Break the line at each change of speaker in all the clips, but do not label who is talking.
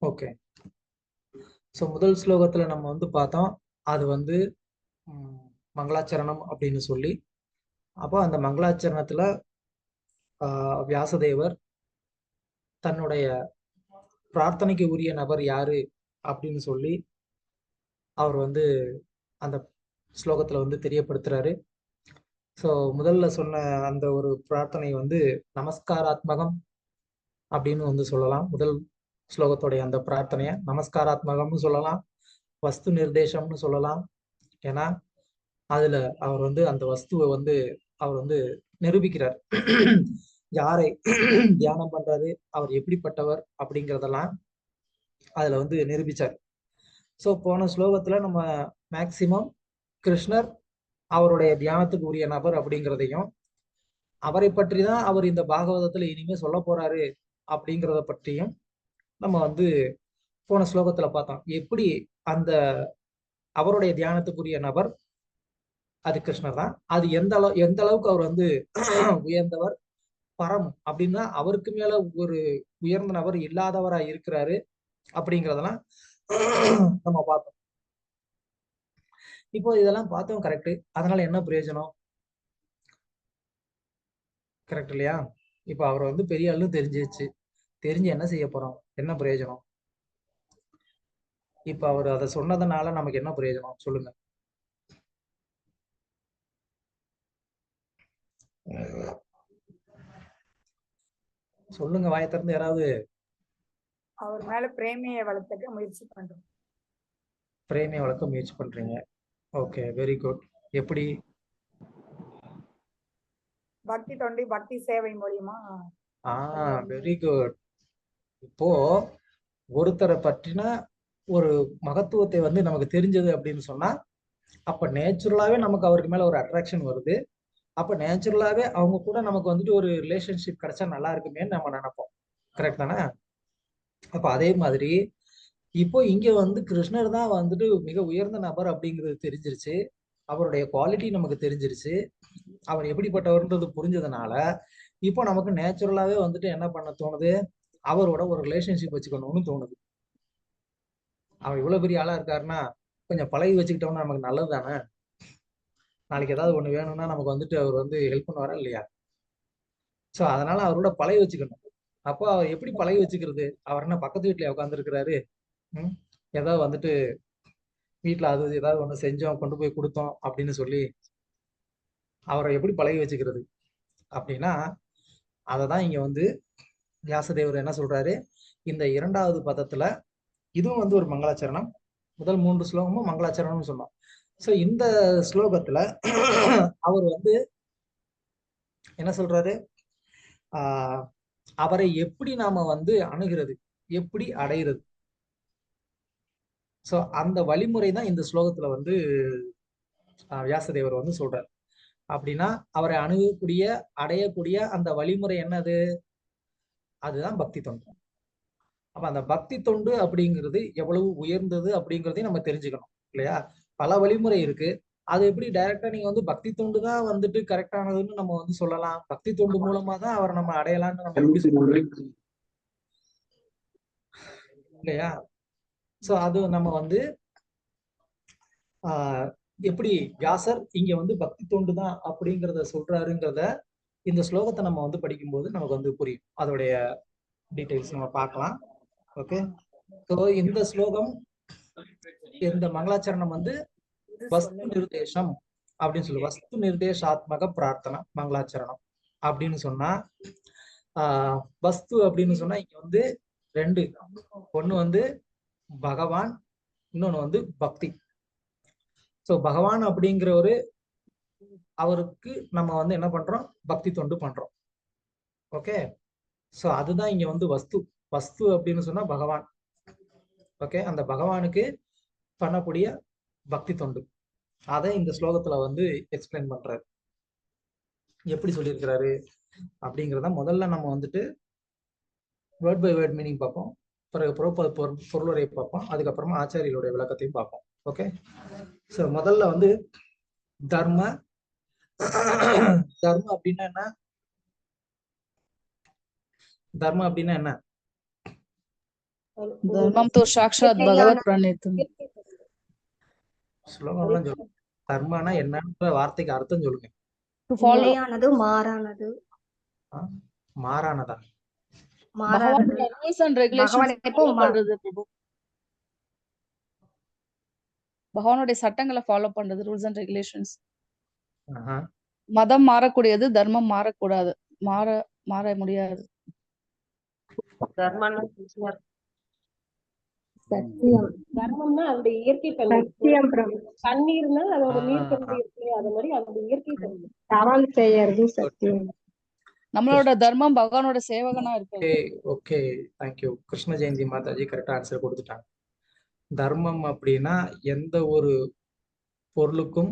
Okay. So முதல் ஸ்லோகத்துல நம்ம வந்து பார்த்தோம், அது வந்து மங்களாச்சரணம் அப்படின்னு சொல்லி, அப்போ அந்த மங்களாச்சரணத்துல வியாசதேவர் தன்னுடைய பிரார்த்தனைக்கு உரிய நபர் யாரு அப்படின்னு சொல்லி அவர் வந்து அந்த ஸ்லோகத்துல வந்து தெரியப்படுத்துறாரு. ஸோ முதல்ல சொன்ன அந்த ஒரு பிரார்த்தனை வந்து நமஸ்காராத்மகம் அப்படின்னு வந்து சொல்லலாம். முதல் ஸ்லோகத்துடைய அந்த பிரார்த்தனைய நமஸ்காராத்மகம்னு சொல்லலாம், வஸ்து நிர்தேசம்னு சொல்லலாம். ஏன்னா அதுல அவர் வந்து அந்த வஸ்துவை வந்து அவர் வந்து நிரூபிக்கிறார். யாரை தியானம் பண்றாரு, அவர் எப்படிப்பட்டவர் அப்படிங்கிறதெல்லாம் அதுல வந்து நிரூபிச்சார். ஸோ போன ஸ்லோகத்துல நம்ம மேக்சிமம் கிருஷ்ணர் அவருடைய தியானத்துக்கு உரிய நபர் அப்படிங்கிறதையும், அவரை பற்றி தான் அவர் இந்த பாகவதத்துல இனிமே சொல்ல போறாரு அப்படிங்கிறத பற்றியும் நம்ம வந்து போன ஸ்லோகத்துல பார்த்தோம். எப்படி அந்த அவருடைய தியானத்துக்குரிய நபர் அது கிருஷ்ணர் தான். அது எந்த அளவுக்கு அவர் வந்து உயர்ந்தவர், பரம் அப்படின்னா அவருக்கு மேல ஒரு உயர்ந்த நபர் இல்லாதவரா இருக்கிறாரு அப்படிங்கிறதெல்லாம் நம்ம பார்த்தோம். இப்போ இதெல்லாம் பார்த்தோம், கரெக்ட். அதனால என்ன பிரயோஜனம்? கரெக்ட் இல்லையா? இப்ப அவர் வந்து பெரிய ஆளு தெரிஞ்சிருச்சு. தெரிஞ்சு என்ன செய்ய போறோம்? என்ன பிரயோஜனம்? இப்ப அவர் அதை சொன்னதுனால நமக்கு என்ன பிரயோஜனம் சொல்லுங்க. சொல்லுங்க, வாயை திறந்து யாராவது.
அவர் மேல பிரேமையை வளர்த்துக்க முயற்சி பண்றோம்.
பிரேமையை வளர்க்க முயற்சி பண்றீங்க. Okay, very good. எப்படி?
பக்தி தொண்டி பக்தி சேவை மூலியமா.
Very good. இப்போ ஒருத்தரை பற்றின ஒரு மகத்துவத்தை வந்து நமக்கு தெரிஞ்சது அப்படின்னு சொன்னா, அப்ப நேச்சுரலாவே நமக்கு அவருக்கு மேல ஒரு அட்ராக்ஷன் வருது. அப்ப நேச்சுரலாவே அவங்க கூட நமக்கு வந்துட்டு ஒரு ரிலேஷன்ஷிப் கிடைச்சா நல்லா இருக்குமேன்னு நம்ம நினைப்போம். கரெக்ட் தானே? அப்ப அதே மாதிரி இப்போ இங்க வந்து கிருஷ்ணர் தான் வந்துட்டு மிக உயர்ந்த நபர் அப்படிங்கிறது தெரிஞ்சிருச்சு. அவருடைய குவாலிட்டி நமக்கு தெரிஞ்சிருச்சு. அவர் எப்படிப்பட்டவர்ன்றது புரிஞ்சதுனால இப்போ நமக்கு நேச்சுரலாவே வந்துட்டு என்ன பண்ண தோணுது, அவரோட ஒரு ரிலேஷன்ஷிப் வச்சுக்கணும்னு தோணுது. அவர் இவ்வளவு பெரிய ஆளா இருக்காருன்னா கொஞ்சம் பழகி வச்சுக்கிட்டோம்னா நமக்கு நல்லது தானே. நாளைக்கு ஏதாவது ஒண்ணு வேணும்னா நமக்கு வந்துட்டு அவர் வந்து ஹெல்ப் பண்ணுவாரா இல்லையா? சோ அதனால அவரோட பழகி வச்சுக்கணும். அப்போ அவர் எப்படி பழகி வச்சுக்கிறது? அவர் என்ன பக்கத்து வீட்டுல உட்காந்துருக்கிறாரு? ஏதாவது வந்துட்டு வீட்டுல அது ஏதாவது ஒண்ணு செஞ்சோம், கொண்டு போய் கொடுத்தோம் அப்படின்னு சொல்லி அவரை எப்படி பழகி வச்சுக்கிறது அப்படின்னா, அததான் இங்க வந்து வியாசதேவர் என்ன சொல்றாரு, இந்த இரண்டாவது பதத்துல இதுவும் வந்து ஒரு மங்களாச்சரணம். முதல் 3 ஸ்லோகமும் மங்களாச்சரணம்னு சொன்னோம். சோ இந்த ஸ்லோகத்துல அவர் வந்து என்ன சொல்றாரு, ஆஹ் அவரை எப்படி நாம வந்து அணுகிறது, எப்படி அடைகிறது, சோ அந்த வழிமுறை தான் இந்த ஸ்லோகத்துல வந்து வியாசதேவர் வந்து சொல்றார். அப்படின்னா அவரை அணுகக்கூடிய அடையக்கூடிய அந்த வழிமுறை என்னது? அதுதான் பக்தி தொண்டு. அப்ப அந்த பக்தி தொண்டு அப்படிங்கிறது எவ்வளவு உயர்ந்தது அப்படிங்கிறதையும் நம்ம தெரிஞ்சுக்கணும் இல்லையா? பல வழிமுறை இருக்கு. அது எப்படி டைரக்டா நீங்க வந்து பக்தி தொண்டு தான் வந்துட்டு கரெக்டானதுன்னு நம்ம வந்து சொல்லலாம். பக்தி தொண்டு மூலமா தான் அவரை நம்ம அடையலாம்னு நம்ம எப்படி சொல்றோம் இல்லையா? சோ அது நம்ம வந்து எப்படி வியாசர் இங்க வந்து பக்தி தொண்டு தான் அப்படிங்கிறத சொல்றாருங்கிறத இந்த ஸ்லோகத்தை நம்ம வந்து படிக்கும்போது நமக்கு வந்து புரியும். அதோடைய டீடைல்ஸ் நம்ம பார்க்கலாம். ஓகே. ஸோ இந்த ஸ்லோகம், இந்த மங்களாச்சரணம் வந்து வஸ்து நிர்தேசம் அப்படின்னு சொல்லு, வஸ்து நிர்தேசாத்மக பிரார்த்தனை மங்களாச்சரணம் அப்படின்னு சொன்னா, வஸ்து அப்படின்னு சொன்னா இங்க வந்து 2. ஒண்ணு வந்து பகவான், இன்னொன்னு வந்து பக்தி. சோ பகவான் அப்படிங்கிற ஒரு அவருக்கு நம்ம வந்து என்ன பண்றோம், பக்தி தொண்டு பண்றோம். ஓகே. சோ அதுதான் இங்க வந்து வஸ்து. வஸ்து அப்படின்னு சொன்னா பகவான். ஓகே. அந்த பகவானுக்கு பண்ணக்கூடிய பக்தி தொண்டு அதை இந்த ஸ்லோகத்துல வந்து எக்ஸ்பிளைன் பண்றாரு. எப்படி சொல்லியிருக்கிறாரு அப்படிங்கிறத முதல்ல நம்ம வந்துட்டு வேர்ட் பை வேர்ட் மீனிங் பார்ப்போம். பிறகு பொருளுரையை பார்ப்போம். அதுக்கப்புறமா ஆச்சாரியர்களுடைய விளக்கத்தையும் பார்ப்போம். ஓகே. ஸோ முதல்ல வந்து தர்ம தர்மம் அப்படின்னா என்ன? தர்மம் அப்படின்னா என்ன?
धर्मम तो साक्षात भगवत प्रणीत.
ஸ்லோகம்லாம் சொல்லுங்க. தர்மனா என்னன்ற வார்த்தைக்கு அர்த்தம் சொல்லுங்க.
To follow
உண்மையானது மாறானது
ஆ? மாறானதா?
மாறானது
பகவானோட rules and regulations
பகவான் எப்போ
follow பண்றது பிரபு. பகவானுடைய சட்டங்களை ஃபாலோ பண்றது, ரூல்ஸ் அண்ட் ரெகுலேஷன்ஸ்.
ஆஹா.
மதம் மாறக்கூடியது, தர்மம் மாறக்கூடாது, மாற முடியாது.
தர்மம்னா கிருஷ்ணர்.
சத்தியம்
தர்மம்னா அதோட இயற்கை தன்மை.
சத்தியம் பிரபு
தண்ணீர்னா அதோட
ஆ.
நீர்த்தன்மை இருக்கு இல்லையா, அது மாதிரி அதோட இயற்கை தன்மை.
தவம் செய்யறது சத்தியம்
நம்மளோட தர்மம் பகவானோட சேவகனா
ஓகே
இருக்கிறது.
Okay, thank you. கிருஷ்ண ஜெயந்தி மாதாஜி கரெக்டா ஆன்சர் கொடுத்துட்டாங்க. தர்மம் அப்படின்னா எந்த ஒரு பொருளுக்கும்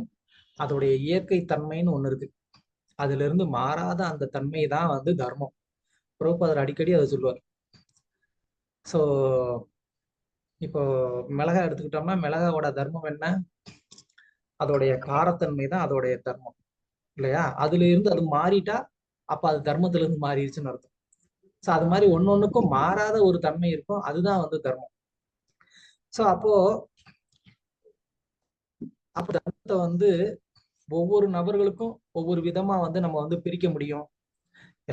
அதோடைய இயற்கை தன்மைன்னு ஒண்ணு இருக்கு. அதுல இருந்து மாறாத அந்த தன்மை தான் வந்து தர்மம். பிரபுபாதர் அடிக்கடி அதை சொல்லுவார். ஸோ இப்போ மிளகா எடுத்துக்கிட்டோம்னா மிளகாவோட தர்மம் என்ன? அதோடைய காரத்தன்மை தான் அதோடைய தர்மம் இல்லையா? அதுல இருந்து அது மாறிட்டா அப்ப அது தர்மத்துல இருந்து மாறிடுச்சுன்னு அர்த்தம். ஸோ அது மாதிரி ஒன்னொன்னுக்கும் மாறாத ஒரு தன்மை இருக்கும், அதுதான் வந்து தர்மம். ஸோ அப்போ தர்மத்தை வந்து ஒவ்வொரு நபர்களுக்கும் ஒவ்வொரு விதமா வந்து நம்ம வந்து பிரிக்க முடியும்.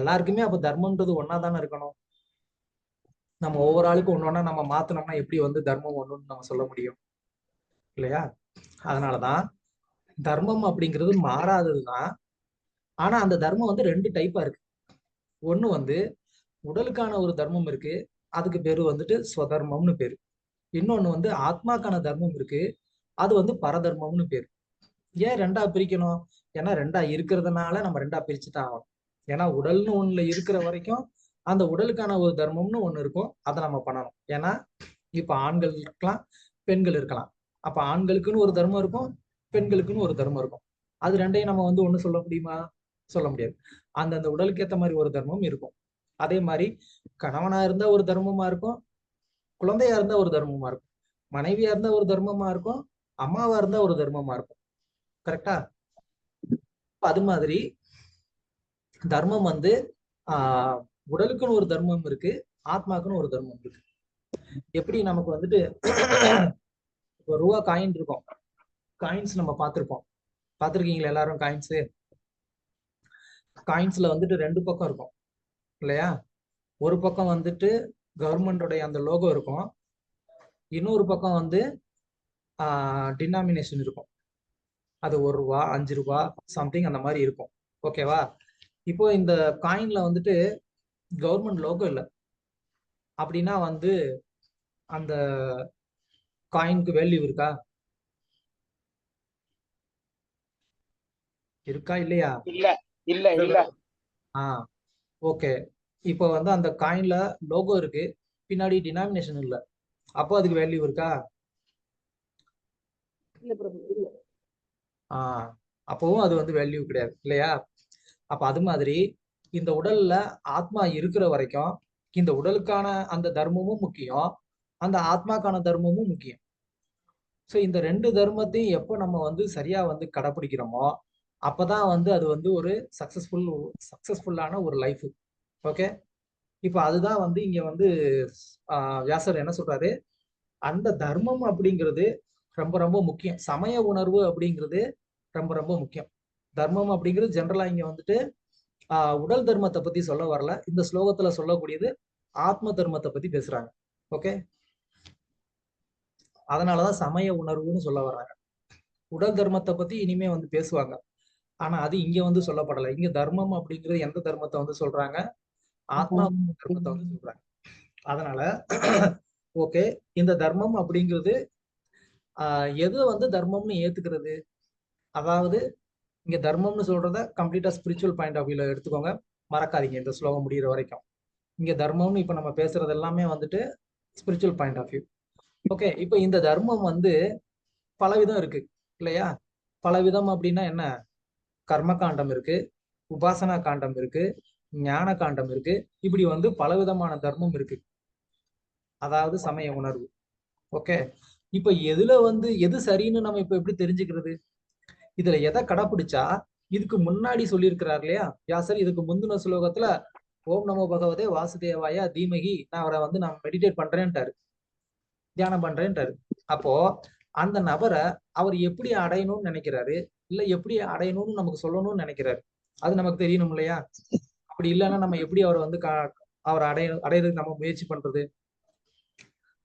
எல்லாருக்குமே அப்ப தர்மம்ன்றது ஒன்னா தானே இருக்கணும். நம்ம ஒவ்வொரு ஆளுக்கும் ஒன்னொன்னா நம்ம மாத்தினோம்னா எப்படி வந்து தர்மம் ஒண்ணுன்னு நம்ம சொல்ல முடியும் இல்லையா? அதனாலதான் தர்மம் அப்படிங்கிறது மாறாததுதான். ஆனா அந்த தர்மம் வந்து ரெண்டு டைப்பா இருக்கு. ஒண்ணு வந்து உடலுக்கான ஒரு தர்மம் இருக்கு, அதுக்கு பேரு வந்துட்டு ஸ்வதர்மம்னு பேரு. இன்னொன்னு வந்து ஆத்மாக்கான தர்மம் இருக்கு, அது வந்து பரதர்மம்னு பேரு. ஏன் ரெண்டா பிரிக்கணும்? ஏன்னா ரெண்டா இருக்கிறதுனால நம்ம ரெண்டா பிரிச்சுதான் ஆகணும். ஏன்னா உடல்னு ஒண்ணுல இருக்கிற வரைக்கும் அந்த உடலுக்கான ஒரு தர்மம்னு ஒண்ணு இருக்கும், அதை நம்ம பண்ணணும். ஏன்னா இப்ப ஆண்கள் இருக்கலாம், பெண்கள் இருக்கலாம். அப்ப ஆண்களுக்குன்னு ஒரு தர்மம் இருக்கும், பெண்களுக்குன்னு ஒரு தர்மம் இருக்கும். அது ரெண்டையும் நம்ம வந்து ஒண்ணு சொல்ல முடியுமா? சொல்ல முடியாது. அந்தந்த உடலுக்கு ஏத்த மாதிரி ஒரு தர்மம் இருக்கும். அதே மாதிரி கணவனா இருந்தா ஒரு தர்மமா இருக்கும், குழந்தையா இருந்தா ஒரு தர்மமா இருக்கும், மனைவியா இருந்தா ஒரு தர்மமா இருக்கும், அம்மாவா இருந்தா ஒரு தர்மமா இருக்கும். கரெக்டா? அது மாதிரி தர்மம் வந்து உடலுக்குன்னு ஒரு தர்மம் இருக்கு, ஆத்மாக்குன்னு ஒரு தர்மம் இருக்கு. எப்படி நமக்கு வந்துட்டு இப்போ ரூபா காயின் இருக்கும், காயின்ஸ் நம்ம பார்த்திருப்போம். பார்த்திருக்கீங்களா எல்லாரும்? காயின்ஸ்ல வந்துட்டு ரெண்டு பக்கம் இருக்கும் இல்லையா? ஒரு பக்கம் வந்துட்டு கவர்மெண்டோடைய அந்த லோகோ இருக்கும், இன்னொரு பக்கம் வந்து டினாமினேஷன் இருக்கும். அது 1 ரூபா, 5 ரூபா சம்திங் அந்த மாதிரி இருக்கும். ஓகேவா? இப்போ இந்த காயின்ல வந்துட்டு கவர்மெண்ட் லோகோ இல்லை அப்படின்னா வந்து அந்த காயினுக்கு வேல்யூ இருக்கா? இருக்கா இல்லையா?
இல்ல இல்ல இல்ல.
ஓகே. இப்போ வந்து அந்த காயின்ல லோகோ இருக்கு, பின்னாடி டினாமினேஷன் இல்லை, அப்போ அதுக்கு வேல்யூ இருக்கா?
இல்ல பிரபு, இல்ல.
அப்பவும் அது வந்து வேல்யூ கிடையாது இல்லையா? அப்ப அது மாதிரி இந்த உடல்ல ஆத்மா இருக்கிற வரைக்கும் இந்த உடலுக்கான அந்த தர்மமும் முக்கியம், அந்த ஆத்மாக்கான தர்மமும் முக்கியம். ஸோ இந்த ரெண்டு தர்மத்தையும் எப்போ நம்ம வந்து சரியா வந்து கடைப்பிடிக்கிறோமோ அப்பதான் வந்து அது வந்து ஒரு சக்சஸ்ஃபுல்லான ஒரு லைஃப். ஓகே. இப்ப அதுதான் வந்து இங்க வந்து வியாசர் என்ன சொல்றாரு, அந்த தர்மம் அப்படிங்கிறது ரொம்ப ரொம்ப முக்கியம். சமய உணர்வு அப்படிங்கிறது ரொம்ப ரொம்ப முக்கியம். தர்மம் அப்படிங்கிறது ஜென்ரலா இங்க வந்துட்டு உடல் தர்மத்தை பத்தி சொல்ல வரல, இந்த ஸ்லோகத்துல சொல்லக்கூடியது ஆத்ம தர்மத்தை பத்தி பேசுறாங்க. ஓகே. அதனாலதான் சமய உணர்வுன்னு சொல்ல வர்றாங்க. உடல் தர்மத்தை பத்தி இனிமே வந்து பேசுவாங்க, ஆனா அது இங்க வந்து சொல்லப்படலை. இங்க தர்மம் அப்படிங்கிறது எந்த தர்மத்தை வந்து சொல்றாங்க? ஆத்மா தர்மத்தை வந்து சொல்றாங்க. அதனால ஓகே, இந்த தர்மம் அப்படிங்கிறது எது வந்து தர்மம்னு ஏத்துக்கிறது? அதாவது இங்க தர்மம்னு சொல்றத கம்ப்ளீட்டா ஸ்பிரிச்சுவல் பாயிண்ட் ஆஃப் வியூல எடுத்துக்கோங்க, மறக்காதீங்க இந்த ஸ்லோகம் முடிகிற வரைக்கும். இங்க தர்மம்னு இப்ப நம்ம பேசுறது எல்லாமே வந்துட்டு spiritual point of view. Okay. இப்ப இந்த தர்மம் வந்து பலவிதம் இருக்கு இல்லையா? பலவிதம் அப்படின்னா என்ன? கர்ம காண்டம் இருக்கு, உபாசனா காண்டம் இருக்கு, ஞான காண்டம் இருக்கு. இப்படி வந்து பலவிதமான தர்மம் இருக்கு, அதாவது சமய உணர்வு. ஓகே. இப்ப எதுல வந்து எது சரின்னு நம்ம இப்ப எப்படி தெரிஞ்சுக்கிறது? இதுல எதை கடைப்பிடிச்சா, இதுக்கு முன்னாடி சொல்லியிருக்கிறார் இல்லையா வியாசர், இதுக்கு முந்தின ஸ்லோகத்துல ஓம் நமோ பகவதே வாசுதேவாய தீமகி நான் அவரை வந்து நான் மெடிடேட் பண்றேன்ட்டாரு, தியானம் பண்றேன்ட்டாரு. அப்போ அந்த நபரை அவர் எப்படி அடையணும்னு நினைக்கிறாரு, இல்ல எப்படி அடையணும்னு நமக்கு சொல்லணும்னு நினைக்கிறாரு, அது நமக்கு தெரியணும் இல்லையா? அப்படி இல்லைன்னா நம்ம எப்படி அவரை வந்து அவரை அடையிறதுக்கு நம்ம முயற்சி பண்றது?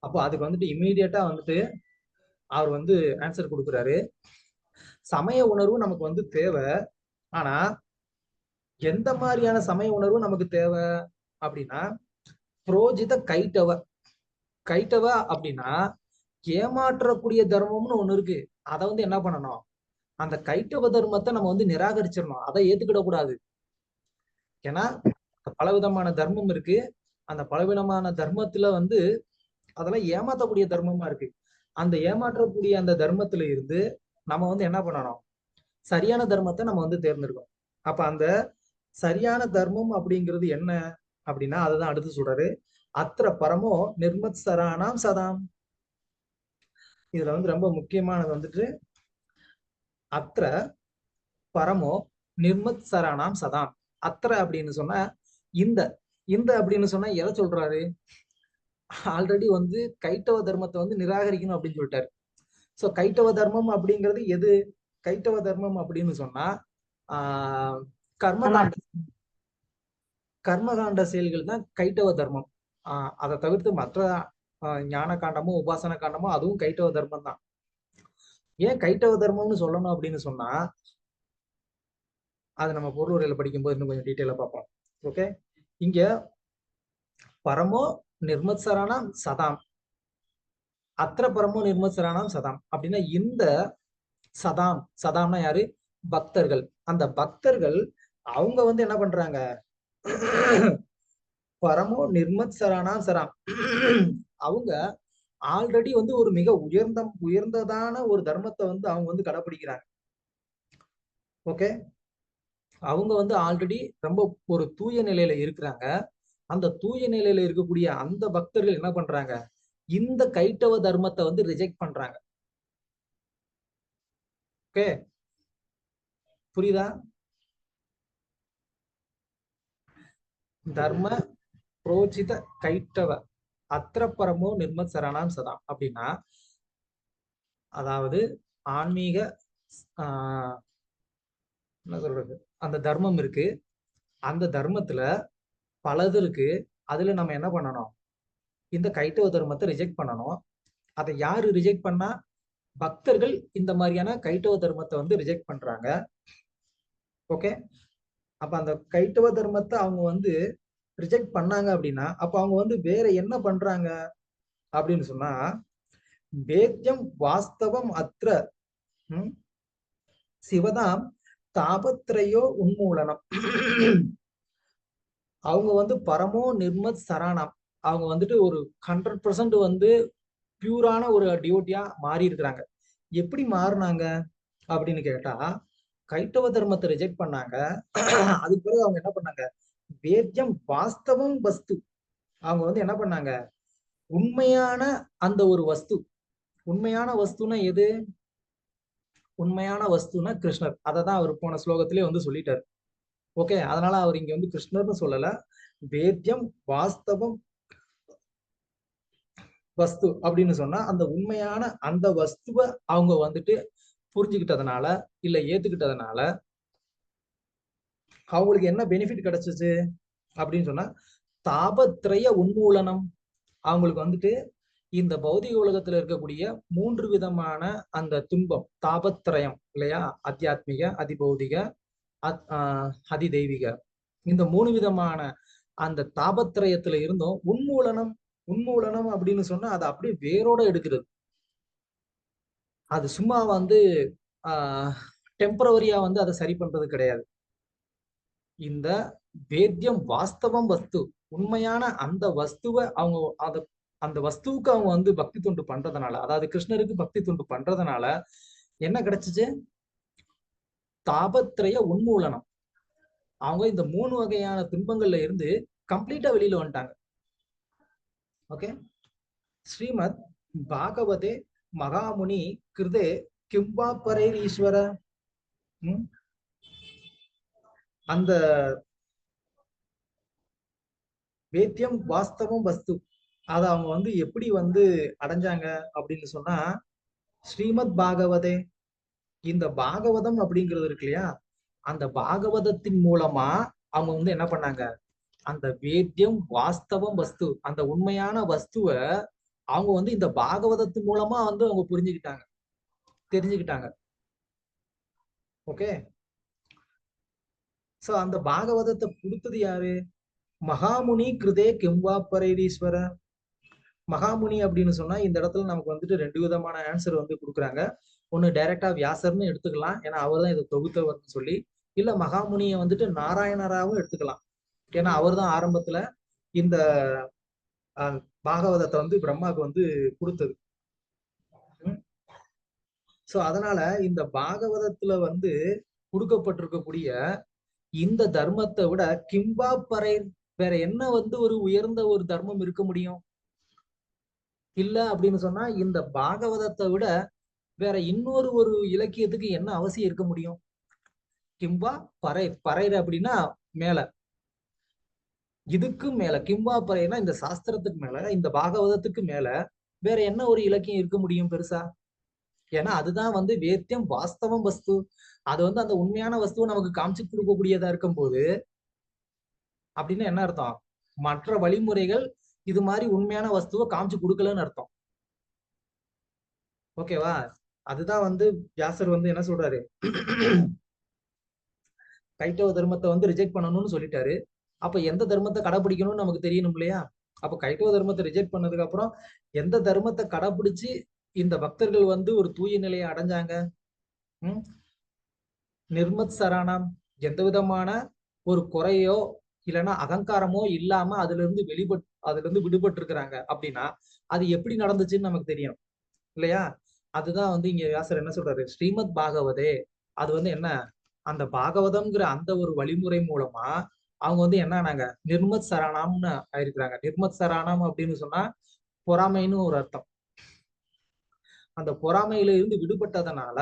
அப்போ அதுக்கு வந்துட்டு இம்மீடியட்டா வந்துட்டு அவர் வந்து ஆன்சர் கொடுக்குறாரு. சமய உணர்வு நமக்கு வந்து தேவை. ஆனா எந்த மாதிரியான சமய உணர்வு நமக்கு தேவை அப்படின்னா, புரோஜித கைட்டவ. கைட்டவ அப்படின்னா ஏமாற்றக்கூடிய தர்மம்னு ஒண்ணு இருக்கு. அதை வந்து என்ன பண்ணணும், அந்த கைட்டவ தர்மத்தை நம்ம வந்து நிராகரிச்சிடணும், அதை ஏத்துக்கிட கூடாது. ஏன்னா பலவிதமான தர்மம் இருக்கு. அந்த பலவிதமான தர்மத்துல வந்து அதெல்லாம் ஏமாற்றக்கூடிய தர்மமா இருக்கு. அந்த ஏமாற்றக்கூடிய அந்த தர்மத்துல இருந்து நம்ம வந்து என்ன பண்ணணும், சரியான தர்மத்தை நம்ம வந்து தேர்ந்தெடுக்கணும். அப்ப அந்த சரியான தர்மம் அப்படிங்கிறது என்ன அப்படின்னா, அதுதான் அடுத்து சொல்றாரு. அத்திர பரமோ நிர்மத்சரானாம் சதாம். இதுல வந்து ரொம்ப முக்கியமானது வந்துட்டு அத்திர பரமோ நிர்மத்சரானாம் சதாம். அத்திர அப்படின்னு சொன்னா இந்த இந்த அப்படின்னு சொன்னா எதை சொல்றாரு, ஆல்ரெடி வந்து கைட்டவ தர்மத்தை வந்து நிராகரிக்கணும் அப்படின்னு சொல்லிட்டாரு. சோ கைட்டவ தர்மம் அப்படிங்கிறது எது? கைட்டவ தர்மம் அப்படின்னு சொன்னா கர்மகாண்ட கர்மகாண்ட செயல்கள் தான் கைட்டவ தர்மம். அதை தவிர்த்து மற்ற ஞான காண்டமோ உபாசன காண்டமோ அதுவும் கைட்டவ தர்மம் தான். ஏன் கைட்டவ தர்மம்னு சொல்லணும் அப்படின்னு சொன்னா, அது நம்ம பொருளுரையில படிக்கும்போது இன்னும் கொஞ்சம் டீட்டெயிலா பார்ப்போம். ஓகே, இங்க பரமோ நிர்மத்சரானாம் சதாம், அத்திர பரமோ நிர்மத்சரானாம் சதாம் அப்படின்னா இந்த சதாம், சதாம்னா யாரு, பக்தர்கள். அந்த பக்தர்கள் அவங்க வந்து என்ன பண்றாங்க, பரமோ நிர்மத்சரானாம் சராம், அவங்க ஆல்ரெடி வந்து ஒரு மிக உயர்ந்ததான ஒரு தர்மத்தை வந்து அவங்க வந்து கடைபிடிக்கிறாங்க. ஓகே, அவங்க வந்து ஆல்ரெடி ரொம்ப ஒரு தூய நிலையில இருக்கிறாங்க. அந்த தூய நிலையில இருக்கக்கூடிய அந்த பக்தர்கள் என்ன பண்றாங்க, இந்த கைட்டவ தர்மத்தை வந்து ரிஜெக்ட் பண்றாங்க. ஓகே, புரியுதா? தர்ம புரோஜித கைட்டவ அத்திர பரமோ நிர்மத்சரானாம் சதாம் அப்படின்னா, அதாவது ஆன்மீக என்ன சொல்றது, அந்த தர்மம் இருக்கு, அந்த தர்மத்துல பலது இருக்கு. அதுல நம்ம என்ன பண்ணணும், இந்த கைட்டவ தர்மத்தை ரிஜெக்ட் பண்ணணும். அதை யாரு ரிஜெக்ட் பண்ணா, பக்தர்கள் இந்த மாதிரியான கைட்டவ தர்மத்தை வந்து ரிஜெக்ட் பண்றாங்க. ஓகே, அப்ப அந்த கைட்டவ தர்மத்தை அவங்க வந்து ரிஜெக்ட் பண்ணாங்க அப்படின்னா, அப்ப அவங்க வந்து வேற என்ன பண்றாங்க அப்படின்னு சொன்னா, வேத்யம் வாஸ்தவம் அத்திர சிவதாம் தாபத்ரயோ உன்மூலனம். அவங்க வந்து பரமோ நிர்மத் சரானாம், அவங்க வந்துட்டு ஒரு 100% வந்து பியூரான ஒரு டிவோட்டியா மாறி இருக்கிறாங்க. எப்படி மாறினாங்க அப்படின்னு கேட்டா, கைட்டவ தர்மத்தை ரிஜெக்ட் பண்ணாங்க. அதுக்கு பிறகு அவங்க என்ன பண்ணாங்க, வேத்யம் வாஸ்தவம் வஸ்து, அவங்க வந்து என்ன பண்ணாங்க, உண்மையான அந்த ஒரு வஸ்து. உண்மையான வஸ்துனா எது, உண்மையான வஸ்துனா கிருஷ்ணர். அதை தான் அவர் போன ஸ்லோகத்திலே வந்து சொல்லிட்டாரு. ஓகே, அதனால அவர் இங்க வந்து கிருஷ்ணர்னு சொல்லல, வேத்யம் வாஸ்தவம் வஸ்து அப்படின்னு சொன்னா அந்த உண்மையான அந்த வஸ்துவை அவங்க வந்துட்டு புரிஞ்சுக்கிட்டதுனால இல்ல ஏத்துக்கிட்டதுனால அவங்களுக்கு என்ன பெனிஃபிட் கிடைச்சிச்சு அப்படின்னு சொன்னா, தாபத்ரய உன்மூலனம். அவங்களுக்கு வந்துட்டு இந்த பௌதிக உலகத்துல இருக்கக்கூடிய 3 விதமான அந்த துன்பம், தாபத்ரயம் இல்லையா, அத்தியாத்மிக, அதிபௌதிக, அதிதெய்வீக, இந்த 3 விதமான அந்த தாபத்ரயத்துல இருந்தும் உன்மூலனம். உன்மூலனம் அப்படின்னு சொன்னா அதை அப்படியே வேரோட எடுக்கிறது. அது சும்மா வந்து டெம்பரவரியா வந்து அதை சரி பண்றது கிடையாது. இந்த வேத்யம் வாஸ்தவம் வஸ்து, உண்மையான அந்த வஸ்துவை அவங்க அந்த வஸ்துவுக்கு அவங்க வந்து பக்தி தொண்டு பண்றதுனால, அதாவது கிருஷ்ணருக்கு பக்தி தொண்டு பண்றதுனால என்ன கிடைச்சிச்சு, தாபத்ரய உன்மூலனம். அவங்க இந்த 3 வகையான துன்பங்கள்ல இருந்து கம்ப்ளீட்டா வெளியில வந்துட்டாங்க. ஓகே, ஸ்ரீமத் பாகவதே மகாமுனி கிருதே கிம்பா பரைர் ஈஸ்வர. அந்த வேத்தியம் வாஸ்தவம் வஸ்து. அத அவங்க வந்து எப்படி வந்து அடைஞ்சாங்க அப்படின்னு சொன்னா, ஸ்ரீமத் பாகவதே, இந்த பாகவதம் அப்படிங்கிறது இருக்கு இல்லையா, அந்த பாகவதத்தின் மூலமா அவங்க வந்து என்ன பண்ணாங்க, அந்த வேத்தியம் வாஸ்தவம் வஸ்து, அந்த உண்மையான வஸ்துவை அவங்க வந்து இந்த பாகவதத்து மூலமா வந்து அவங்க புரிஞ்சுக்கிட்டாங்க, தெரிஞ்சுக்கிட்டாங்க. ஓகே. சோ அந்த பாகவதத்தை கொடுத்தது யாரு? மகாமுனி கிருதே கிம்பா பரைரீஸ்வர. மகாமுனி அப்படின்னு சொன்னா இந்த இடத்துல நமக்கு வந்துட்டு 2 விதமான ஆன்சர் வந்து கொடுக்குறாங்க. ஒண்ணு டைரக்டா வியாசர்னு எடுத்துக்கலாம், ஏன்னா அவர் தான் இதை தொகுத்தவர்னு சொல்லி. இல்ல மகாமுனியை வந்துட்டு நாராயணராவும் எடுத்துக்கலாம், ஏன்னா அவர் தான் ஆரம்பத்துல இந்த பாகவதத்தை வந்து பிரம்மாவுக்கு வந்து கொடுத்தது. சோ அதனால இந்த பாகவதத்துல வந்து கொடுக்கப்பட்டிருக்கக்கூடிய இந்த தர்மத்தை விட கிம்பா பறை வேற என்ன வந்து ஒரு உயர்ந்த ஒரு தர்மம் இருக்க முடியும்? இல்ல அப்படின்னு சொன்னா இந்த பாகவதத்தை விட வேற இன்னொரு ஒரு இலக்கியத்துக்கு என்ன அவசியம் இருக்க முடியும்? கிம்பா பறை, பறைற அப்படின்னா மேல, இதுக்கு மேல கிம்பா பறைனா இந்த சாஸ்திரத்துக்கு மேல, இந்த பாகவதத்துக்கு மேல வேற என்ன ஒரு இலக்கியம் இருக்க முடியும் பெருசா? ஏன்னா அதுதான் வந்து வேத்தியம் வாஸ்தவம் வஸ்து. அது வந்து அந்த உண்மையான வஸ்துவை நமக்கு காமிச்சு கொடுக்கக்கூடியதா இருக்கும் போது அப்படின்னு என்ன அர்த்தம்? மற்ற வழிமுறைகள் இது மாதிரி உண்மையான வஸ்துவை காமிச்சு கொடுக்கலன்னு அர்த்தம். ஓகேவா? அதுதான் வந்து வியாசர் வந்து என்ன சொல்றாரு, கைட்டவ தர்மத்தை வந்து ரிஜெக்ட் பண்ணணும்னு சொல்லிட்டாரு. அப்ப எந்த தர்மத்தை கடைபிடிக்கணும்னு நமக்கு தெரியணும் இல்லையா? அப்ப கைட்டவ தர்மத்தை ரிஜெக்ட் பண்ணதுக்கு அப்புறம் எந்த தர்மத்தை கடைபிடிச்சு இந்த பக்தர்கள் வந்து ஒரு தூய நிலையை அடைஞ்சாங்க? நிர்மத் சரணம், எந்த விதமான ஒரு குறையோ இல்லைன்னா அகங்காரமோ இல்லாம அதுல இருந்து விடுபட்டு இருக்கிறாங்க அப்படின்னா அது எப்படி நடந்துச்சுன்னு நமக்கு தெரியும் இல்லையா? அதுதான் வந்து இங்க வியாசர் என்ன சொல்றாரு, ஸ்ரீமத் பாகவதே. அது வந்து என்ன, அந்த பாகவதம்ங்கிற அந்த ஒரு வழிமுறை மூலமா அவங்க வந்து என்னன்னாங்க, நிர்மத் சரணம்னு ஆயிருக்கிறாங்க. நிர்மத் சரணம் அப்படின்னு சொன்னா பொறாமைன்னு ஒரு அர்த்தம். அந்த பொறாமையில இருந்து விடுபட்டதனால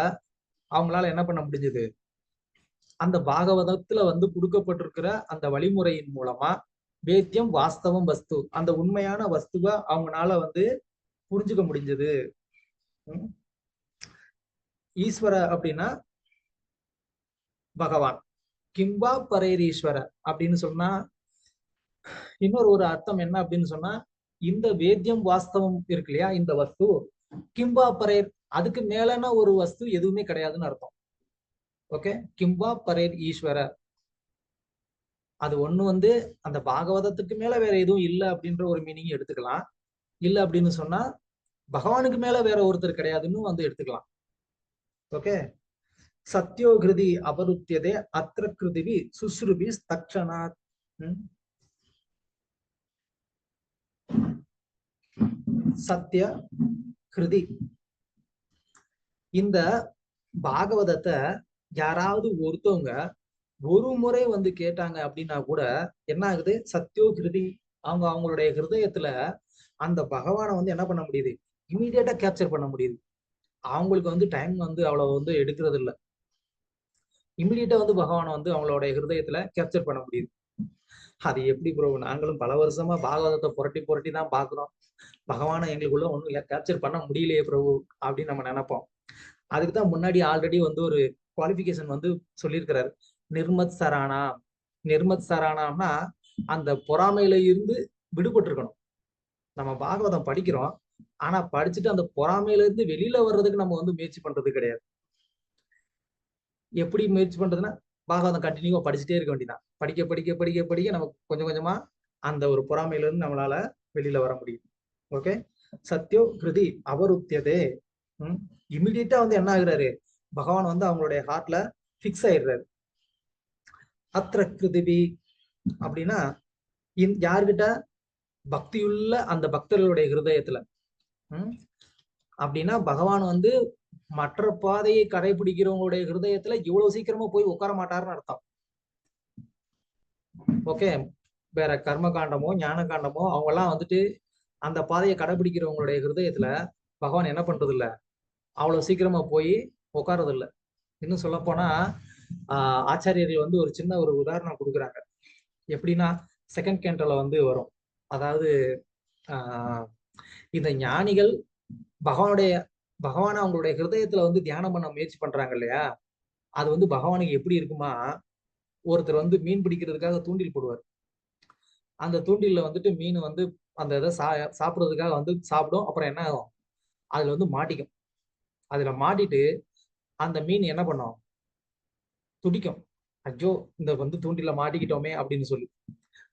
அவங்களால என்ன பண்ண முடிஞ்சது, அந்த பாகவதத்துல வந்து கொடுக்கப்பட்டிருக்கிற அந்த வழிமுறையின் மூலமா வேத்தியம் வாஸ்தவம் வஸ்து, அந்த உண்மையான வஸ்துவை அவங்களால வந்து புரிஞ்சுக்க முடிஞ்சது. ஈஸ்வர அப்படின்னா பகவான், கிம்பா பரேரீஸ்வர அப்படின்னு சொன்னா இன்னொரு ஒரு அர்த்தம் என்ன அப்படின்னு சொன்னா, இந்த வேத்தியம் வாஸ்தவம் இருக்கு இல்லையா, இந்த வஸ்து கிம்பா பரேர், அதுக்கு மேலான ஒரு வஸ்து எதுவுமே கிடையாதுன்னு அர்த்தம். ஓகே. கிம்பா பரேர் ஈஸ்வர, அது ஒண்ணு வந்து அந்த பாகவதத்துக்கு மேல வேற எதுவும் இல்லை அப்படின்ற ஒரு மீனிங் எடுத்துக்கலாம். இல்ல அப்படின்னு சொன்னா பகவானுக்கு மேல வேற ஒருத்தர் கிடையாதுன்னு வந்து எடுத்துக்கலாம். ஓகே. சத்யோ கிருதி அபருத்தியதே அத்திர கிருதிவி சுஸ்ருபி தக்ஷணாத். சத்ய கிருதி, இந்த பாகவதத்தை யாராவது ஒருத்தவங்க ஒரு முறை வந்து கேட்டாங்க அப்படின்னா கூட என்ன ஆகுது, சத்யோ கிருதி, அவங்களுடைய ஹிருதயத்துல அந்த பகவானை வந்து என்ன பண்ண முடியுது, இமீடியட்டா கேப்சர் பண்ண முடியுது. அவங்களுக்கு வந்து டைம் வந்து அவ்வளவு வந்து எடுக்கிறது இல்லை, இமீடியட்டா வந்து பகவானை வந்து அவங்களுடைய ஹிருதயத்துல கேப்சர் பண்ண முடியுது. அது எப்படி ப்ரோ, நாங்களும் பல வருஷமா பாகவதத்தை புரட்டி புரட்டி தான் பாக்குறோம், பகவானை எங்களுக்குள்ள ஒண்ணும் கேப்சர் பண்ண முடியலையே பிரபு அப்படின்னு நம்ம நினைப்போம். அதுக்குதான் முன்னாடி ஆல்ரெடி வந்து ஒரு குவாலிபிகேஷன் வந்து சொல்லியிருக்கிறாரு, நிர்மத் சரானா. நிர்மத் சரானாம்னா அந்த பொறாமையில இருந்து விடுபட்டு இருக்கணும். நம்ம பாகவதம் படிக்கிறோம், ஆனா படிச்சுட்டு அந்த பொறாமையில இருந்து வெளியில வர்றதுக்கு நம்ம வந்து முயற்சி பண்றது கிடையாது. எப்படி முயற்சி பண்றதுன்னா, பாகவதம் கண்டினியூவா படிச்சுட்டே இருக்க வேண்டியதான். படிக்க படிக்க படிக்க படிக்க நமக்கு கொஞ்சம் கொஞ்சமா அந்த ஒரு பொறாமையில இருந்து நம்மளால வெளியில வர முடியும். ஓகே. சத்யோ கிருதி அவருத்தியதே, இமிடியேட்டா வந்து என்ன ஆகுறாரு, பகவான் வந்து அவங்களுடைய ஹார்ட்ல பிக்ஸ் ஆயிடுறாரு. அத்திர கிருதிவி அப்படின்னா யாருக்கிட்ட, பக்தியுள்ள அந்த பக்தர்களுடைய ஹிருதயத்துல. அப்படின்னா பகவான் வந்து மற்ற பாதையை கடைபிடிக்கிறவங்களுடைய ஹிருதயத்துல இவ்வளவு சீக்கிரமா போய் உட்கார மாட்டாருன்னு அர்த்தம். ஓகே. வேற கர்ம காண்டமோ ஞான காண்டமோ அவங்க எல்லாம் வந்துட்டு அந்த பாதையை கடைபிடிக்கிறவங்களுடைய ஹிருதயத்துல பகவான் என்ன பண்றது இல்ல, அவ்வளவு சீக்கிரமா போய் உட்கார்றது இல்லை. இன்னும் சொல்ல போனா ஆச்சாரியர்கள் வந்து ஒரு சின்ன ஒரு உதாரணம் கொடுக்குறாங்க. எப்படின்னா, செகண்ட் கேண்டோல வந்து வரும், அதாவது ஆஹ் இந்த ஞானிகள் பகவானுடைய பகவானை அவங்களுடைய ஹிருதயத்துல வந்து தியானம் பண்ண முயற்சி பண்றாங்க இல்லையா, அது வந்து பகவானுக்கு எப்படி இருக்குமா, ஒருத்தர் வந்து மீன் பிடிக்கிறதுக்காக தூண்டில் போடுவார். அந்த தூண்டில்ல வந்துட்டு மீன் வந்து அந்த இதை சாப்பிடுறதுக்காக வந்து சாப்பிடும். அப்புறம் என்ன ஆகும், அதுல வந்து மாட்டிக்கும். அதுல மாட்டிட்டு அந்த மீன் என்ன பண்ணும், துடிக்கும். ஐயோ இந்த வந்து தூண்டில மாட்டிக்கிட்டோமே அப்படின்னு சொல்லி.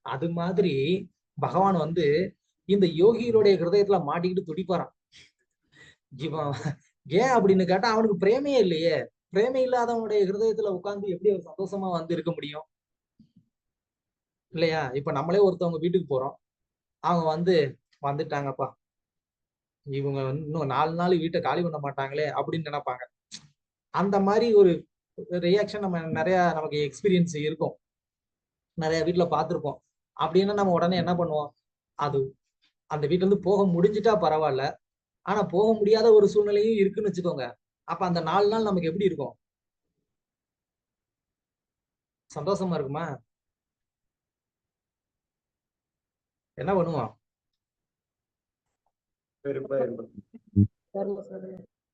அது மாதிரி பகவான் வந்து இந்த யோகிகளுடைய ஹிருதயத்துல மாட்டிக்கிட்டு துடிப்பாராம். இவன் ஏன் அப்படின்னு கேட்டா அவனுக்கு பிரேமே இல்லையே. பிரேமை இல்லாதவனுடைய ஹிருதயத்துல உட்கார்ந்து எப்படி ஒரு சந்தோஷமா வந்து இருக்க முடியும் இல்லையா? இப்ப நம்மளே ஒருத்தவங்க வீட்டுக்கு போறோம், அவங்க வந்து வந்துட்டாங்கப்பா, இவங்க வந்து இன்னும் 4 நாள் வீட்டை காலி பண்ண மாட்டாங்களே அப்படின்னு நினைப்பாங்க. அந்த மாதிரி ஒரு ரியாக்ஷன் நம்ம நிறைய நமக்கு எக்ஸ்பீரியன்ஸ் இருக்கும், நிறைய வீட்டுல பார்த்திருப்போம். அப்படின்னா நம்ம உடனே என்ன பண்ணுவோம், அது அந்த வீட்டுல இருந்து போக முடிஞ்சிட்டா பரவாயில்ல, ஆனா போக முடியாத ஒரு சூழ்நிலையும் இருக்குன்னு வச்சுக்கோங்க. அப்ப அந்த 4 நாள் நமக்கு எப்படி இருக்கும், சந்தோஷமா இருக்குமா? என்ன பண்ணுவோம்,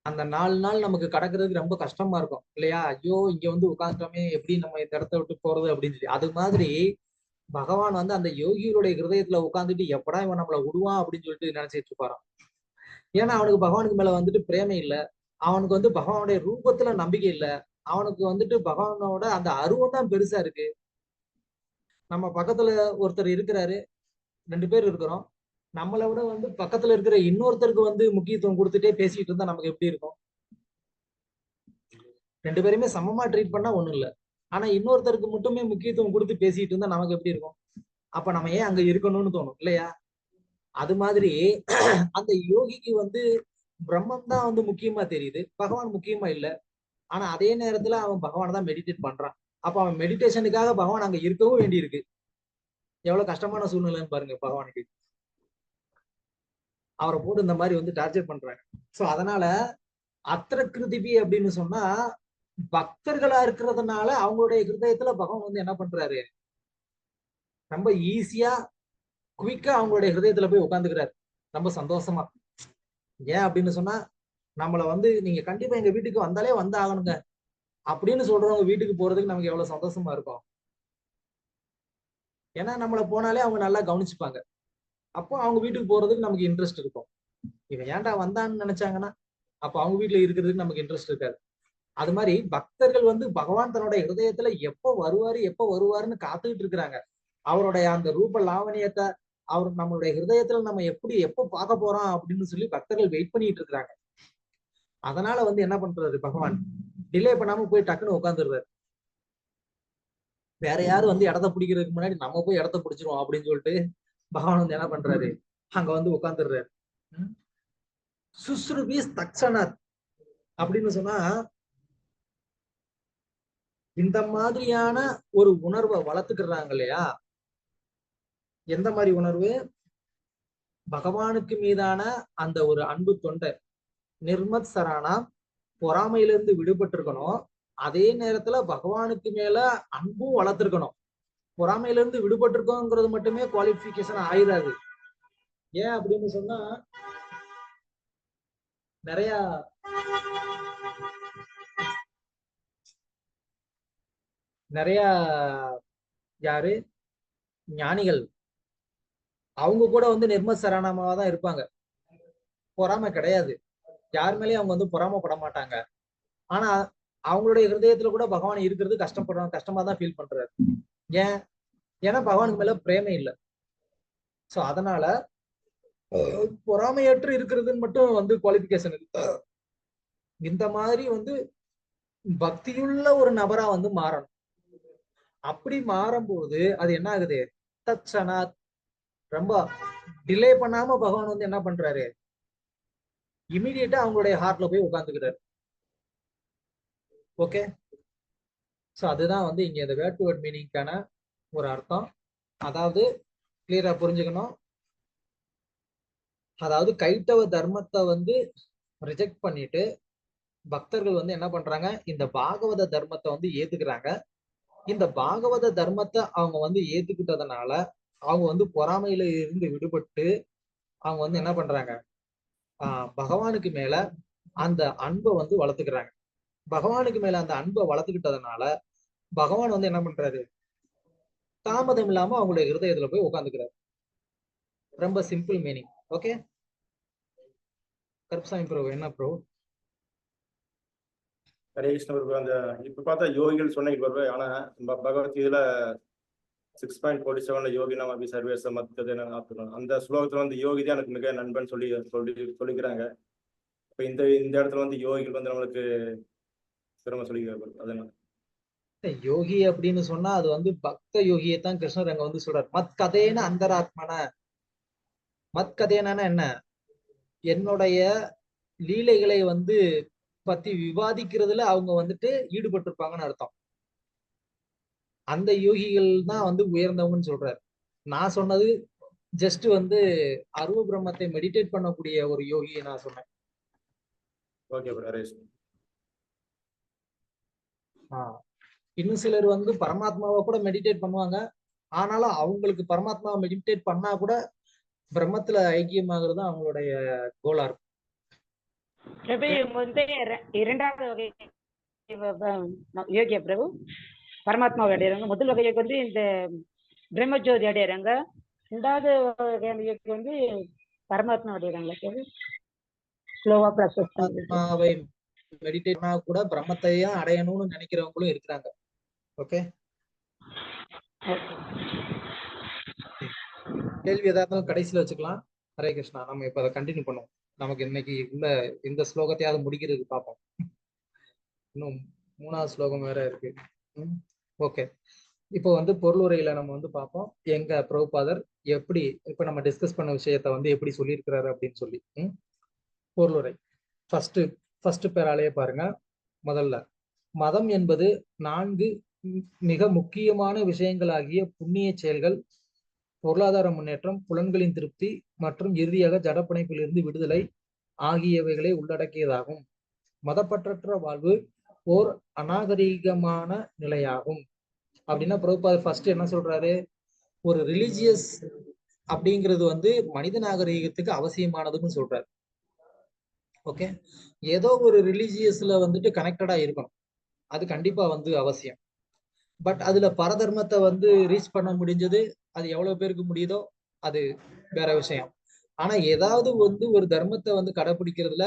அந்த 4 நாள் நமக்கு கடக்கிறதுக்கு ரொம்ப கஷ்டமா இருக்கும் இல்லையா? ஐயோ இங்க வந்து உட்காந்துட்டோமே, எப்படி நம்ம இந்த இடத்த விட்டு போறது அப்படின்னு சொல்லி. அது மாதிரி பகவான் வந்து அந்த யோகிகளுடைய ஹிருதயத்துல உட்காந்துட்டு எப்படா இவன் நம்மளை விடுவான் அப்படின்னு சொல்லிட்டு நினைச்சிட்டு இருப்பாராம். ஏன்னா அவனுக்கு பகவானுக்கு மேல வந்துட்டு பிரேமை இல்ல, அவனுக்கு வந்து பகவானுடைய ரூபத்துல நம்பிக்கை இல்ல, அவனுக்கு வந்துட்டு பகவானோட அந்த அருவம் தான் பெருசா இருக்கு. நம்ம பக்கத்துல ஒருத்தர் இருக்கிறாரு, 2 பேர் இருக்கிறோம், நம்மளை விட வந்து பக்கத்துல இருக்கிற இன்னொருத்தருக்கு வந்து முக்கியத்துவம் கொடுத்துட்டே பேசிட்டு இருந்தா நமக்கு எப்படி இருக்கும்? 2 பேருமே சமமா ட்ரீட் பண்ணா ஒண்ணும் இல்ல, ஆனா இன்னொருத்தருக்கு மட்டுமே முக்கியத்துவம் கொடுத்து பேசிட்டு இருந்தா நமக்கு எப்படி இருக்கும்? அப்ப நம்ம ஏன் அங்க இருக்கணும்னு தோணும் இல்லையா? அது மாதிரி அந்த யோகிக்கு வந்து பிரம்மம் தான் வந்து முக்கியமா தெரியுது, பகவான் முக்கியமா இல்ல. ஆனா அதே நேரத்துல அவன் பகவான் தான் மெடிடேட் பண்றான். அப்ப அவன் மெடிடேஷனுக்காக பகவான் அங்க இருக்கவும் வேண்டியிருக்கு. எவ்வளவு கஷ்டமான சூழ்நிலைன்னு பாருங்க பகவானுக்கு. அவரை போட்டு இந்த மாதிரி வந்து டார்ச்சர் பண்றாங்க. சோ அதனால அத்திர கிருதிபி அப்படின்னு சொன்னா, பக்தர்களா இருக்கிறதுனால அவங்களுடைய ஹிருதயத்துல பகவான் வந்து என்ன பண்றாரு, ரொம்ப ஈஸியா குயிக்கா அவங்களுடைய ஹிருதயத்துல போய் உட்காந்துக்கிறாரு ரொம்ப சந்தோஷமா. ஏன் அப்படின்னு சொன்னா, நம்மள வந்து நீங்க கண்டிப்பா எங்க வீட்டுக்கு வந்தாலே வந்து ஆகணுங்க அப்படின்னு சொல்றவங்க வீட்டுக்கு போறதுக்கு நமக்கு எவ்வளவு சந்தோஷமா இருக்கும். ஏன்னா நம்மள போனாலே அவங்க நல்லா கவனிச்சுப்பாங்க. அப்போ அவங்க வீட்டுக்கு போறதுக்கு நமக்கு இன்ட்ரெஸ்ட் இருக்கும். இவன் ஏன்டா வந்தான்னு நினைச்சாங்கன்னா அப்ப அவங்க வீட்டுல இருக்கிறதுக்கு நமக்கு இன்ட்ரெஸ்ட் இருக்காது. அது மாதிரி பக்தர்கள் வந்து பகவான் தன்னுடைய ஹிருதயத்துல எப்ப வருவாருன்னு காத்துக்கிட்டு இருக்கிறாங்க. அவருடைய அந்த ரூப லாவணியத்தை அவர் நம்மளுடைய ஹிருதயத்துல நம்ம எப்படி எப்ப பார்க்க போறோம் அப்படின்னு சொல்லி பக்தர்கள் வெயிட் பண்ணிட்டு இருக்கிறாங்க. அதனால வந்து என்ன பண்றாரு பகவான், டிலே பண்ணாம போய் டக்குன்னு உட்காந்துடுறாரு. வேற யாரும் வந்து இடத்த பிடிக்கிறதுக்கு முன்னாடி நம்ம போய் இடத்த பிடிச்சிருவோம் அப்படின்னு சொல்லிட்டு பகவான் வந்து என்ன பண்றாரு, அங்க வந்து உட்காந்துடுறாரு. சுஸ்ருபீஸ் தக்ஷணாத் அப்படின்னு சொன்னா, இந்த மாதிரியான ஒரு உணர்வை வளர்த்துக்கிறாங்க இல்லையா? எந்த மாதிரி உணர்வு, பகவானுக்கு மீதான அந்த ஒரு அன்பு தொண்டை, நிர்மத் சரானா, பொறாமையிலிருந்து விடுபட்டிருக்கணும். அதே நேரத்துல பகவானுக்கு மேல அன்பும் வளர்த்திருக்கணும். பொறாமையில இருந்து விடுபட்டிருக்கோங்கிறது மட்டுமே குவாலிபிகேஷன் ஆயிராது. ஏன் அப்படின்னு சொன்னா, நிறைய நிறைய யாரு ஞானிகள் அவங்க கூட வந்து நிர்மத் சரணமாவா தான் இருப்பாங்க. பொறாமை கிடையாது, யார் மேலேயும் அவங்க வந்து பொறாமப்பட மாட்டாங்க. ஆனா அவங்களுடைய ஹிருதயத்துல கூட பகவான் இருக்கிறது கஷ்டமா தான் ஃபீல் பண்றாரு. ஏன்? ஏன்னா பகவானுக்கு மேல பிரேமை இல்லை. சோ அதனால பொறாமையற்று இருக்கிறதுன்னு மட்டும் வந்து குவாலிபிகேஷன் இருக்கு. இந்த மாதிரி வந்து பக்தியுள்ள ஒரு நபரா வந்து மாறணும். அப்படி மாறும்போது அது என்ன ஆகுது, தட்சணாத், ரொம்ப டிலே பண்ணாம பகவான் வந்து என்ன பண்றாரு, இமீடியட்டா அவங்களுடைய ஹார்ட்ல போய் உட்கார்ந்துக்கிறாரு. ஓகே, சோ அதுதான் வந்து இங்க இந்த வேர்ட் டு வேர்ட் மீனிங்கான ஒரு அர்த்தம். அதாவது கிளியரா புரிஞ்சுக்கணும். அதாவது கைத்தவ தர்மத்தை வந்து ரிஜெக்ட் பண்ணிட்டு பக்தர்கள் வந்து என்ன பண்றாங்க, இந்த பாகவத தர்மத்தை வந்து ஏத்துக்கிறாங்க. இந்த பாகவத தர்மத்தை அவங்க வந்து ஏத்துக்கிட்டதுனால அவங்க வந்து பொறாமையில இருந்து விடுபட்டு அவங்க வந்து என்ன பண்றாங்க, பகவானுக்கு மேல அந்த அன்பை வந்து வளர்த்துக்கிறாங்க. பகவானுக்கு மேல அந்த அன்பை வளர்த்துக்கிட்டதுனால பகவான் வந்து என்ன பண்றாரு, தாமதம் இல்லாம அவங்களுடைய இருதயத்துல போய் உட்காந்துக்கிறாரு. ரொம்ப simple meaning. Okay, Karupsamy bro என்ன ப்ரோ?
ஹரே கிருஷ்ண பிரபு. அந்த இப்ப பார்த்தா யோகிகள் சொன்னீங்க பிரபு. ஆனா பகவத்கீதையில 6.47 யோகி நாம சர்வேச மத்தது அந்த ஸ்லோகத்துல வந்து யோகி தான் எனக்கு மிக நண்பன் சொல்லிக்கிறாங்க. இப்ப இந்த இடத்துல வந்து யோகிகள் வந்து நம்மளுக்கு சிரம சொல்லிக்கிறாங்க. அதனால
யோகி அப்படின்னு சொன்னா அது வந்து பக்த யோகியை தான் கிருஷ்ணர் அங்க வந்து சொல்றாரு. மத் கதேன அந்தராத்மன. மத் கதேனா என்ன, என்னுடைய லீலைகளை வந்து பத்தி விவாதிக்கிறதுல அவங்க வந்துட்டு ஈடுபட்டு இருப்பாங்கன்னு அர்த்தம். அந்த யோகிகள் தான் வந்து உயர்ந்தவங்கன்னு சொல்றாரு. நான் சொன்னது ஜஸ்ட் வந்து அருவ பிரம்மத்தை மெடிடேட் பண்ணக்கூடிய ஒரு யோகியை நான் சொன்னேன்.
ஓகே ஹரேஷ்.
இன்னும் சிலர் வந்து பரமாத்மாவை கூட மெடிடேட் பண்ணுவாங்க. ஆனாலும் அவங்களுக்கு பரமாத்மாவை மெடிடேட் பண்ணா கூட பிரம்மத்துல ஐக்கியமாகிறது அவங்களுடைய கோலா இருக்கும்.
பிரபு வந்து இரண்டாவது வகை யோகியா பிரபு பரமாத்மாவை அடையிறாங்க. முதல் வகைக்கு வந்து இந்த பிரம்மஜோதி அடையிறாங்க. ரெண்டாவது வகையான யோகி வந்து பரமாத்மா அடையிறாங்களா பிரபு? ஸ்லோவா ப்ராசஸ்
பரமாத்மாவை மெடிடேட் பண்ணா கூட பிரம்மத்தையும் அடையணும்னு நினைக்கிறவங்களும் இருக்கிறாங்க. ஓகே, கேள்வி ஏதாவது கடைசியில வச்சுக்கலாம். ஹரே கிருஷ்ணா. நம்ம இப்ப அதை கண்டினியூ பண்ணுவோம். நமக்கு இன்னைக்கு இந்த ஸ்லோகத்தையாவது முடிக்கிறதுக்கு பார்ப்போம். இன்னும் 3வது ஸ்லோகம் வேற இருக்கு. ஓகே, இப்போ வந்து பொருளுரையில நம்ம வந்து பார்ப்போம் எங்க பிரபுபாதர் எப்படி இப்ப நம்ம டிஸ்கஸ் பண்ண விஷயத்த வந்து எப்படி சொல்லியிருக்கிறாரு அப்படின்னு சொல்லி. பொருளுரை ஃபர்ஸ்ட் பேராலேயே பாருங்க. முதல்ல, மதம் என்பது 4 மிக முக்கியமான விஷயங்களாகிய புண்ணிய செயல்கள், பொருளாதார முன்னேற்றம், புலன்களின் திருப்தி மற்றும் இறுதியாக ஜடப்பிணைப்பிலிருந்து விடுதலை ஆகியவைகளை உள்ளடக்கியதாகும். மதப்பற்றற்ற வாழ்வு ஓர் அநாகரீகமான நிலையாகும். அப்படின்னா பிரபுபாதர் ஃபர்ஸ்ட் என்ன சொல்றாரு, ஒரு ரிலிஜியஸ் அப்படிங்கிறது வந்து மனித நாகரீகத்துக்கு அவசியமானதுன்னு சொல்றாரு. ஓகே, ஏதோ ஒரு ரிலிஜியஸ்ல வந்துட்டு கனெக்டடா இருக்கணும், அது கண்டிப்பா வந்து அவசியம். பட் அதுல பரதர்மத்தை வந்து ரீச் பண்ண முடிஞ்சது, அது எவ்வளவு பேருக்கு முடியுதோ அது வேற விஷயம். ஆனா ஏதாவது வந்து ஒரு தர்மத்தை வந்து கடைபிடிக்கிறதுல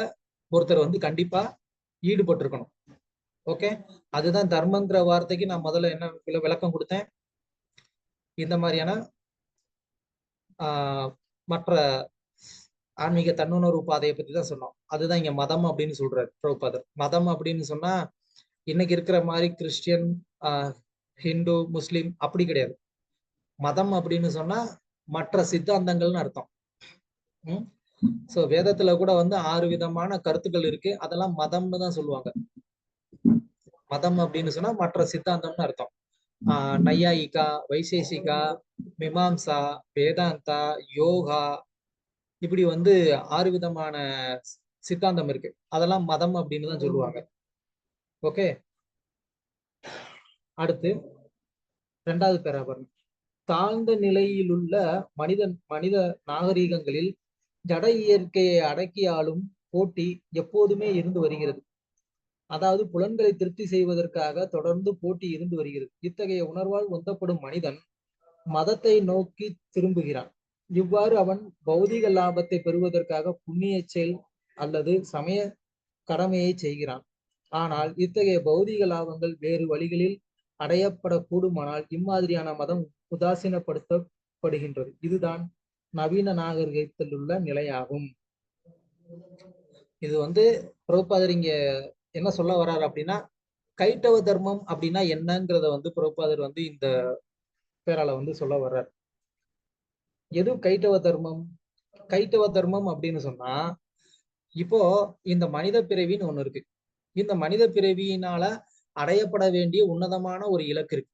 ஒருத்தர் வந்து கண்டிப்பா ஈடுபட்டு இருக்கணும். ஓகே, அதுதான் தர்மங்கிற வார்த்தைக்கு நான் முதல்ல என்ன விளக்கம் கொடுத்தேன். இந்த மாதிரியான மற்ற ஆன்மீக தன்னுணர்வு பாதையை பத்தி தான் சொன்னோம். அதுதான் இங்க மதம் அப்படின்னு சொல்றாரு பிரபுபாதர். மதம் அப்படின்னு சொன்னா இன்னைக்கு இருக்கிற மாதிரி கிறிஸ்டியன், ஹிந்து, முஸ்லிம் அப்படி கிடையாது. மதம் அப்படின்னு சொன்னா மற்ற சித்தாந்தங்கள்னு அர்த்தம். சோ வேதத்துல கூட வந்து 6 விதமான கருத்துக்கள் இருக்கு. அதெல்லாம் மதம்னு தான் சொல்லுவாங்க. மதம் அப்படின்னு சொன்னா மற்ற சித்தாந்தம்னு அர்த்தம். நையாயிகா, வைசேஷிகா, மீமாம்சா, வேதாந்தா, யோகா, இப்படி வந்து 6 விதமான சித்தாந்தம் இருக்கு. அதெல்லாம் மதம் அப்படின்னு தான் சொல்லுவாங்க. ஓகே, அடுத்து 2வது பேரா பாருங்க. தாழ்ந்த நிலையிலுள்ள மனித நாகரீகங்களில் ஜட இயற்கையை அடக்கி ஆளும் போட்டி எப்போதுமே இருந்து வருகிறது. அதாவது புலன்களை திருப்தி செய்வதற்காக தொடர்ந்து போட்டி இருந்து வருகிறது. இத்தகைய உணர்வால் உந்தப்படும் மனிதன் மதத்தை நோக்கி திரும்புகிறான். இவ்வாறு அவன் பௌதிக லாபத்தை பெறுவதற்காக புண்ணிய செயல் அல்லது சமய கடமையை செய்கிறான். ஆனால் இத்தகைய பௌதிக லாபங்கள் வேறு வழிகளில் அடையப்படக்கூடுமானால் இம்மாதிரியான மதம் உதாசீனப்படுத்தப்படுகின்றது. இதுதான் நவீன நாகரிகத்தில் உள்ள நிலையாகும். இது வந்து பிரபுபாதர் இங்க என்ன சொல்ல வர்றாரு அப்படின்னா, கைட்டவ தர்மம் அப்படின்னா என்னங்கிறத வந்து பிரபுபாதர் வந்து இந்த பேரால வந்து சொல்ல வர்றார். எது கைட்டவ தர்மம்? கைட்டவ தர்மம் அப்படின்னு சொன்னா, இப்போ இந்த மனித பிறவின்னு ஒண்ணு இருக்கு. இந்த மனித பிறவியினால அடையப்பட வேண்டிய உன்னதமான ஒரு இலக்கு இருக்கு.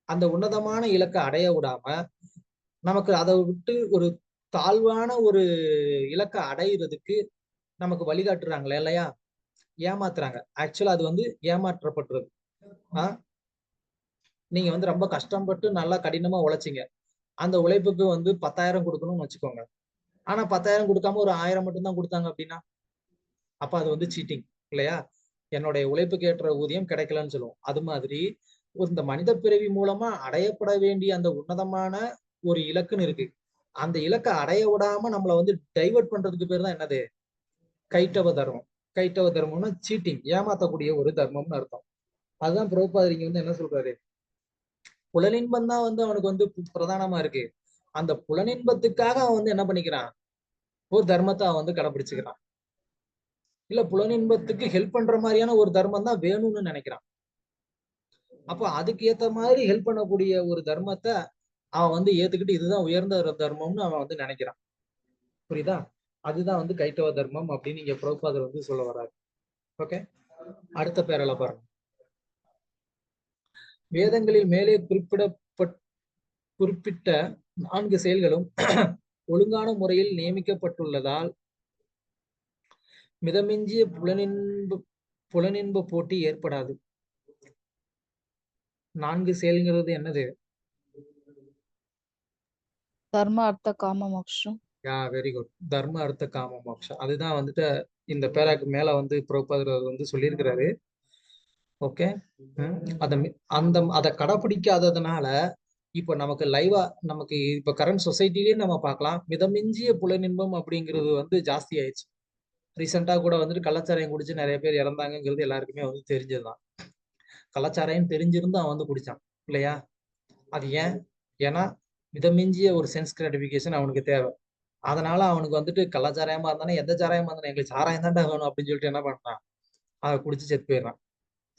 அந்த உன்னதமான இலக்கை அடைய விடாம நமக்கு அதை விட்டு ஒரு தாழ்வான ஒரு இலக்கை அடையிறதுக்கு நமக்கு வழிகாட்டுறாங்களே இல்லையா, ஏமாத்துறாங்க. ஆக்சுவலா அது வந்து ஏமாற்றப்படுறது. நீங்க வந்து ரொம்ப கஷ்டப்பட்டு நல்லா கடினமா உழைச்சிங்க, அந்த உழைப்புக்கு வந்து 10,000 கொடுக்கணும்னு வச்சுக்கோங்க. ஆனா 10,000 கொடுக்காம ஒரு 1000 மட்டும் தான் கொடுத்தாங்க அப்படின்னா அப்ப அது வந்து சீட்டிங் இல்லையா? என்னுடைய உழைப்புக்கு ஏற்ற ஊதியம் கிடைக்கலன்னு சொல்லுவோம். அது மாதிரி இந்த மனித பிறவி மூலமா அடையப்பட வேண்டிய அந்த உன்னதமான ஒரு இலக்குன்னு இருக்கு. அந்த இலக்கை அடைய விடாம நம்மளை வந்து டைவர்ட் பண்றதுக்கு பேர் தான் என்னது? கைட்டவ தர்மம். கைட்டவ தர்மம்னா சீட்டிங், ஏமாத்தக்கூடிய ஒரு தர்மம்னு அர்த்தம். அதுதான் பிரபுபாதர் இங்க வந்து என்ன சொல்றாரு? புலனின்பம் தான் வந்து அவனுக்கு வந்து பிரதானமா இருக்கு. அந்த புலனின்பத்துக்காக அவன் வந்து என்ன பண்ணிக்கிறான்? ஒரு தர்மத்தை அவன் வந்து கடைபிடிச்சுக்கிறான். இல்ல புலனின்பத்துக்கு ஹெல்ப் பண்ற மாதிரியான ஒரு தர்மம் தான் வேணும்னு நினைக்கிறான். அப்போ அதுக்கு ஏத்த மாதிரி ஹெல்ப் பண்ணக்கூடிய ஒரு தர்மத்தை அவன் வந்து ஏத்துக்கிட்டு இதுதான் உயர்ந்த ஒரு தர்மம்னு அவன் வந்து நினைக்கிறான். புரியுதா? அதுதான் வந்து கைட்டவ தர்மம் அப்படின்னு இங்க பிரபுபாதர் வந்து சொல்ல வர்றாரு. ஓகே, அடுத்த பேரல பாருங்க. வேதங்களில் மேலே குறிப்பிட்ட 4 செயல்களும் ஒழுங்கான முறையில் நியமிக்கப்பட்டுள்ளதால் மிதமிஞ்சிய புலனின்ப போட்டி ஏற்படாது. 4 செயல்ங்கிறது என்னது?
தர்ம அர்த்த காம மோட்சம்.
Very good. தர்ம அர்த்த காம மோட்சம். அதுதான் வந்துட்டு இந்த பேராக்கு மேல வந்து பிரபுபாதர் வந்து சொல்லியிருக்கிறாரு. ஓகே, அதை கடைபிடிக்காததுனால இப்ப நமக்கு லைவா நமக்கு இப்ப கரண்ட் சொசைட்டிலேயே நம்ம பார்க்கலாம், மிதமிஞ்சிய புலனின்பம் அப்படிங்கிறது வந்து ஜாஸ்தி ஆயிடுச்சு. ரீசெண்டா கூட வந்துட்டு கள்ளச்சாராயம் குடிச்சு நிறைய பேர் இறந்தாங்கிறது எல்லாருக்குமே வந்து தெரிஞ்சதுதான். கள்ளச்சாராயம் தெரிஞ்சிருந்து அவன் வந்து குடிச்சான் இல்லையா? அது ஏன்? ஏன்னா மிதமிஞ்சிய ஒரு சென்ஸ் கிராட்டிபிகேஷன் அவனுக்கு தேவை. அதனால அவனுக்கு வந்துட்டு கள்ளச்சாராயமா இருந்தானே எந்த சாராயமா இருந்தானே எங்களுக்கு சாராயம் தான்டா வேணும் அப்படின்னு சொல்லிட்டு என்ன பண்றான்? அதை குடிச்சு செத்து போயிடுறான்.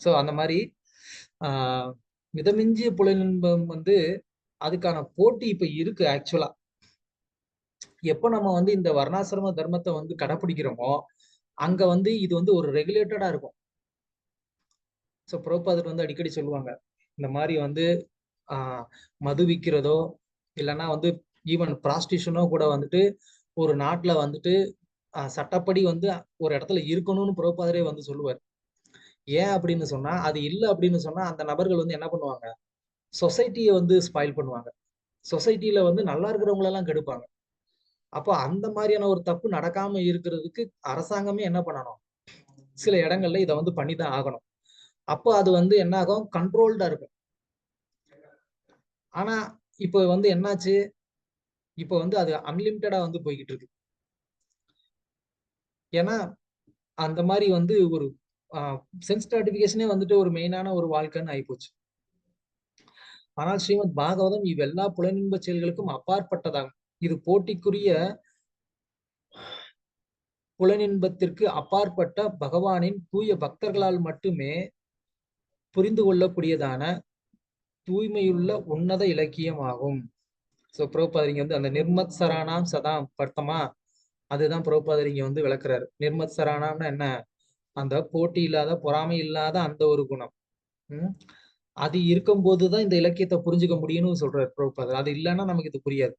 ஸோ அந்த மாதிரி மிதமிஞ்சிய புலனின்பம் வந்து அதுக்கான போட்டி இப்ப இருக்கு. ஆக்சுவலா எப்போ நம்ம வந்து இந்த வர்ணாசிரம தர்மத்தை வந்து கடைபிடிக்கிறோமோ அங்க வந்து இது வந்து ஒரு ரெகுலேட்டடா இருக்கும். ஸோ பிரபுபாதர் வந்து அடிக்கடி சொல்லுவாங்க, இந்த மாதிரி வந்து மது விற்கிறதோ இல்லைன்னா வந்து ஈவன் ப்ராஸ்டியூஷனோ கூட வந்துட்டு ஒரு நாட்டுல வந்துட்டு சட்டப்படி வந்து ஒரு இடத்துல இருக்கணும்னு பிரபுபாதரே வந்து சொல்லுவார். ஏன் அப்படின்னு சொன்னா, அது இல்லை அப்படின்னு சொன்னா அந்த நபர்கள் வந்து என்ன பண்ணுவாங்க? சொசைட்டியை வந்து ஸ்பாயில் பண்ணுவாங்க. சொசைட்டில வந்து நல்லா இருக்கிறவங்களெல்லாம் கெடுப்பாங்க. அப்போ அந்த மாதிரியான ஒரு தப்பு நடக்காம இருக்கிறதுக்கு அரசாங்கமே என்ன பண்ணணும்? சில இடங்கள்ல இதை வந்து பண்ணிதான் ஆகணும். அப்போ அது வந்து என்ன ஆகும்? கண்ட்ரோல்டா இருக்கும். ஆனா இப்போ வந்து என்னாச்சு? இப்போ வந்து அது அன்லிமிட்டடா வந்து போய்கிட்டு இருக்கு. ஏன்னா அந்த மாதிரி வந்து ஒரு சென்ஸ் கிராட்டிபிகேஷனே வந்துட்டு ஒரு மெயினான ஒரு வாழ்க்கைன்னு ஆயிப்போச்சு. ஆனால் ஸ்ரீமத் பாகவதம் இவ்வெல்லா புலனின்ப செயல்களுக்கும் அப்பாற்பட்டதாகும். இது போட்டிக்குரிய புலனின்பத்திற்கு அப்பாற்பட்ட பகவானின் தூய பக்தர்களால் மட்டுமே புரிந்து கொள்ளக்கூடியதான தூய்மையுள்ள உன்னத இலக்கியம் ஆகும். ஸோ பிரபுபாதர் வந்து அந்த நிர்மத் சரானாம் சதாம் பர்த்தமா அதுதான் பிரபுபாதர் வந்து விளக்குறாரு. நிர்மத் சரானாம்னா என்ன? அந்த போட்டி இல்லாத பொறாமை இல்லாத அந்த ஒரு குணம். அது இருக்கும் போதுதான் இந்த இலக்கியத்தை புரிஞ்சுக்க முடியும்னு சொல்றாரு பிரபுபாதர். அது இல்லைன்னா நமக்கு இது புரியாது.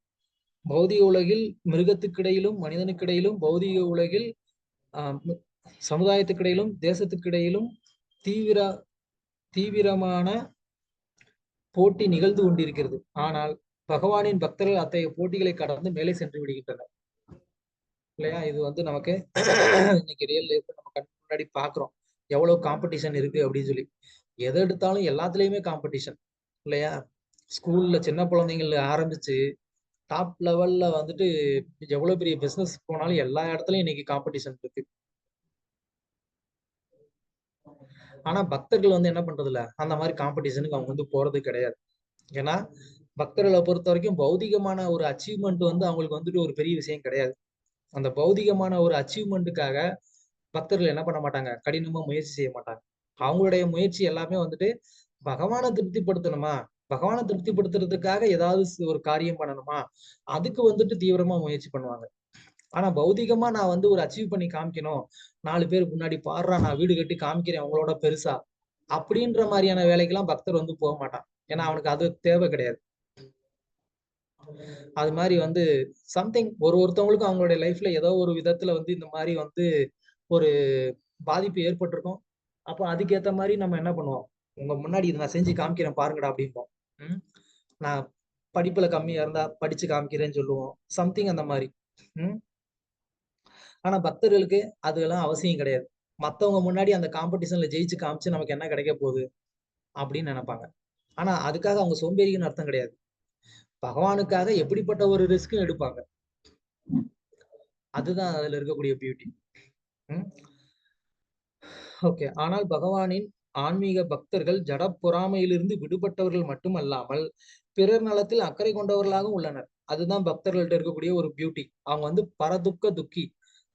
பௌதிக உலகில் மிருகத்துக்கிடையிலும் மனிதனுக்கிடையிலும், பௌதிக உலகில் சமுதாயத்துக்கிடையிலும் தேசத்துக்கிடையிலும் தீவிரமான போட்டி நிகழ்ந்து கொண்டிருக்கிறது. ஆனால் பகவானின் பக்தர்கள் அத்தகைய போட்டிகளை கடந்து மேலே சென்று விடுகின்றனர் இல்லையா? இது வந்து நமக்கு இன்னைக்கு ரியல் லைஃப்ல நம்ம கண் முன்னாடி பாக்குறோம் எவ்வளவு காம்படிஷன் இருக்கு அப்படின்னு சொல்லி. எதை எடுத்தாலும் எல்லாத்துலயுமே காம்படிஷன் இல்லையா? ஸ்கூல்ல சின்ன குழந்தைங்கள்ல ஆரம்பிச்சு டாப் லெவல்ல வந்துட்டு எவ்வளவு பெரிய பிசினஸ் போனாலும் எல்லா இடத்துலயும் இன்னைக்கு காம்படிஷன் இருக்கு. ஆனா பக்தர்கள் வந்து என்ன பண்றது இல்ல, அந்த மாதிரி காம்படிஷனுக்கு அவங்க வந்து போறது கிடையாது. ஏன்னா பக்தர்களை பொறுத்த வரைக்கும் பௌதிகமான ஒரு அச்சீவ்மெண்ட் வந்து அவங்களுக்கு வந்துட்டு ஒரு பெரிய விஷயம் கிடையாது. அந்த பௌதிகமான ஒரு அச்சீவ்மெண்ட்டுக்காக பக்தர்கள் என்ன பண்ண மாட்டாங்க? கடினமா முயற்சி செய்ய மாட்டாங்க. அவங்களுடைய முயற்சி எல்லாமே வந்துட்டு பகவானை திருப்திப்படுத்தணுமா, பகவானை திருப்திப்படுத்துறதுக்காக ஏதாவது ஒரு காரியம் பண்ணணுமா, அதுக்கு வந்துட்டு தீவிரமா முயற்சி பண்ணுவாங்க. ஆனா பௌதிகமா நான் வந்து ஒரு அச்சீவ் பண்ணி காமிக்கணும், 4 பேருக்கு முன்னாடி பாடுறா நான் வீடு கட்டி காமிக்கிறேன் அவங்களோட பெருசா அப்படின்ற மாதிரியான வேலைக்கெல்லாம் பக்தர் வந்து போக மாட்டான். ஏன்னா அவனுக்கு அது தேவை கிடையாது. அது மாதிரி வந்து சம்திங் ஒருத்தவங்களுக்கும் அவங்களுடைய லைஃப்ல ஏதோ ஒரு விதத்துல வந்து இந்த மாதிரி வந்து ஒரு பாதிப்பு ஏற்பட்டிருக்கும். அப்போ அதுக்கேற்ற மாதிரி நம்ம என்ன பண்ணுவோம்? உங்க முன்னாடி இதை நான் செஞ்சு காமிக்கிறேன் பாருங்கடா அப்படிம்போம். நான் படிப்புல கம்மியா இருந்தா படிச்சு காமிக்கிறேன்னு சொல்லுவோம், சம்திங் அந்த மாதிரி. ஆனா பக்தர்களுக்கு அதெல்லாம் அவசியம் கிடையாது. மத்தவங்க முன்னாடி அந்த காம்படிஷன்ல ஜெயிச்சு காமிச்சு நமக்கு என்ன கிடைக்க போகுது அப்படின்னு நினைப்பாங்க. ஆனா அதுக்காக அவங்க சோம்பேறின்னு அர்த்தம் கிடையாது. பகவானுக்காக எப்படிப்பட்ட ஒரு ரிஸ்க்கும் எடுப்பாங்க. அதுதான் அதுல இருக்கக்கூடிய பியூட்டி. ஓகே. ஆனால் பகவானின் ஆன்மீக பக்தர்கள் ஜட பொறாமையிலிருந்து விடுபட்டவர்கள் மட்டுமல்லாமல் பிறர் நலத்தில் அக்கறை கொண்டவர்களாகவும் உள்ளனர். அதுதான் பக்தர்கள்ட்ட இருக்கக்கூடிய ஒரு பியூட்டி. அவங்க பரதுக்க துக்கி.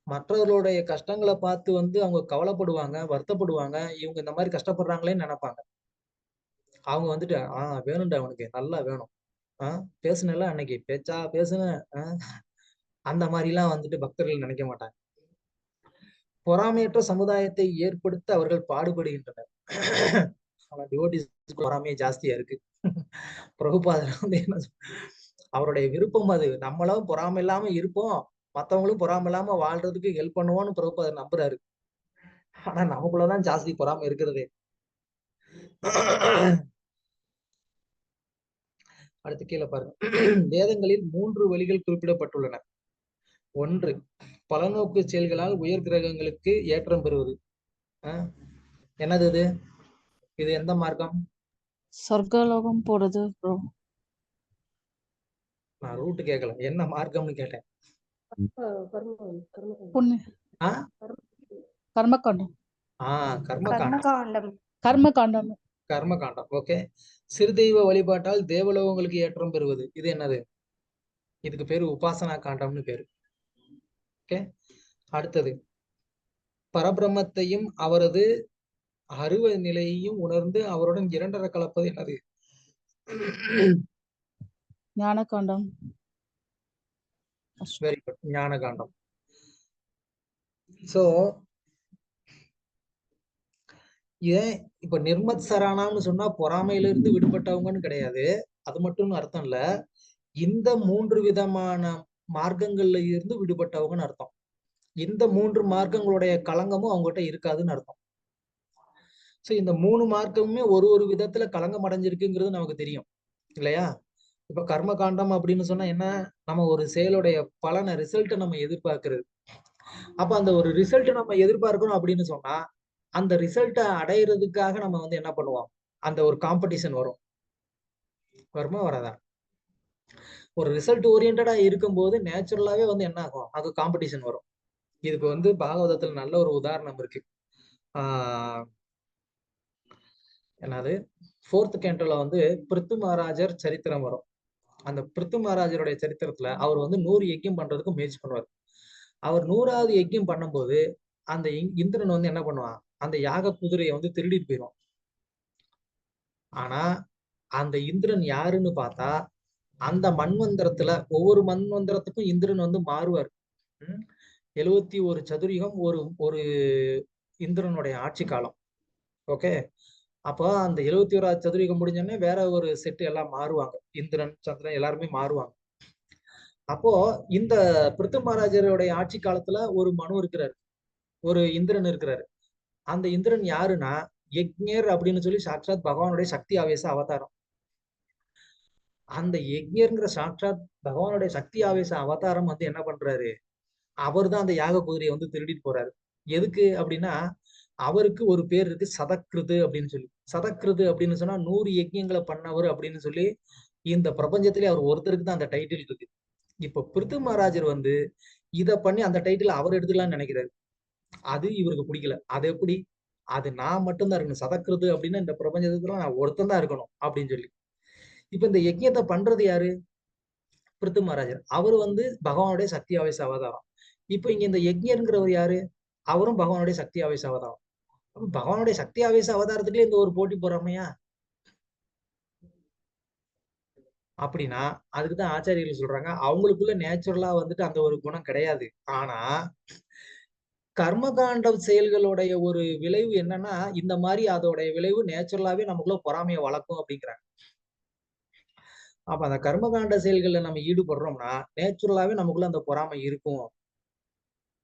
மற்றவர்களுடைய கஷ்டங்களை பார்த்து அவங்க கவலைப்படுவாங்க, வருத்தப்படுவாங்க. இவங்க இந்த மாதிரி கஷ்டப்படுறாங்களேன்னு நினைப்பாங்க. அவங்க வேணும்டா, அவனுக்கு நல்லா வேணும். பேசுனல அன்னைக்கு பேச்சா பேசுன அந்த மாதிரிலாம் பக்தர்கள் நினைக்க மாட்டாங்க. பொறாமையற்ற சமுதாயத்தை ஏற்படுத்த அவர்கள் பாடுபடுகின்றனர். ஆனா டிவோட்டிஸ் பொறாமையே ஜாஸ்தியா இருக்கு. பிரபுபாதர் என்ன அவருடைய விருப்பம் அது. நம்மளும் பொறாமை இல்லாம இருப்போம், மத்தவங்களும் பொறாமை இல்லாம வாழ்றதுக்கு ஹெல்ப் பண்ணுவோம்னு பிரபுபாதர் நம்புறாரு. ஆனா நமக்குள்ளதான் ஜாஸ்தி பொறாமை இருக்கிறதே. அடுத்து கீழே பாருங்க. வேதங்களில் 3 வழிகள் குறிப்பிடப்பட்டுள்ளன. 1, பலநோக்கு செயல்களால் உயர் கிரகங்களுக்கு ஏற்றம் பெறுவது. என்னது இது? இது எந்த மார்க்கம்?
சொர்க்கலோகம் போறது ப்ரோ.
நான் ரூட் கேட்கல, என்ன மார்க்கம்னு கேட்டேன்.
கர்மகாண்டம். கர்மகாண்டம்.
கர்மகாண்டம். ஓகே. சிறுதெய்வ வழிபாட்டால் தேவலோகங்களுக்கு ஏற்றம் பெறுவது. இது என்னது? இதுக்கு பேரு உபாசனா காண்டம்னு பேரு. ஓகே. அடுத்தது பரபிரம்மத்தையும் அவரது அருவ நிலையையும் உணர்ந்து அவருடன் இரண்டரை கலப்பது என்னது?
ஞானகாண்டம்.
வெரி குட், ஞான காண்டம். சோ ஏன் இப்ப நிர்மத் சரானாம்னு சொன்னா பொறாமையிலிருந்து விடுபட்டவங்கன்னு கிடையாது, அது மட்டும் அர்த்தம் இல்ல. இந்த 3 விதமான மார்க்கங்கள்ல இருந்து விடுபட்டவங்கன்னு அர்த்தம். இந்த 3 மார்க்கங்களுடைய களங்கமும் அவங்ககிட்ட இருக்காதுன்னு அர்த்தம். சோ இந்த 3 மார்க்கமுமே ஒரு விதத்துல களங்கம் அடைஞ்சிருக்குங்கிறது நமக்கு தெரியும் இல்லையா? இப்ப கர்ம காண்டம் அப்படின்னு சொன்னா என்ன? நம்ம ஒரு செயலுடைய பலனை, ரிசல்ட்டை நம்ம எதிர்பார்க்கிறது. அப்ப அந்த ஒரு ரிசல்ட் நம்ம எதிர்பார்க்கணும் அப்படின்னு சொன்னா அந்த ரிசல்ட்டை அடையிறதுக்காக நம்ம என்ன பண்ணுவோம்? அந்த ஒரு காம்படிஷன் வரும். வருமா வராதா? ஒரு ரிசல்ட் ஓரியன்டா இருக்கும்போது நேச்சுரலாவே என்ன ஆகும்? அது காம்படிஷன் வரும். இதுக்கு பாகவதத்துல நல்ல ஒரு உதாரணம் இருக்கு. என்னது? 4th கேண்டோல பிருத்து மகாராஜர் சரித்திரம் வரும். அந்த பிருத்து மகாராஜருடைய சரித்திரத்துல அவர் 100 யஜ்யம் பண்றதுக்கு முயற்சி பண்ணுவார். அவர் 100வது யஜ்யம் பண்ணும்போது அந்த இந்திரன் என்ன பண்ணுவான்? அந்த யாக குதிரையை திருடிட்டு போயிடும். ஆனா அந்த இந்திரன் யாருன்னு பார்த்தா அந்த மண்வந்திரத்துல ஒவ்வொரு மண்வந்திரத்துக்கும் இந்திரன் மாறுவார். 71 சதுரயுகம் ஒரு இந்திரனுடைய ஆட்சி காலம். ஓகே. அப்போ அந்த 71வது சதுரயுகம் முடிஞ்சோடனே வேற ஒரு செட்டு எல்லாம் மாறுவாங்க. இந்திரன், சந்திரன் எல்லாருமே மாறுவாங்க. அப்போ இந்த பிருத்து மகாராஜருடைய ஆட்சி காலத்துல ஒரு மனு இருக்கிறாரு, ஒரு இந்திரன் இருக்கிறாரு. அந்த இந்திரன் யாருன்னா யக்ஞர் அப்படின்னு சொல்லி சாட்சாத் பகவானுடைய சக்தி ஆவேச அவதாரம். அந்த யக்ஞர்ங்கிற சாட்சாத் பகவானுடைய சக்தி ஆவேச அவதாரம் என்ன பண்றாரு? அவர் தான் அந்த யாக குதிரையை திருடிட்டு போறாரு. எதுக்கு அப்படின்னா அவருக்கு ஒரு பேர் இருக்கு, சதக்கிருது அப்படின்னு சொல்லி. சதக்கிருது அப்படின்னு சொன்னா 100 யஜ்யங்களை பண்ணவர் அப்படின்னு சொல்லி இந்த பிரபஞ்சத்திலே அவர் ஒருத்தருக்கு தான் அந்த டைட்டில் இருக்கு. இப்ப பிருத்து மகாராஜர் இத பண்ணி அந்த டைட்டில் அவர் எடுத்துக்கலாம்னு நினைக்கிறாரு. அது இவருக்கு பிடிக்கல. அது எப்படி? அது நான் மட்டும்தான் இருக்கணும். சதக்கிருது அப்படின்னா இந்த பிரபஞ்சத்துல நான் ஒருத்தன் தான் இருக்கணும் அப்படின்னு சொல்லி. இப்ப இந்த யஜ்யத்தை பண்றது யாரு? பிருத்து மகாராஜர். அவரு பகவானுடைய சக்தி ஆவேச அவதாரம். இப்ப இங்க இந்த யஜ்யர்ங்கிறவர் யாரு? அவரும் பகவானுடைய சக்தி ஆவேச அவதாரம். பகவானுடைய சக்தி ஆவேச அவதாரத்துக்குள்ளே இந்த ஒரு போட்டி போறாமையா? அப்படின்னா அதுக்குதான் ஆச்சாரியர்கள் சொல்றாங்க அவங்களுக்குள்ள நேச்சுரலா அந்த ஒரு குணம் கிடையாது. ஆனா கர்மகாண்ட செயல்களுடைய ஒரு விளைவு என்னன்னா இந்த மாதிரி அதோடைய விளைவு நேச்சுரலாவே நமக்குள்ள பொறாமையை வளர்க்கும் அப்படிங்கிறாங்க. அப்ப அந்த கர்மகாண்ட செயல்கள்ல நம்ம ஈடுபடுறோம்னா நேச்சுரலாவே நமக்குள்ள அந்த பொறாமை இருக்கும்.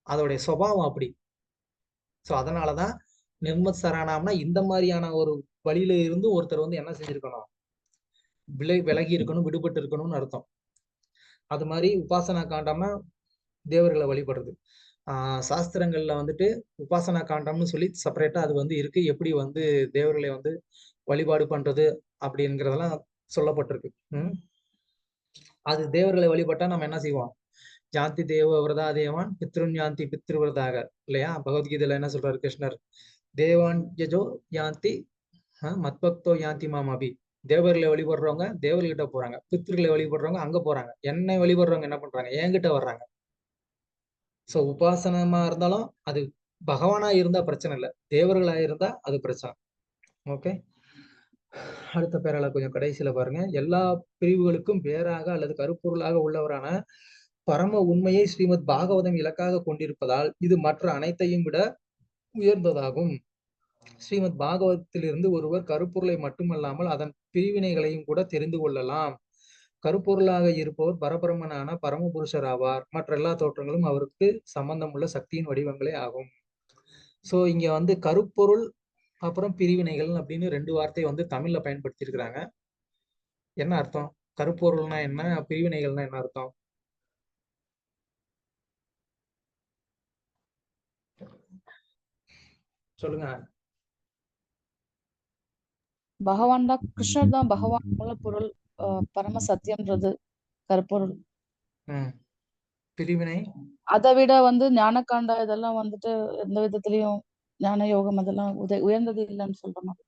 அதோடைய சுபாவம் அப்படி. சோ அதனாலதான் நிர்மத் சரானாம்னா இந்த மாதிரியான ஒரு வழியில இருந்து ஒருத்தர் என்ன செஞ்சிருக்கணும்? விலகி இருக்கணும், விடுபட்டு இருக்கணும்னு அர்த்தம். அது மாதிரி உபாசனா காண்டம்னா தேவர்களை வழிபடுறது. சாஸ்திரங்கள்ல வந்துட்டு உபாசனா காண்டம்னு சொல்லி செப்பரேட்டா அது வந்து இருக்கு. எப்படி வந்து தேவர்களை வந்து வழிபாடு பண்றது அப்படிங்கிறதெல்லாம் சொல்லப்பட்டிருக்கு. அது தேவர்களை வழிபட்டா நம்ம என்ன செய்வோம்? ஜாந்தி தேவ விரதா தேவான் பித்ருன் யாந்தி பித்ருவிரதாக, இல்லையா? பகவத்கீதையில என்ன சொல்றாரு கிருஷ்ணர்? தேவான் யஜோ யாந்தி மத்பக்தோ யாந்தி மாமாபி. தேவர்களை வழிபடுறவங்க தேவர்கிட்ட போறாங்க, பித்ருகளை வழிபடுறவங்க அங்க போறாங்க, என்னை வழிபடுறவங்க என்ன பண்றாங்க? என்கிட்ட வர்றாங்க. சோ உபாசனமா இருந்தாலும் அது பகவானா இருந்தா பிரச்சனை இல்லை, தேவர்களா இருந்தா அது பிரச்சனை. ஓகே, அடுத்த பேரால கொஞ்சம் கடைசியில பாருங்க. எல்லா பிரிவுகளுக்கும் வேறாக அல்லது கருப்பொருளாக உள்ளவரான பரம உண்மையை ஸ்ரீமத் பாகவதம் இலக்காக கொண்டிருப்பதால் இது மற்ற அனைத்தையும் விட உயர்ந்ததாகும். ஸ்ரீமத் பாகவதத்திலிருந்து ஒருவர் கருப்பொருளை மட்டுமல்லாமல் அதன் பிரிவினைகளையும் கூட தெரிந்து கொள்ளலாம். கருப்பொருளாக இருப்பவர் பரபிரமனான பரமபுருஷர் ஆவார். மற்ற எல்லா தோற்றங்களும் அவருக்கு சம்பந்தம் உள்ள சக்தியின் வடிவங்களே ஆகும். சோ இங்க வந்து கருப்பொருள் அப்புறம் பிரிவினைகள் அப்படின்னு 2 வார்த்தை வந்து தமிழ்ல பயன்படுத்தி இருக்கிறாங்க. என்ன அர்த்தம்? கருப்பொருள்னா என்ன, பிரிவினைகள்னா என்ன அர்த்தம்? சொல்லுங்க.
பகவான் தான், கிருஷ்ணர் தான் பகவான் மூலப்பொருள், பரம சத்தியம்ன்றது கருப்பொருள்.
பிரிவினை
அதை விட வந்து ஞானகாண்டா இதெல்லாம் வந்துட்டு எந்த விதத்திலையும் ஞான யோகம் அதெல்லாம் உயர்ந்தது இல்லைன்னு சொல்றோம்.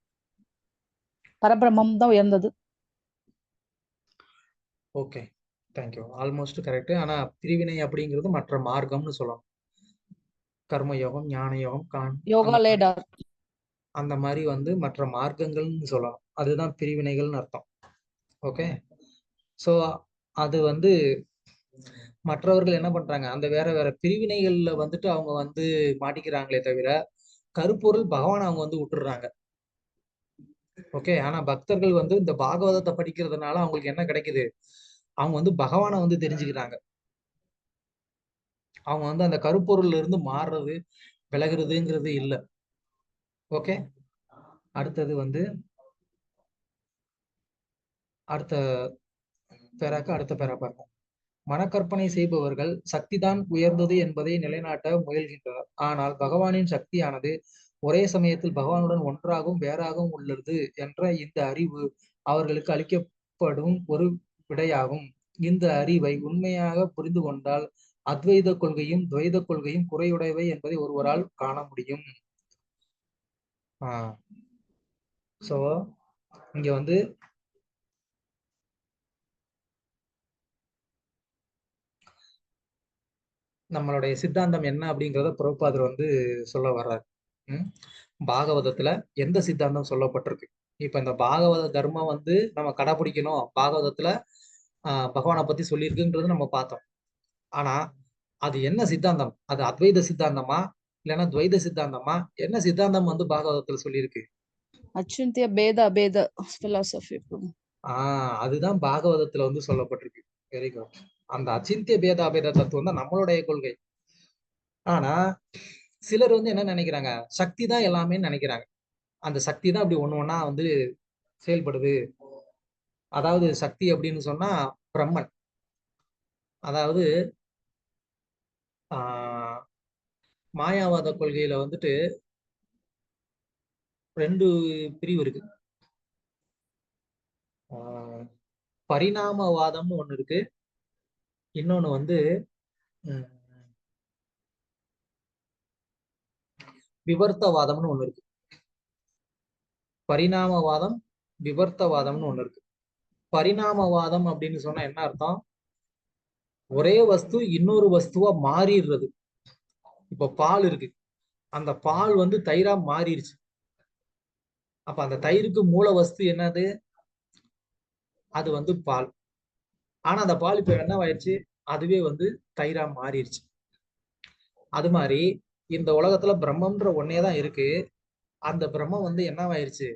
பரபிரம்மம் தான் உயர்ந்தது.
Okay, thank you. Almost correct. ஆனா பிரிவினை அப்படிங்கிறது மற்ற மார்க்கம்னு சொல்லணும். கர்மயோகம், ஞான யோகம்,
யோகா லேடர்
அந்த மாதிரி வந்து மற்ற மார்க்கங்கள்னு சொல்லலாம். அதுதான் பிரிவினைகள்னு அர்த்தம். ஓகே, சோ அது வந்து மற்றவர்கள் என்ன பண்றாங்க, அந்த வேற வேற பிரிவினைகள்ல வந்துட்டு அவங்க வந்து மாட்டிக்கிறாங்களே தவிர கருப்பொருள் பகவான் அவங்க வந்து விட்டுடுறாங்க. ஓகே, ஆனா பக்தர்கள் வந்து இந்த பாகவதத்தை படிக்கிறதுனால அவங்களுக்கு என்ன கிடைக்குது? அவங்க வந்து பகவானை வந்து தெரிஞ்சுக்கிறாங்க. அவங்க வந்து அந்த கருப்பொருள்ல இருந்து மாறுறது, விலகுறதுங்கிறது இல்ல. ஓகே, அடுத்தது வந்து அடுத்த பேரா பார்ப்போம். மனக்கற்பனை செய்பவர்கள் சக்திதான் உயர்ந்தது என்பதை நிலைநாட்ட முயல்கின்றனர். ஆனால் பகவானின் சக்தியானது ஒரே சமயத்தில் பகவானுடன் ஒன்றாகவும் வேறாகவும் உள்ளது என்ற இந்த அறிவு அவர்களுக்கு அளிக்கப்படும் ஒரு விடையாகும். இந்த அறிவை உண்மையாக புரிந்து கொண்டால் அத்வைத கொள்கையும் துவைத கொள்கையும் குறையுடையவை என்பதை ஒருவரால் காண முடியும். சோ இங்க வந்து நம்மளுடைய சித்தாந்தம் என்ன அப்படிங்கிறத பிரபுபாதர் வந்து சொல்ல வர்றாரு. பாகவதத்துல எந்த சித்தாந்தம் சொல்லப்பட்டிருக்கு? இப்ப இந்த பாகவத தர்மம் வந்து நம்ம கடைபிடிக்கணும், பாகவதத்துல பகவானை பத்தி சொல்லியிருக்குன்றது நம்ம பார்த்தோம். ஆனா அது என்ன சித்தாந்தம்? அது அத்வைத சித்தாந்தமா இல்லைன்னா துவைத சித்தாந்தமா? என்ன சித்தாந்தம் வந்து பாகவதத்துல சொல்லியிருக்கு?
அச்சிந்திய பேத அபேத பிலாசபி.
அதுதான் பாகவதத்துல வந்து சொல்லப்பட்டிருக்கு. Very good. அந்த அச்சிந்திய பேத அபேத தத்துவம் தான் நம்மளுடைய கொள்கை. ஆனா சிலர் வந்து என்ன நினைக்கிறாங்க, சக்தி தான் எல்லாமே நினைக்கிறாங்க. அந்த சக்தி தான் அப்படி ஒண்ணு ஒண்ணா வந்து செயல்படுது. அதாவது சக்தி அப்படின்னு சொன்னா பிரம்மன். அதாவது மாயாவாத கொள்கையில வந்துட்டு 2 பிரிவு இருக்கு. பரிணாமவாதம்னு ஒண்ணு இருக்கு, இன்னொன்னு வந்து விவர்த்தவாதம்னு ஒண்ணு இருக்கு. பரிணாமவாதம், விவர்த்தவாதம்னு ஒண்ணு இருக்கு. பரிணாமவாதம் அப்படின்னு சொன்னா என்ன அர்த்தம்? ஒரே வஸ்து இன்னொரு வஸ்துவா மாறிடுறது. இப்ப பால் இருக்கு, அந்த பால் வந்து தயிரா மாறிடுச்சு. அப்ப அந்த தயிருக்கு மூல வஸ்து என்னது? அது வந்து பால். ஆனா அந்த பால் இப்ப என்னவாயிருச்சு? அதுவே வந்து தயிரா மாறிடுச்சு. அது மாதிரி இந்த உலகத்துல பிரம்மன்ற ஒன்னேதான் இருக்கு. அந்த பிரம்மம் வந்து என்னவாயிருச்சு?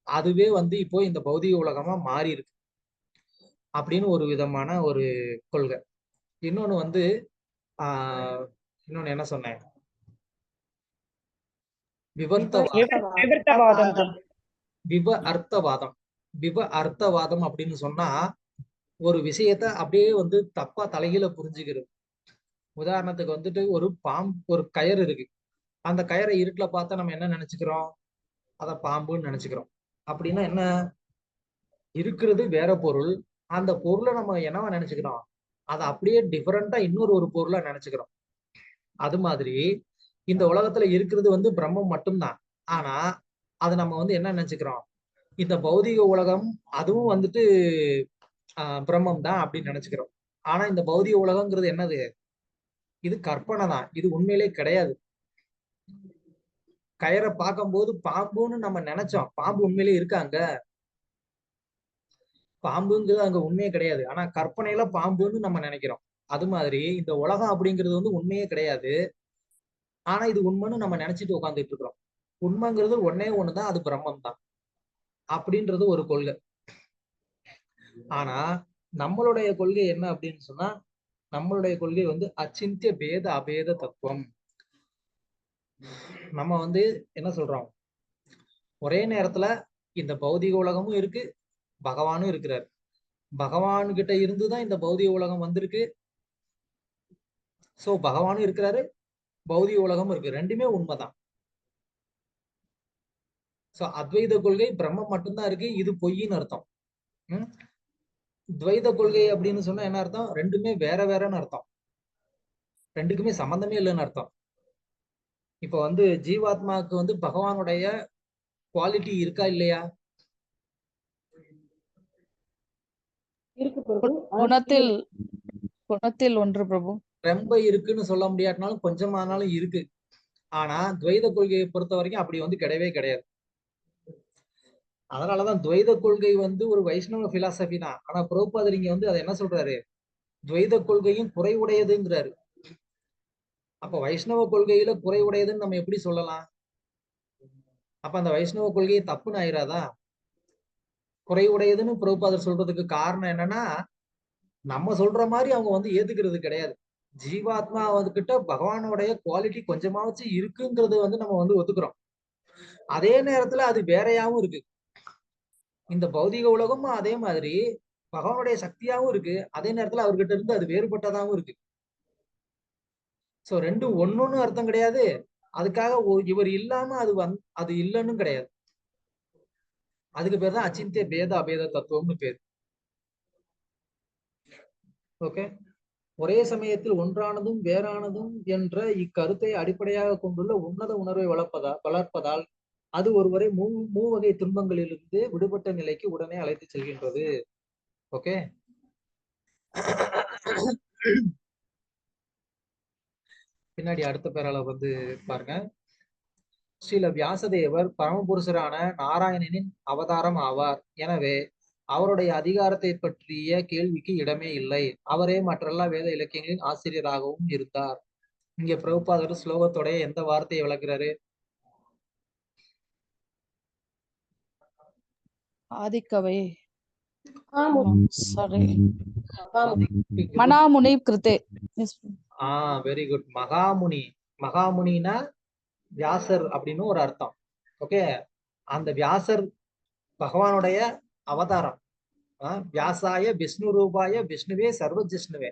அதுவே வந்து இப்போ இந்த பௌதிக உலகமா மாறி இருக்கு அப்படின்னு ஒரு விதமான ஒரு கொள்கை. இன்னொன்னு வந்து இன்னொன்னு என்ன சொன்னேன்? விவர்த்தவாதம்.
விவர்த்தவாதம்.
விவ அர்த்தவாதம். அர்த்தவாதம் அப்படின்னு சொன்னா ஒரு விஷயத்த அப்படியே வந்து தப்பா தலைகீழ புரிஞ்சுக்கிறது. உதாரணத்துக்கு வந்துட்டு ஒரு கயிறு இருக்கு. அந்த கயிறை இருட்டுல பார்த்தா நம்ம என்ன நினைச்சுக்கிறோம்? அத பாம்புன்னு நினைச்சுக்கிறோம். அப்படின்னா என்ன? இருக்கிறது வேற பொருள். அந்த பொருளை நம்ம என்னவா நினைச்சுக்கிறோம்? அதை அப்படியே டிஃபரெண்டா ஒரு பொருளா நினைச்சுக்கிறோம். அது மாதிரி இந்த உலகத்துல இருக்கிறது வந்து பிரம்மம் மட்டும்தான். ஆனா அது நம்ம வந்து என்ன நினைச்சுக்கிறோம்? இந்த பௌதிக உலகம் அதுவும் வந்துட்டு பிரம்மம் தான் அப்படின்னு நினைச்சுக்கிறோம். ஆனா இந்த பௌதிக உலகங்கிறது என்னது? இது கற்பனை தான். இது உண்மையிலே கிடையாது. கயிறை பார்க்கும்போது பாம்புன்னு நம்ம நினைச்சோம். பாம்பு உண்மையிலே இருக்காங்க. பாம்புங்கிறது அங்க உண்மையே கிடையாது. ஆனா கற்பனையில பாம்புன்னு நம்ம நினைக்கிறோம். அது மாதிரி இந்த உலகம் அப்படிங்கிறது வந்து உண்மையே கிடையாது. ஆனா இது உண்மைன்னு நம்ம நினைச்சிட்டு உட்காந்துட்டு இருக்கிறோம். உண்மைங்கிறது ஒன்னே ஒண்ணுதான், அது பிரம்மம் தான் அப்படின்றது ஒரு கொள்கை. ஆனா நம்மளுடைய கொள்கை என்ன அப்படின்னு சொன்னா, நம்மளுடைய கொள்கை வந்து அச்சிந்திய பேத அபேத தத்துவம். நம்ம வந்து என்ன சொல்றோம்? ஒரே நேரத்துல இந்த பௌதிக உலகமும் இருக்கு, பகவானும் இருக்கிறார். பகவான் கிட்ட இருந்துதான் இந்த பௌதிக உலகம் வந்திருக்கு. சோ பகவானும் இருக்கிறாரு, பௌதிக உலகமும் இருக்கு. ரெண்டுமே உண்மைதான். சோ அத்வைத கொள்கை பிரம்மம் மட்டும்தான் இருக்கு, இது பொய்ன்னு அர்த்தம். துவைத கொள்கை அப்படின்னு சொன்னா என்ன அர்த்தம்? ரெண்டுமே வேற வேறன்னு அர்த்தம். ரெண்டுக்குமே சம்பந்தமே இல்லைன்னு அர்த்தம். இப்ப வந்து ஜீவாத்மாவுக்கு வந்து பகவானுடைய குவாலிட்டி இருக்கா இல்லையா?
இருக்கு பிரபு.
குணத்தில் ஒன்று பிரபு.
ரொம்ப இருக்குன்னு சொல்ல முடியாட்டினாலும் கொஞ்சமானாலும் இருக்கு. ஆனா துவைத கொள்கையை பொறுத்த வரைக்கும் அப்படி வந்து கிடையவே கிடையாது. அதனாலதான் துவைத கொள்கை வந்து ஒரு வைஷ்ணவ பிலாசபி தான். ஆனா பிரபுபாதர் இங்க வந்து அதை என்ன சொல்றாரு? துவைத கொள்கையும் குறைவுடையதுங்கிறாரு. அப்ப வைஷ்ணவ கொள்கையில குறைவுடையதுன்னு நம்ம எப்படி சொல்லலாம்? அப்ப அந்த வைஷ்ணவ கொள்கையை தப்புன்னு ஆயிராதா? குறைவுடையதுன்னு பிரபுபாதர் சொல்றதுக்கு காரணம் என்னன்னா, நம்ம சொல்ற மாதிரி அவங்க வந்து ஏத்துக்கிறது கிடையாது. ஜீவாத்மா கிட்ட பகவானுடைய குவாலிட்டி கொஞ்சமாவது இருக்குங்கிறது வந்து நம்ம வந்து ஒத்துக்கிறோம். அதே நேரத்துல அது வேறையாவும் இருக்கு. இந்த பௌதிக உலகமும் அதே மாதிரி பகவானுடைய சக்தியாவும் இருக்கு. அதே நேரத்துல அவர்கிட்ட இருந்து அது வேறுபட்டதாகவும் இருக்கு. சோ ரெண்டும் ஒண்ணுன்னு அர்த்தம் கிடையாது. அதுக்காக இவர் இல்லாம அது இல்லைன்னு கிடையாது. அதுக்கு பேர் தான் அச்சிந்திய பேத அபேத தத்துவம்னு பேர். ஓகே. ஒரே சமயத்தில் ஒன்றானதும் வேறானதும் என்ற இக்கருத்தை அடிப்படையாக கொண்டுள்ள உன்னத உணர்வை வளர்ப்பதால் அது ஒருவரை மூவகை துன்பங்களிலிருந்து விடுபட்ட நிலைக்கு உடனே அழைத்து செல்கின்றது. ஓகே. பின்னாடி அடுத்த பேரால வந்து பாருங்க. ஸ்ரீல வியாசதேவர் பரமபுருஷரான நாராயணனின் அவதாரம் ஆவார். எனவே அவருடைய அதிகாரத்தை பற்றிய கேள்விக்கு இடமே இல்லை. அவரே மற்றெல்லா வேத இலக்கியங்களின் ஆசிரியராகவும் இருந்தார். இங்க பிரபுபாதர் ஸ்லோகத்தோட எந்த வார்த்தையை விளக்குறாரு?
ஆதிக்கவை. சாரி,
மனாமுனி
கிருத்தே.
Very good. மகாமுனினா வியாசர் அப்படின்னு ஒரு அர்த்தம். ஓகே. அந்த வியாசர் பகவானுடைய அவதாரம். வியாசாய விஷ்ணு ரூபாய விஷ்ணுவே சர்வ ஜிஷ்ணுவே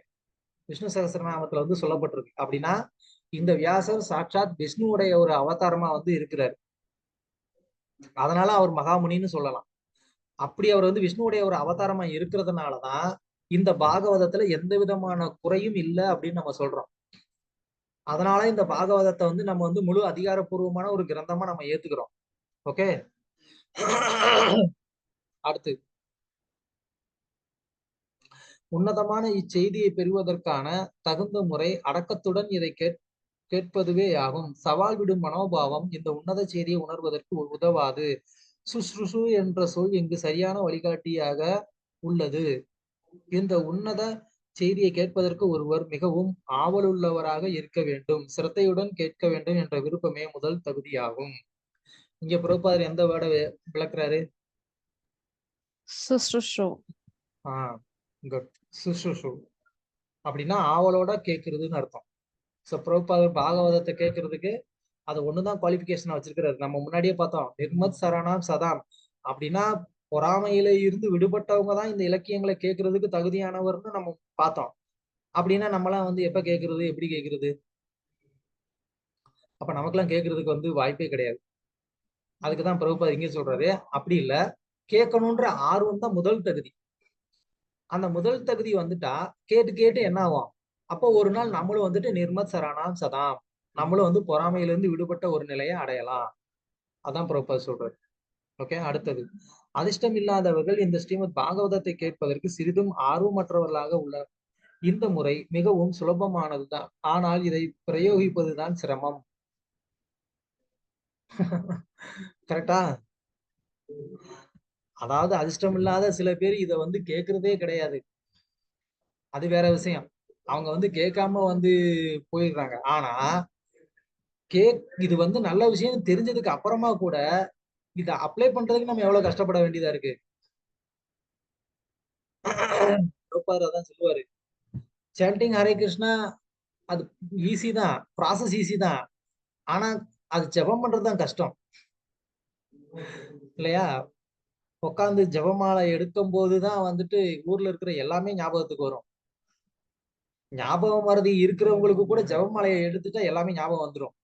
விஷ்ணு சகஸ்ரநாமத்துல வந்து சொல்லப்பட்டிருக்கு. அப்படின்னா இந்த வியாசர் சாட்சாத் விஷ்ணுவுடைய ஒரு அவதாரமா வந்து இருக்கிறார். அதனால அவர் மகாமுனின்னு சொல்லலாம். அப்படி அவர் வந்து விஷ்ணுவுடைய ஒரு அவதாரமா இருக்கிறதுனாலதான் இந்த பாகவதத்துல எந்த விதமான குறையும் இல்லை அப்படின்னு நம்ம சொல்றோம். அதனால இந்த பாகவதத்தை வந்து நம்ம வந்து முழு அதிகாரப்பூர்வமான ஒரு கிரந்தமா நம்ம ஏத்துக்கிறோம். ஓகே. அடுத்து உன்னதமான இச்செய்தியை பெறுவதற்கான தகுந்த முறை அடக்கத்துடன் இதை கேட்பதுவே ஆகும். சவால் விடும் மனோபாவம் இந்த உன்னத செய்தியை உணர்வதற்கு உதவாது. சுஷ்ருஷு என்ற சொல் இங்கு சரியான வழிகாட்டியாக உள்ளது. இந்த உன்னத செய்தியை கேட்பதற்கு ஒருவர் மிகவும் ஆவலுள்ளவராக இருக்க வேண்டும், சிரத்தையுடன் கேட்க வேண்டும் என்ற விருப்பமே முதல் தகுதியாகும். இங்க பிரபுபாதர் எந்த வேர்டை விளக்குறாரு?
சுஷ்ருஷு.
சுஷ்ருஷு அப்படின்னா ஆவலோட கேட்கறதுன்னு அர்த்தம். சோ பிரபுபாதர் பாகவதத்தை கேட்கறதுக்கு அது ஒண்ணுதான் குவாலிபிகேஷனா வச்சிருக்கிறாரு. நம்ம முன்னாடியே பார்த்தோம், நிர்மத் சரணாம் சதாம் அப்படின்னா பொறாமையில இருந்து விடுபட்டவங்க தான் இந்த இலக்கியங்களை கேட்கறதுக்கு தகுதியானவர்னு நம்ம பார்த்தோம். அப்படின்னா நம்மளாம் வந்து எப்ப கேட்கறது, எப்படி கேட்கறது? அப்ப நமக்கெல்லாம் கேட்கறதுக்கு வந்து வாய்ப்பே கிடையாது. அதுக்குதான் பிரபுபாதர் இங்க சொல்றாரு, அப்படி இல்ல, கேட்கணுன்ற ஆர்வம் தான் முதல் தகுதி. அந்த முதல் தகுதி வந்துட்டா கேட்டு கேட்டு என்ன ஆகும்? அப்போ ஒரு நாள் நம்மளும் வந்துட்டு நிர்மத் சரணாம் சதாம், நம்மளும் வந்து பொறாமையில இருந்து விடுபட்ட ஒரு நிலையை அடையலாம். அதான் பிரபுபாதர் சொல்றாரு. ஓகே, அடுத்தது, அதிர்ஷ்டம் இல்லாதவர்கள் இந்த ஸ்ரீமத் பாகவதத்தை கேட்பதற்கு சிறிதும் ஆர்வமற்றவர்களாக உள்ளனர். இந்த முறை மிகவும் சுலபமானதுதான், ஆனால் இதை பிரயோகிப்பதுதான் சிரமம். கரெக்டா? அதாவது அதிர்ஷ்டம் இல்லாத சில பேர் இதை வந்து கேட்கறதே கிடையாது. அது வேற விஷயம். அவங்க வந்து கேட்காம வந்து போயிடுறாங்க. ஆனா இது வந்து நல்ல விஷயம் தெரிஞ்சதுக்கு அப்புறமா கூட இதை அப்ளை பண்றதுக்கு நம்ம எவ்வளவு கஷ்டப்பட வேண்டியதா இருக்கு. அதான் சொல்லுவாரு, சாண்டிங் ஹரே கிருஷ்ணா அது ஈஸி தான், ப்ராசஸ் ஈஸி தான். ஆனா அது ஜெபம் பண்றதுதான் கஷ்டம் இல்லையா? உட்காந்து ஜெபமாலை எடுக்கும் போதுதான் வந்துட்டு ஊர்ல இருக்கிற எல்லாமே ஞாபகத்துக்கு வரும். ஞாபகம் மறதி இருக்கிறவங்களுக்கு கூட ஜெபமாலையை எடுத்துட்டா எல்லாமே ஞாபகம் வந்துடும்.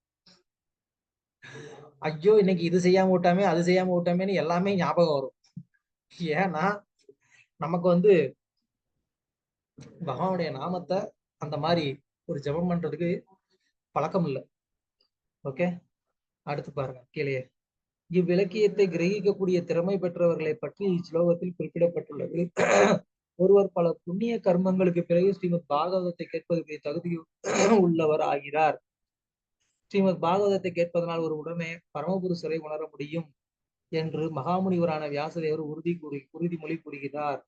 ஐயோ இன்னைக்கு இது செய்யாம விட்டாமே, அது செய்யாம விட்டாமேன்னு எல்லாமே ஞாபகம் வரும். ஏன்னா நமக்கு வந்து பகவானுடைய நாமத்தை அந்த மாதிரி ஒரு ஜெபம் பண்றதுக்கு பழக்கம் இல்லை. ஓகே, அடுத்து பாருங்க கீழே. இவ்விலக்கியத்தை கிரகிக்கக்கூடிய திறமை பெற்றவர்களை பற்றி இஸ்லோகத்தில் குறிப்பிடப்பட்டுள்ளது. ஒருவர் பல புண்ணிய கர்மங்களுக்கு பிறகு ஸ்ரீமத் பாகவதத்தை கேட்பதற்கு தகுதி உள்ளவர் ஆகிறார். ஸ்ரீமத் பாகவதத்தை கேட்பதனால் ஒரு உடனே பரமபுருஷரை உணர முடியும் என்று மகாமுனிவரான வியாசதேவர் உறுதிமொழி கூறுகிறார்.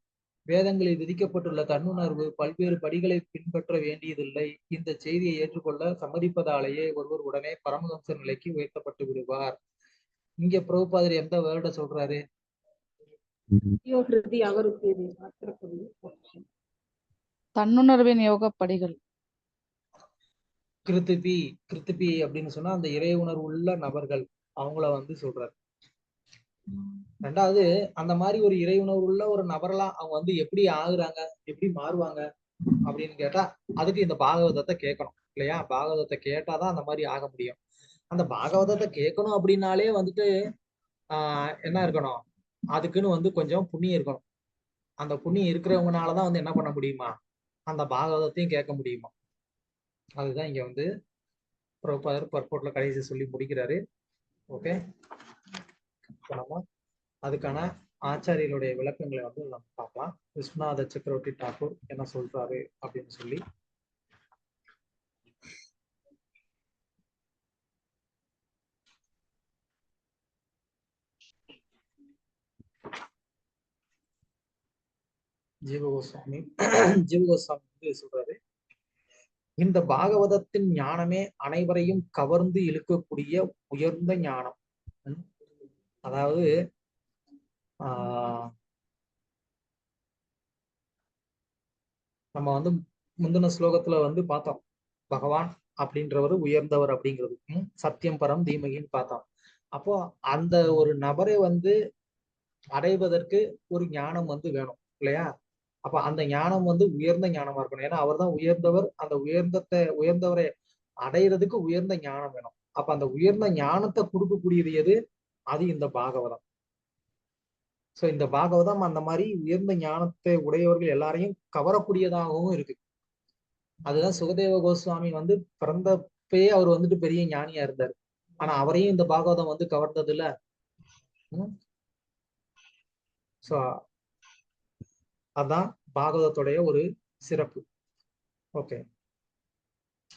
வேதங்களில் விதிக்கப்பட்டுள்ள தன்னுணர்வு பல்வேறு படிகளை பின்பற்ற வேண்டியதில்லை. இந்த செய்தியை ஏற்றுக்கொள்ள சம்மதிப்பதாலேயே ஒருவர் உடனே பரமஹம்ச நிலைக்கு உயர்த்தப்பட்டு விடுவார். இங்க பிரபுபாதர் எந்த வேர்ட சொல்றாரு?
தன்னுணர்வின் யோக படிகள்.
கிருத்திபி அப்படின்னு சொன்னா அந்த இறை உணர்வு உள்ள நபர்கள், அவங்கள வந்து சொல்றாரு. ரெண்டாவது, அந்த மாதிரி ஒரு இறை உணர்வு உள்ள ஒரு நபரெல்லாம் அவங்க வந்து எப்படி ஆகுறாங்க, எப்படி மாறுவாங்க அப்படின்னு கேட்டா அதுக்கு இந்த பாகவதத்தை கேட்கணும் இல்லையா? பாகவதத்தை கேட்டாதான் அந்த மாதிரி ஆக முடியும். அந்த பாகவதத்தை கேட்கணும் அப்படின்னாலே வந்துட்டு என்ன இருக்கணும்? அதுக்குன்னு வந்து கொஞ்சம் புண்ணியம் இருக்கணும். அந்த புண்ணியம் இருக்கிறவங்கனாலதான் வந்து என்ன பண்ண முடியுமா? அந்த பாகவதத்தையும் கேட்க முடியுமா? அதுதான் இங்க வந்து பிரபுபாதர் பர்போர்ட்ல கடைசி சொல்லி முடிக்கிறாரு. ஓகே, நம்ம அதுக்கான ஆச்சாரியர்களுடைய விளக்கங்களை வந்து நம்ம பார்க்கலாம். விஸ்வநாத சக்கரவர்த்தி டாக்கூர் என்ன சொல்றாரு அப்படின்னு சொல்லி. ஜீவகோஸ்வாமி வந்து சொல்றாரு, இந்த பாகவதத்தின் ஞானமே அனைவரையும் கவர்ந்து இழுக்கக்கூடிய உயர்ந்த ஞானம். அதாவது நம்ம வந்து முந்தின ஸ்லோகத்துல வந்து பார்த்தோம், பகவான் அப்படின்றவர் உயர்ந்தவர் அப்படிங்கிறது, சத்தியம் பரம் தீமகின்னு பார்த்தோம். அப்போ அந்த ஒரு நபரை வந்து அடைவதற்கு ஒரு ஞானம் வந்து வேணும் இல்லையா? அப்ப அந்த ஞானம் வந்து உயர்ந்த ஞானமா இருக்கணும். ஏன்னா அவர் தான் உயர்ந்தவர். அந்த உயர்ந்தவரை அடையிறதுக்கு உயர்ந்த ஞானம் வேணும். அப்ப அந்த உயர்ந்த ஞானத்தை கொடுக்கக்கூடியது எது? அது இந்த பாகவதம். சோ இந்த பாகவதம் அந்த மாதிரி உயர்ந்த ஞானத்தை உடையவர்கள் எல்லாரையும் கவரக்கூடியதாகவும் இருக்கு. அதுதான் சுகதேவ கோஸ்வாமி வந்து பிறந்தப்பயே அவர் வந்துட்டு பெரிய ஞானியா இருந்தார். ஆனா அவரையும் இந்த பாகவதம் வந்து கவர்ந்தது இல்ல. சோ அதான் பாகவதத்துடைய ஒரு சிறப்பு. ஓகே,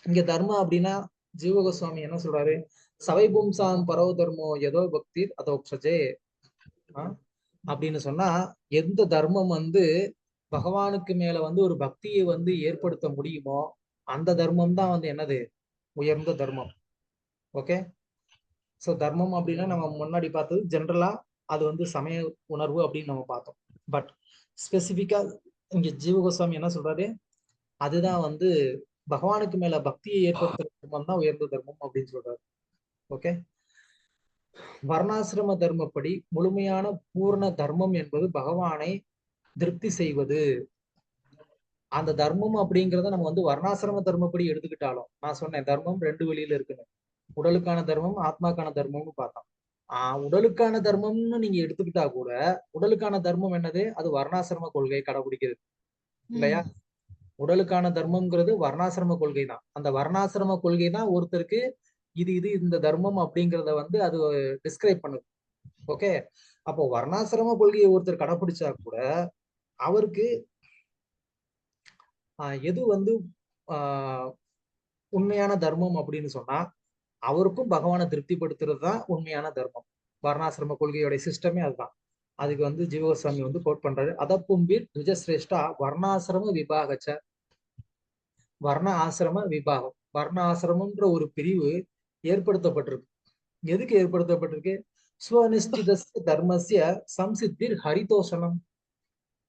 இங்க தர்மம் அப்படின்னா ஜீவகோஸ்வாமி என்ன சொல்றாரு? சவை பும்சாம் பரவ தர்மோ ஏதோ பக்தி அதோக்ஷஜே அப்படின்னு சொன்னா, எந்த தர்மம் வந்து பகவானுக்கு மேல வந்து ஒரு பக்தியை வந்து ஏற்படுத்த முடியுமோ அந்த தர்மம் தான் வந்து என்னது? உயர்ந்த தர்மம். ஓகே, சோ தர்மம் அப்படின்னா நம்ம முன்னாடி பார்த்தது ஜென்ரலா அது வந்து சமய உணர்வு அப்படின்னு நம்ம பார்த்தோம். பட் ஸ்பெசிபிக்கா இங்க ஜீவகோஸ்வாமி என்ன சொல்றாரு? அதுதான் வந்து பகவானுக்கு மேல பக்தியை ஏற்படுத்துற தர்மம் தான் உயர்ந்த தர்மம் அப்படின்னு சொல்றாரு. ஓகே, வர்ணாசிரம தர்மப்படி முழுமையான பூர்ண தர்மம் என்பது பகவானை திருப்தி செய்வது. அந்த தர்மம் அப்படிங்கிறத நம்ம வந்து வர்ணாசிரம தர்மப்படி எடுத்துக்கிட்டாலும், நான் சொன்னேன் தர்மம் 2 வழியில இருக்குன்னு. உடலுக்கான தர்மம், ஆத்மாக்கான தர்மம்னு பார்த்தோம். உடலுக்கான தர்மம்னு நீங்க எடுத்துக்கிட்டா கூட, உடலுக்கான தர்மம் என்னது? அது வர்ணாசிரம கொள்கையை கடைபிடிக்கிறது இல்லையா? உடலுக்கான தர்மம்ங்கிறது வர்ணாசிரம கொள்கை தான். அந்த வர்ணாசிரம கொள்கை தான் ஒருத்தருக்கு இது இந்த தர்மம் அப்படிங்கிறத வந்து அது டிஸ்கிரைப் பண்ணுது. ஓகே, அப்போ வர்ணாசிரம கொள்கையை ஒருத்தர் கடைபிடிச்சா கூட அவருக்கு எது வந்து உண்மையான தர்மம் அப்படின்னு சொன்னா, அவருக்கும் பகவானை திருப்திப்படுத்துறது தான் உண்மையான தர்மம். வர்ணாசிரம கொள்கையோட சிஸ்டமே அதுதான். அதுக்கு வந்து ஜீவகோஸ்வாமி வந்து கோட் பண்றாரு, அதப்பும்பிர் துஜஸ்ரேஷ்டா வர்ணாசிரம விபாகச்ச. வர்ண ஆசிரம விபாகம், வர்ண ஆசிரமம்ன்ற ஒரு பிரிவு ஏற்படுத்தப்பட்டிருக்கு. எதுக்கு ஏற்படுத்தப்பட்டிருக்கு? ஸ்வநிஷ்டித தர்மசிய சம்சித்திர் ஹரிதோஷனம்.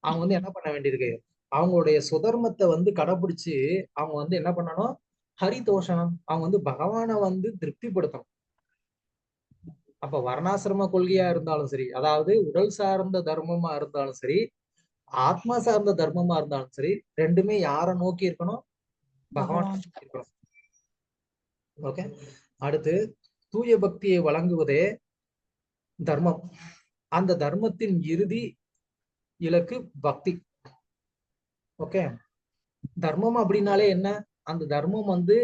அவங்க வந்து என்ன பண்ண வேண்டியிருக்கு? அவங்களுடைய சுதர்மத்தை வந்து கடைபிடிச்சு அவங்க வந்து என்ன பண்ணணும்? ஹரிதோஷனம், அவங்க வந்து பகவானை வந்து திருப்திப்படுத்தணும். அப்ப வர்ணாசிரம கொள்கையா இருந்தாலும் சரி, அதாவது உடல் சார்ந்த தர்மமா இருந்தாலும் சரி, ஆத்மா சார்ந்த தர்மமா இருந்தாலும் சரி, ரெண்டுமே யாரை நோக்கி இருக்கணும்? பகவான் நோக்கி இருக்கணும். ஓகே, அடுத்து தூய பக்தியை வழங்குவதே தர்மம். அந்த தர்மத்தின் இறுதி இலக்கு பக்தி. ஓகே, தர்மம் அப்படின்னாலே என்ன? அந்த தர்மம் வந்து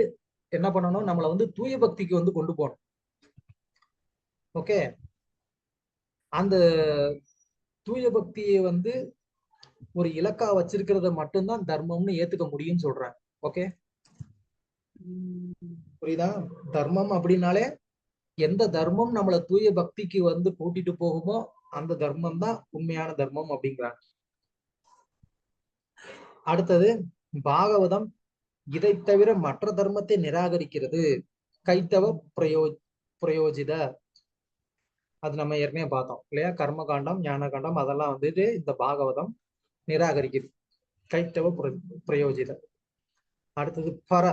என்ன பண்ணணும்? நம்மளை வந்து தூய பக்திக்கு வந்து கொண்டு போகணும். ஓகே, அந்த தூய பக்தியை வந்து ஒரு இலக்கா வச்சிருக்கிறத மட்டும்தான் தர்மம்னு ஏத்துக்க முடியும்னு சொல்றாங்க. ஓகே, புரியுதா? தர்மம் அப்படின்னாலே எந்த தர்மம் நம்மளை தூய பக்திக்கு வந்து கூட்டிட்டு போகுமோ அந்த தர்மம் தான் உண்மையான தர்மம் அப்படிங்கிறாங்க. அடுத்தது பாகவதம் இதை தவிர மற்ற தர்மத்தை நிராகரிக்கிறது. கைத்தவ பிரயோஜித, அது நம்ம ஏற்கனவே பார்த்தோம் இல்லையா? கர்ம காண்டம், ஞான காண்டம் அதெல்லாம் வந்துட்டு இந்த பாகவதம் நிராகரிக்குது. கைத்தவ பிரயோஜித. அடுத்தது பர,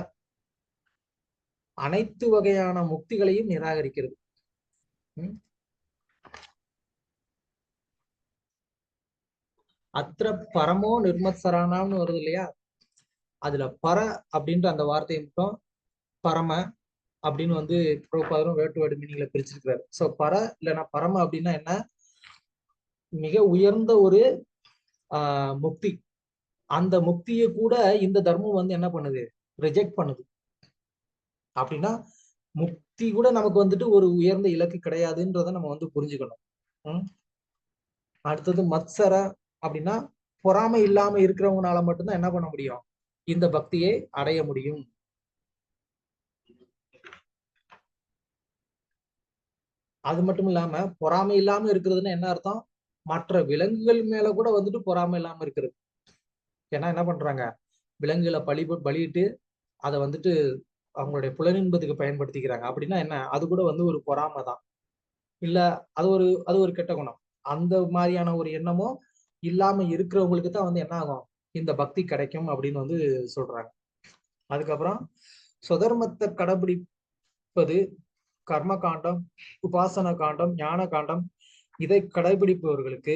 அனைத்து வகையான முக்திகளையும் நிராகரிக்கிறது. அத்திர பரமோ நிர்மத்சரானாம்னு வருது இல்லையா? அதுல பர அப்படின்ற அந்த வார்த்தையை மட்டும் பரம அப்படின்னு வந்து பிரபுபாதரும் வேர்ட் டு வேர்ட் மீனிங்ல பிரிச்சிருக்கிறாரு. சோ பர இல்லைன்னா பரம அப்படின்னா என்ன? மிக உயர்ந்த ஒரு முக்தி. அந்த முக்தியை கூட இந்த தர்மம் வந்து என்ன பண்ணுது? ரிஜெக்ட் பண்ணுது. அப்படின்னா முக்தி கூட நமக்கு வந்துட்டு ஒரு உயர்ந்த இலக்கு கிடையாதுன்றத நம்ம வந்து புரிஞ்சுக்கணும். அடுத்தது மத்சர அப்படின்னா பொறாமை இல்லாம இருக்கிறவங்கனால மட்டும்தான் என்ன பண்ண முடியும்? இந்த பக்தியை அடைய முடியும். அது மட்டும் இல்லாம பொறாமை இல்லாம இருக்கிறதுன்னு என்ன அர்த்தம்? மற்ற விலங்குகள் மேல கூட வந்துட்டு பொறாமை இல்லாம இருக்கிறது. ஏன்னா என்ன பண்றாங்க? விலங்குகளை பலியிட்டு அதை வந்துட்டு அவங்களுடைய புலனின்பதுக்கு பயன்படுத்திக்கிறாங்க. அப்படின்னா என்ன? அது கூட வந்து ஒரு பொறாமை தான் இல்ல, அது ஒரு கெட்ட குணம். அந்த மாதிரியான ஒரு எண்ணமும் இல்லாம இருக்கிறவங்களுக்கு தான் வந்து என்ன ஆகும்? இந்த பக்தி கிடைக்கும் அப்படின்னு வந்து சொல்றாங்க. அதுக்கப்புறம் சுதர்மத்தை கடைபிடிப்பது கர்ம காண்டம், உபாசன காண்டம், ஞான காண்டம் இதை கடைபிடிப்பவர்களுக்கு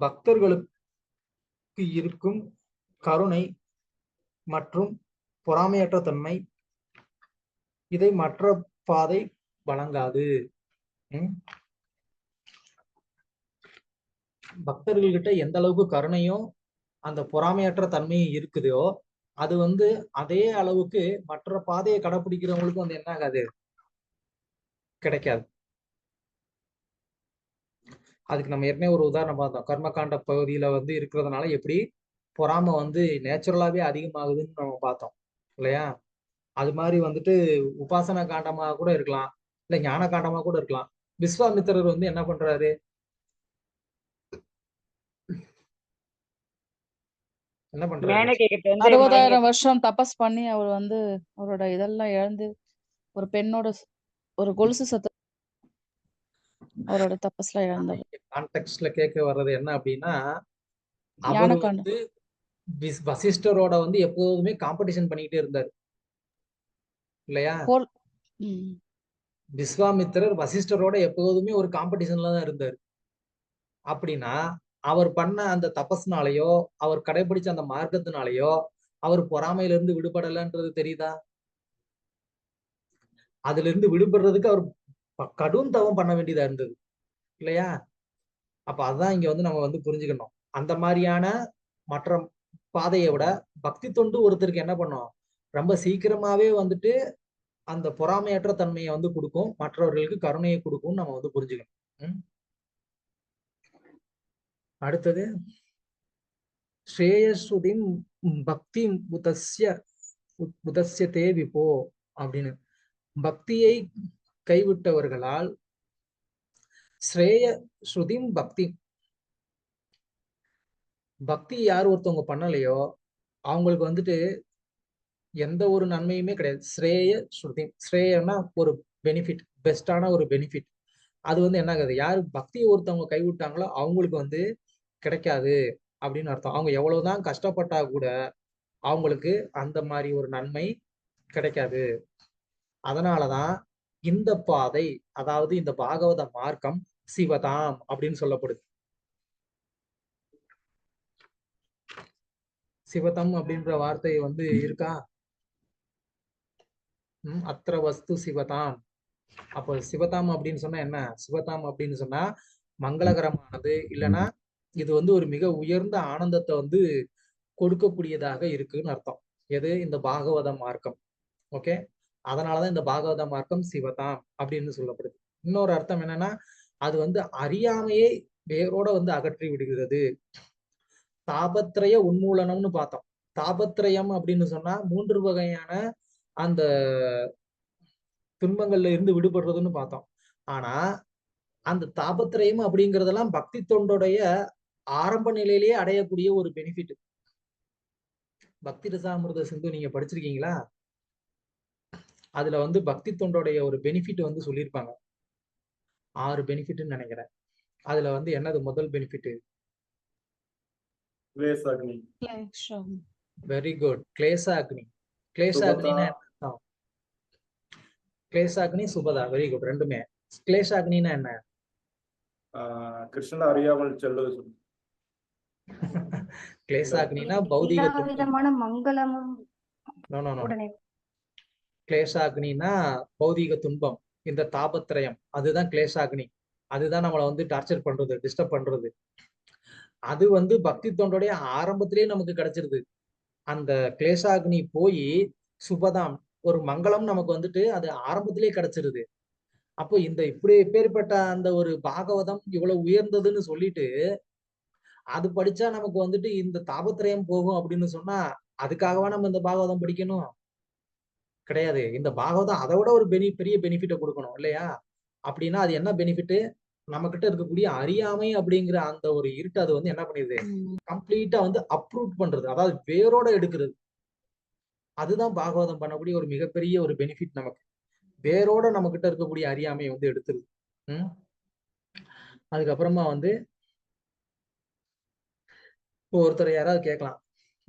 பக்தர்களுக்கு இருக்கும் கருணை மற்றும் பொறாமையற்ற தன்மை இதை மற்ற பாதை வழங்காது. பக்தர்கள்கிட்ட எந்த அளவுக்கு கருணையும் அந்த பொறாமையற்ற தன்மையும் இருக்குதோ அது வந்து அதே அளவுக்கு மற்ற பாதையை கடைபிடிக்கிறவங்களுக்கு வந்து என்ன ஆகாது? கிடைக்காது. அதுக்கு நம்ம ஏற்கனவே ஒரு உதாரணம் பார்த்தோம். கர்மகாண்ட பகுதியில வந்து இருக்கிறதுனால எப்படி பொறாமை வந்து நேச்சுரலாவே அதிகமாகுதுன்னு நம்ம பார்த்தோம் இல்லையா? அது மாதிரி வந்துட்டு உபாசன காண்டமா கூட இருக்கலாம், இல்ல ஞான காண்டமா கூட இருக்கலாம். விஸ்வாமித்திரர் வந்து என்ன பண்றாரு? என்ன பண்றாரு?
60,000 வருஷம் தபஸ் பண்ணி அவர் வந்து அவரோட இதெல்லாம் இழந்து ஒரு பெண்ணோட ஒரு கொலுசு சத்த அவரோட தபஸ்ல இழந்தார்.
கான்டெக்ஸ்ட்ல கேட்க வர்றது என்ன அப்படின்னா, அவர் வந்து வசிஷ்டரோட வந்து எப்போதுமே காம்படிஷன் பண்ணிக்கிட்டே இருந்தாரு இல்லையா? விஸ்வாமித்திரர் வசிஷ்டரோட எப்போதுமே ஒரு காம்படிஷன்ல தான் இருந்தார். அப்படின்னா அவர் பண்ண அந்த தபஸ்னாலேயோ அவர் கடைபிடிச்ச அந்த மார்க்கத்தினாலேயோ அவர் பொறாமையில இருந்து விடுபடலன்றது தெரியுதா? அதுல இருந்து விடுபடுறதுக்கு அவர் கடும் தவம் பண்ண வேண்டியதா இருந்தது இல்லையா? அப்ப அதான் இங்க வந்து நம்ம வந்து புரிஞ்சுக்கணும். அந்த மாதிரியான மற்ற பாதையை விட பக்தி தொண்டு ஒருத்தருக்கு என்ன பண்ணும், ரொம்ப சீக்கிரமாவே வந்துட்டு அந்த பொறாமையற்ற தன்மையை வந்து கொடுக்கும், மற்றவர்களுக்கு கருணையை கொடுக்கும் நம்ம வந்து புரிஞ்சுக்கணும். அடுத்தது ஸ்ரேயஸ்ருதிம் பக்தி உதஸ்யதே விபோ அப்படின்னு, பக்தியை கைவிட்டவர்களால் ஸ்ரேய ஸ்ருதிம் பக்தி, பக்தி யார் ஒருத்தவங்க பண்ணலையோ அவங்களுக்கு வந்துட்டு எந்த ஒரு நன்மையுமே கிடையாது. ஸ்ரேய ஸ்ருதி, ஸ்ரேயம்னா ஒரு பெனிஃபிட், பெஸ்டான ஒரு பெனிஃபிட். அது வந்து என்ன ஆகுது, யாரு பக்தியை ஒருத்தவங்க கைவிட்டாங்களோ அவங்களுக்கு வந்து கிடைக்காது அப்படின்னு அர்த்தம். அவங்க எவ்வளவுதான் கஷ்டப்பட்டா கூட அவங்களுக்கு அந்த மாதிரி ஒரு நன்மை கிடைக்காது. அதனாலதான் இந்த பாதை, அதாவது இந்த பாகவத மார்க்கம் சிவதாம் அப்படின்னு சொல்லப்படுது. சிவதம் அப்படின்ற வார்த்தை வந்து இருக்கா? அத்திர வஸ்து சிவதாம். அப்போ சிவதாம் அப்படின்னு சொன்னா என்ன? சிவதாம் அப்படின்னு சொன்னா மங்களகரமானது, இல்லைன்னா இது வந்து ஒரு மிக உயர்ந்த ஆனந்தத்தை வந்து கொடுக்கக்கூடியதாக இருக்குன்னு அர்த்தம். எது? இந்த பாகவத மார்க்கம். ஓகே, அதனாலதான் இந்த பாகவத மார்க்கம் சிவதாம் அப்படின்னு சொல்லப்படுது. இன்னொரு அர்த்தம் என்னன்னா, அது வந்து அறியாமையை வேரோட வந்து அகற்றி விடுகிறது. தாபத்திரய உன்மூலனம்னு பார்த்தோம். தாபத்திரயம் அப்படின்னு சொன்னா 3 வகையான அந்த துன்பங்கள்ல இருந்து விடுபடுறதுன்னு பார்த்தோம். ஆனா அந்த தாபத்திரயம் அப்படிங்கறதெல்லாம் பக்தி தொண்டுடைய ஆரம்ப நிலையிலேயே அடையக்கூடிய ஒரு பெனிஃபிட். பக்தி ரசாமிர்த சிந்து நீங்க படிச்சிருக்கீங்களா? அதுல வந்து பக்தி தொண்டுடைய ஒரு பெனிஃபிட் வந்து சொல்லியிருப்பாங்க. 6 பெனிஃபிட்னு நினைக்கிறேன். அதுல வந்து என்னது முதல் பெனிஃபிட்?
கிளேசாக்னி.
Very good. கிளேசாக்னி. கிளேசாக்னின்னா என்ன? கிளேசாக்னி, சுபதா. வெரி குட், ரெண்டுமே. கிளேசாக்னின்னா என்ன?
கிருஷ்ணன் அறியாமல் செல்வது.
கிளேசாக்னினா பௌதிக
எல்லா
துன்பம்.
விதமான மங்களமும்
நோ நோ நோ.
உடனே
கிளேசாக்னினா பௌதிக துன்பம், இந்த தாபத்திரயம், அதுதான் கிளேசாக்னி. அதுதான் நம்மளை வந்து டார்ச்சர் பண்றது, டிஸ்டர்ப் பண்றது. அது வந்து பக்தி தொண்டோடைய ஆரம்பத்திலேயே நமக்கு கிடைச்சிருது. அந்த கிளேசாக்னி போய் சுபதாம், ஒரு மங்களம் நமக்கு வந்துட்டு அது ஆரம்பத்திலேயே கிடைச்சிருது. அப்போ இந்த இப்படி எப்பேற்பட்ட அந்த ஒரு பாகவதம் இவ்வளவு உயர்ந்ததுன்னு சொல்லிட்டு அது படிச்சா நமக்கு வந்துட்டு இந்த தாபத்திரயம் போகும் அப்படின்னு சொன்னா அதுக்காகவா நம்ம இந்த பாகவதம் படிக்கணும்? கிடையாது. இந்த பாகவதம் அதை விட ஒரு பெரிய பெனிஃபிட்டை கொடுக்கணும் இல்லையா? அப்படின்னா அது என்ன பெனிஃபிட்? நம்ம கிட்ட இருக்கக்கூடிய அறியாமை அப்படிங்கிற அந்த ஒரு இருட்டு அது வந்து என்ன பண்ணிடுது, கம்ப்ளீட்டா வந்து அப்ரூட் பண்றது, அதாவது வேரோட எடுக்கிறது. அதுதான் பாகவதம் பண்ணக்கூடிய ஒரு மிகப்பெரிய ஒரு பெனிஃபிட். நமக்கு வேரோட நம்ம கிட்ட இருக்கக்கூடிய அறியாமையை வந்து எடுத்துருது. அதுக்கப்புறமா வந்து இப்போ ஒருத்தர் யாராவது கேட்கலாம்,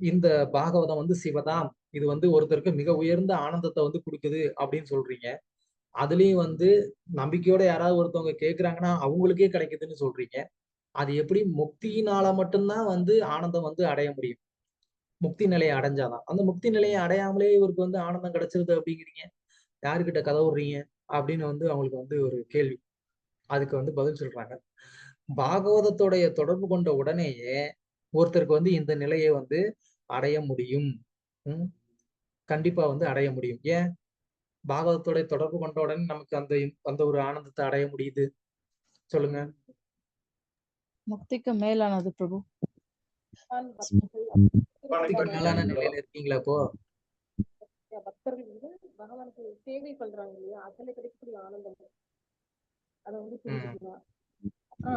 இந்த பாகவதம் வந்து சிவதாம், இது வந்து ஒருத்தருக்கு மிக உயர்ந்த ஆனந்தத்தை வந்து கொடுக்குது அப்படின்னு சொல்றீங்க. அதுலயும் வந்து நம்பிக்கையோட யாராவது ஒருத்தவங்க கேட்கிறாங்கன்னா அவங்களுக்கே கிடைக்குதுன்னு சொல்றீங்க. அது எப்படி முக்தியினால மட்டும்தான் வந்து ஆனந்தம் வந்து அடைய முடியும்? முக்தி நிலையை அடைஞ்சாதான். அந்த முக்தி நிலையை அடையாமலே இவருக்கு வந்து ஆனந்தம் கிடைச்சிருது அப்படிங்கிறீங்க. யாருக்கிட்ட கதை விடுறீங்க அப்படின்னு வந்து அவங்களுக்கு வந்து ஒரு கேள்வி. அதுக்கு வந்து பதில் சொல்றாங்க, பாகவதத்தோடைய தொடர்பு கொண்ட உடனேயே ஒருத்தருக்கு வந்து இந்த நிலையை வந்து அடைய முடியும். கண்டிப்பா வந்து அடைய முடியும். ஏன்? பாகவதத்தோட தொடர்பு கொண்ட உடனே நமக்கு அந்த அந்த ஒரு ஆனந்தத்தை அடைய முடியுது? சொல்லுங்க.
முக்திக்கு மேலானது பிரபு.
முக்திக்கு மேலான நிலையில இருக்கீங்களா இப்போ?
பக்தர்கள் வந்து பகவானுக்கு சேவை பண்றாங்க இல்லையா, அதுல கிடைக்கக்கூடிய ஆனந்தம் அதை வந்து புரிஞ்சுக்கலாம்.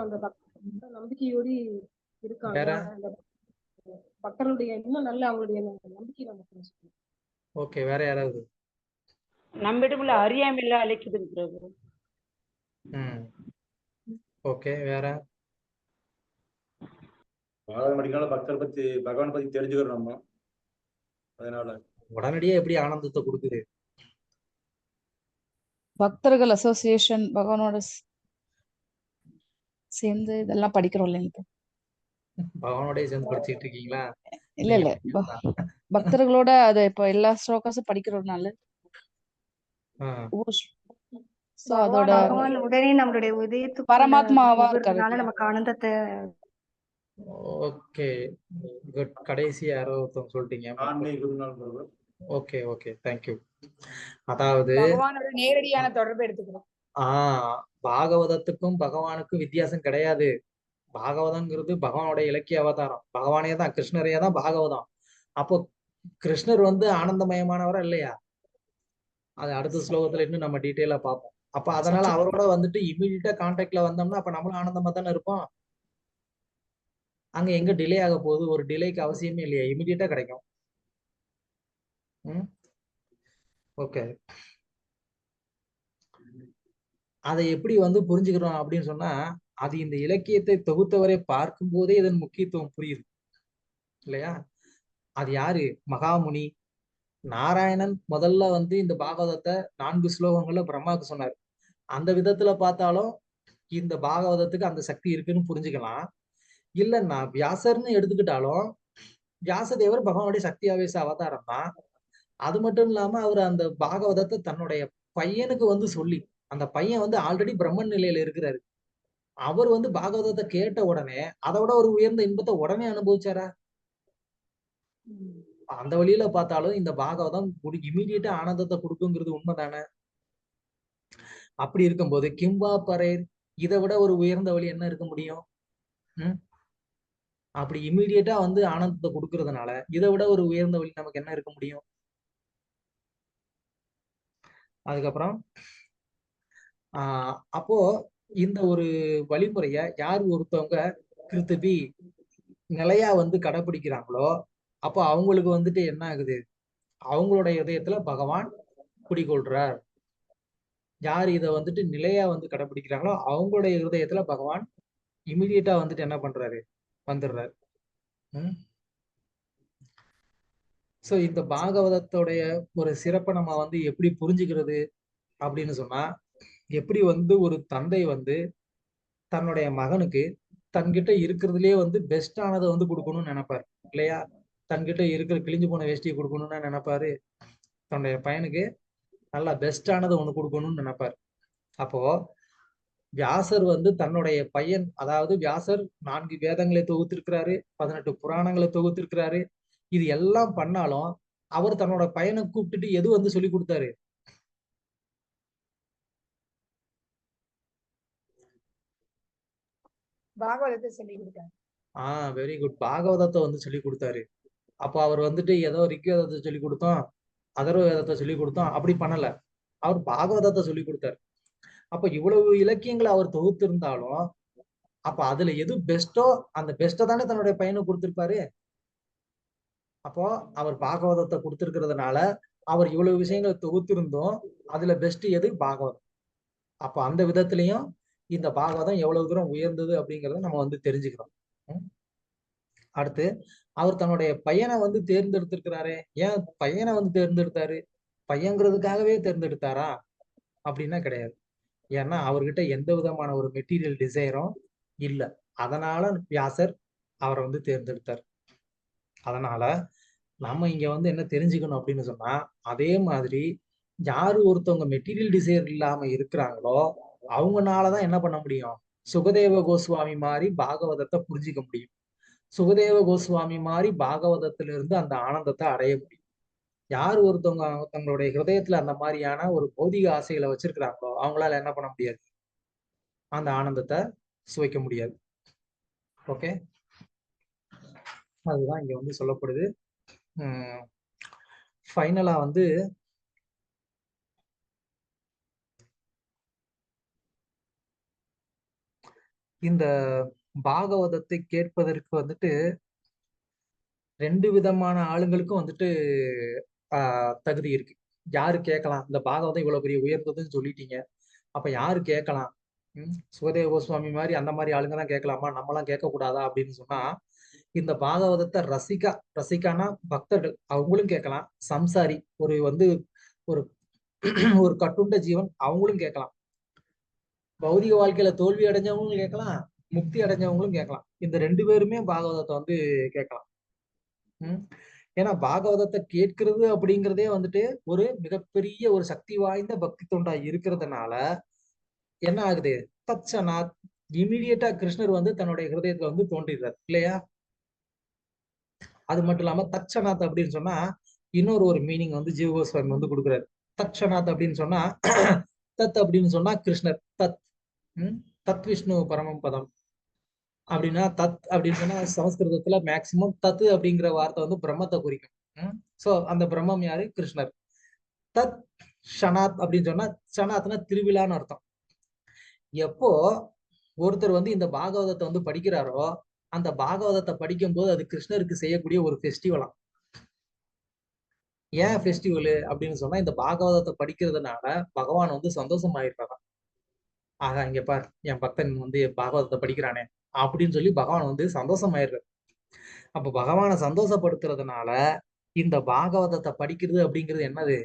அந்த பக்தர் நம்பிக்கையோடு இருக்காங்க. அந்த பக்தர்களுடைய இன்னும் நல்ல அவங்களுடைய நம்பிக்கை நம்ம புரிஞ்சுக்கலாம்.
ஓகே, வேற யாராவது?
நம்மிடமுள்ள அறியாமையில அழைக்குது பிரபு.
ஓகே, வேற?
பாகவதம் படிக்கனால பக்தர் பத்தி, பகவான் பத்தி தெரிஞ்சுக்கிறோம் நம்ம. அதனால
உடனடியே எப்படி ஆனந்தத்தை கொடுக்குது?
பக்தர்கள் அசோசியேஷன் பகவானோட சேர்ந்து இதெல்லாம் படிக்கிறோம் இல்லைங்க.
பகவானோடய சேர்ந்து படிச்சுட்டு இருக்கீங்களா?
இல்ல
நீங்க
இல்ல
படிக்கிறதா?
பக்தர்களோட அது இப்போ எல்லா ஸ்லோகாஸும் படிக்கிறதுனால So அதோட
பகவான் உடனே நம்மளுடைய உதயத்துக்குள்ள
பரமாத்மாவா இருக்காரு
புகுறதுனால
இல்லையா?
நமக்கு ஆனந்தத்தை
ஓகே குட். கடைசி யாரோ ஒருத்தவங்க சொல்லிட்டீங்க.
ஆன்மீக குருநாள் பிரபு.
Okay okay thank you. அதாவது
பகவானோட நேரடியான தொடர்பு எடுத்துக்கிறோம்.
பாகவதத்துக்கும் பகவானுக்கும் வித்தியாசம் கிடையாது. பாகவதம்ங்கிறது பகவானோட இலக்கிய அவதாரம். பகவானே தான், கிருஷ்ணரே தான் பாகவதம். அப்போ கிருஷ்ணர் வந்து ஆனந்தமயமானவரா இல்லையா? அது அடுத்த ஸ்லோகத்துல இன்னும் நம்ம டீட்டெயிலா பார்ப்போம். அப்ப அதனால அவரோட வந்துட்டு இமீடியட்டா கான்டாக்ட்ல வந்தோம்னா அப்ப நம்மளும் ஆனந்தமா தானே இருப்போம். அங்க எங்க டிலே ஆக போகுது? ஒரு டிலேக்கு அவசியமே இல்லையா, இமீடியட்டா கிடைக்கும். ஓகே, அதை எப்படி வந்து புரிஞ்சுக்கிறோம் அப்படின்னு சொன்னா, அது இந்த இலக்கியத்தை தொகுத்தவரை பார்க்கும் போதே இதன் முக்கியத்துவம் புரியுது இல்லையா? அது யாரு? மகாமுனி நாராயணன் முதல்ல வந்து இந்த பாகவதத்தை 4 ஸ்லோகங்கள்ல பிரம்மாவுக்கு சொன்னார். அந்த விதத்துல பார்த்தாலும் இந்த பாகவதத்துக்கு அந்த சக்தி இருக்குன்னு புரிஞ்சுக்கலாம். இல்லைன்னா வியாசர்னு எடுத்துக்கிட்டாலும் வியாசதேவர் பகவானுடைய சக்தி ஆவேச அவதாரம் தான். அது மட்டும் இல்லாம அவர் அந்த பாகவதத்தை தன்னுடைய பையனுக்கு வந்து சொல்லி, அந்த பையன் வந்து ஆல்ரெடி பிரம்மன் நிலையில இருக்கிறாரு. அவர் வந்து பாகவதத்தை கேட்ட உடனே அதை விட ஒரு உயர்ந்த இன்பத்தை உடனே அனுபவிச்சாரா? அந்த வழியில பார்த்தாலும் இந்த பாகவதம் இமீடியட்டா ஆனந்தத்தை கொடுக்குங்கிறது உண்மைதானே? அப்படி இருக்கும்போது கிம்பா பரேர், இதை விட ஒரு உயர்ந்த வழி என்ன இருக்க முடியும்? அப்படி இமீடியட்டா வந்து ஆனந்தத்தை கொடுக்கறதுனால இதை விட ஒரு உயர்ந்த வழி நமக்கு என்ன இருக்க முடியும்? அதுக்கப்புறம் அப்போ இந்த ஒரு வழிமுறைய யார் ஒருத்தவங்க கிருத்திபி நிலையா வந்து கடைபிடிக்கிறாங்களோ அப்போ அவங்களுக்கு வந்துட்டு என்ன ஆகுது? அவங்களுடைய இதயத்துல பகவான் குடிகொள்றார். யார் இதை வந்துட்டு நிலையா வந்து கடைபிடிக்கிறாங்களோ அவங்களுடைய இருதயத்துல பகவான் இமிடியேட்டா வந்துட்டு என்ன பண்றாரு? வந்துடுறாரு. சோ இந்த பாகவதத்தோடைய ஒரு சிறப்பை நம்ம வந்து எப்படி புரிஞ்சுக்கிறது அப்படின்னு சொன்னா, எப்படி வந்து ஒரு தந்தை வந்து தன்னுடைய மகனுக்கு தன்கிட்ட இருக்கிறதுலயே வந்து பெஸ்டானதை வந்து கொடுக்கணும்னு நினைப்பாரு இல்லையா? தன்கிட்ட இருக்கிற கிழிஞ்சு போன வேஷ்டியை கொடுக்கணும்னு நினைப்பாரு. தன்னுடைய பையனுக்கு நல்லா பெஸ்டானதை ஒண்ணு கொடுக்கணும்னு நினைப்பாரு. அப்போ வியாசர் வந்து தன்னுடைய பையன், அதாவது வியாசர் 4 வேதங்களை தொகுத்திருக்கிறாரு, 18 புராணங்களை தொகுத்திருக்கிறாரு. இது எல்லாம் பண்ணாலும் அவர் தன்னோட பையனை கூப்பிட்டுட்டு எது வந்து சொல்லி கொடுத்தாரு?
பாகவதத்தை சொல்லி கொடுத்தாரு.
Very good. பாகவதத்தை வந்து சொல்லி கொடுத்தாரு. அப்போ அவர் வந்துட்டு ஏதோ ரிக்வேதத்தை சொல்லி கொடுத்தோம், அதர்வ வேதத்தை சொல்லி கொடுத்தோம் அப்படி பண்ணல. அவர் பாகவதத்தை சொல்லி கொடுத்தாரு. அப்ப இவ்வளவு இலக்கியங்களை அவர் தொகுத்திருந்தாலும் அப்ப அதுல எது பெஸ்டோ அந்த பெஸ்ட்டை தானே தன்னுடைய பையனுக்கு கொடுத்திருப்பாரு. அப்போ அவர் பாகவதத்தை கொடுத்திருக்கிறதுனால அவர் இவ்வளவு விஷயங்களை தொகுத்திருந்தோம், அதுல பெஸ்ட் எது? பாகவதம். அப்ப அந்த விதத்திலையும் இந்த பாகவதம் எவ்வளவு தூரம் உயர்ந்தது அப்படிங்கறத நம்ம வந்து தெரிஞ்சுக்கிறோம். அடுத்து அவர் தன்னுடைய பையனை வந்து தேர்ந்தெடுத்திருக்கிறாரே, ஏன் பையனை வந்து தேர்ந்தெடுத்தாரு? பையங்கிறதுக்காகவே தேர்ந்தெடுத்தாரா அப்படின்னா கிடையாது. ஏன்னா அவர்கிட்ட எந்த விதமான ஒரு மெட்டீரியல் டிசைரும் இல்லை. அதனால வியாசர் அவரை வந்து தேர்ந்தெடுத்தார். அதனால நம்ம இங்க வந்து என்ன தெரிஞ்சுக்கணும் அப்படின்னு சொன்னா, அதே மாதிரி யாரு ஒருத்தவங்க மெட்டீரியல் டிசைர் இல்லாம இருக்கிறாங்களோ அவங்கனாலதான் என்ன பண்ண முடியும்? சுகதேவ கோஸ்வாமி மாதிரி பாகவதத்தை புரிஞ்சிக்க முடியும். சுகதேவ கோஸ்வாமி மாதிரி பாகவதத்திலிருந்து அந்த ஆனந்தத்தை அடைய முடியும். யார் ஒருத்தவங்க தங்களுடைய ஹிருதயத்துல அந்த மாதிரியான ஒரு பௌதிக ஆசைகளை வச்சிருக்கிறாங்களோ அவங்களால என்ன பண்ண முடியாது? அந்த ஆனந்தத்தை சுவைக்க முடியாது. ஓகே, அதுதான் இங்க வந்து சொல்லப்படுது. ஃபைனலா வந்து இந்த பாகவதத்தை கேட்பதற்கு வந்துட்டு 2 விதமான ஆளுங்களுக்கும் வந்துட்டு தகுதி இருக்கு. யாரு கேட்கலாம்? இந்த பாகவதம் இவ்வளவு பெரிய உயர்ந்ததுன்னு சொல்லிட்டீங்க, அப்ப யாரு கேட்கலாம்? சுகதேவ கோஸ்வாமி மாதிரி அந்த மாதிரி ஆளுங்க தான் கேட்கலாமா, நம்மளாம் கேட்க கூடாதா அப்படின்னு சொன்னா, இந்த பாகவதத்தை ரசிகானா பக்தர்கள் அவங்களும் கேட்கலாம். சம்சாரி ஒரு வந்து ஒரு ஒரு கட்டுண்ட ஜீவன் அவங்களும் கேட்கலாம். பௌதிக வாழ்க்கையில தோல்வி அடைஞ்சவங்களும் கேட்கலாம், முக்தி அடைஞ்சவங்களும் கேட்கலாம். இந்த 2 பேருமே பாகவதத்தை வந்து கேட்கலாம். ஏன்னா பாகவதத்தை கேட்கிறது அப்படிங்கிறதே வந்துட்டு ஒரு மிகப்பெரிய ஒரு சக்தி வாய்ந்த பக்தி தொண்டா இருக்கிறதுனால என்ன ஆகுது, தட்சணாத் இமீடியட்டா கிருஷ்ணர் வந்து தன்னுடைய ஹிருதயத்துல வந்து தோன்றிடுறார் இல்லையா? அது மட்டும் இல்லாம தட்சணாத் அப்படின்னு சொன்னா இன்னொரு ஒரு மீனிங் வந்து ஜீவ கோஸ்வாமி வந்து கொடுக்குறாரு. தட்சணாத் அப்படின்னு சொன்னா தத் அப்படின்னு சொன்னா கிருஷ்ணர், தத் தத் விஷ்ணு பரமம் பதம் அப்படின்னா, தத் அப்படின்னு சொன்னா சமஸ்கிருதத்துல மேக்சிமம் தத்து அப்படிங்கிற வார்த்தை வந்து பிரம்மத்தை குறிக்கும். சோ அந்த பிரம்மம் யாரு? கிருஷ்ணர். தத் ஷனாத் அப்படின்னு சொன்னா ஷனாத்னா திருவிழான்னு அர்த்தம். எப்போ ஒருத்தர் வந்து இந்த பாகவதத்தை வந்து படிக்கிறாரோ அந்த பாகவதத்தை படிக்கும் போது அது கிருஷ்ணருக்கு செய்யக்கூடிய ஒரு ஃபெஸ்டிவலாம். ஏன் ஃபெஸ்டிவல் அப்படின்னு சொன்னா இந்த பாகவதத்தை படிக்கிறதுனால பகவான் வந்து சந்தோஷமாயிடுறாராம். ஆகா இங்க பார் என் பக்தன் வந்து பாகவதத்தை படிக்கிறானே அப்படின்னு சொல்லி பகவான் வந்து சந்தோஷமாயிடுறாரு. அப்ப பகவானை சந்தோஷப்படுத்துறதுனால இந்த பாகவதத்தை படிக்கிறது அப்படிங்கிறது என்னது,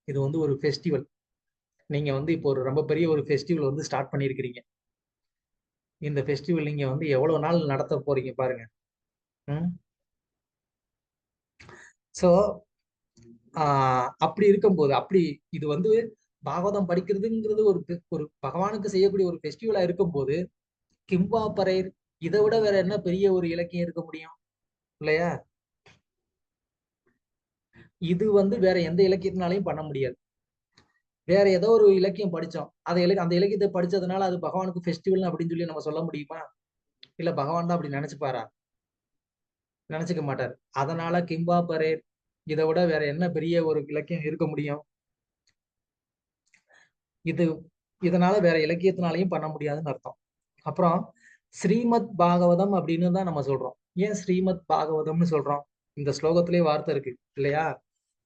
இது வந்து ஒரு ஃபெஸ்டிவல். நீங்க வந்து இப்போ ஒரு ரொம்ப பெரிய ஒரு ஃபெஸ்டிவல் வந்து ஸ்டார்ட் பண்ணியிருக்கிறீங்க. இந்த ஃபெஸ்டிவல் நீங்க வந்து எவ்வளவு நாள் நடத்த போறீங்க பாருங்க. சோ அப்படி இருக்கும்போது அப்படி இது வந்து பாகவதம் படிக்கிறதுங்கிறது ஒரு பகவானுக்கு செய்யக்கூடிய ஒரு ஃபெஸ்டிவலா இருக்கும்போது கிம்பா பரையர் இதை விட வேற என்ன பெரிய ஒரு இலக்கியம் இருக்க முடியும் இல்லையா? இது வந்து வேற எந்த இலக்கியத்தினாலையும் பண்ண முடியாது. வேற ஏதோ ஒரு இலக்கியம் படிச்சோம், அந்த இலக்கியத்தை படிச்சதுனால அது பகவானுக்கு ஃபெஸ்டிவல் அப்படின்னு சொல்லி நம்ம சொல்ல முடியுமா? இல்ல பகவான் தான் அப்படி நினைச்சுப்பாரா? நினைச்சுக்க மாட்டார். அதனால கிம்பா பரேர் இதை விட வேற என்ன பெரிய ஒரு இலக்கியம் இருக்க முடியும்? இதனால வேற இலக்கியத்தினாலையும் பண்ண முடியாதுன்னு அர்த்தம். அப்புறம் ஸ்ரீமத் பாகவதம் அப்படின்னு தான் நம்ம சொல்றோம். ஏன் ஸ்ரீமத் பாகவதம்னு சொல்றோம்? இந்த ஸ்லோகத்திலேயே வார்த்தை இருக்கு இல்லையா?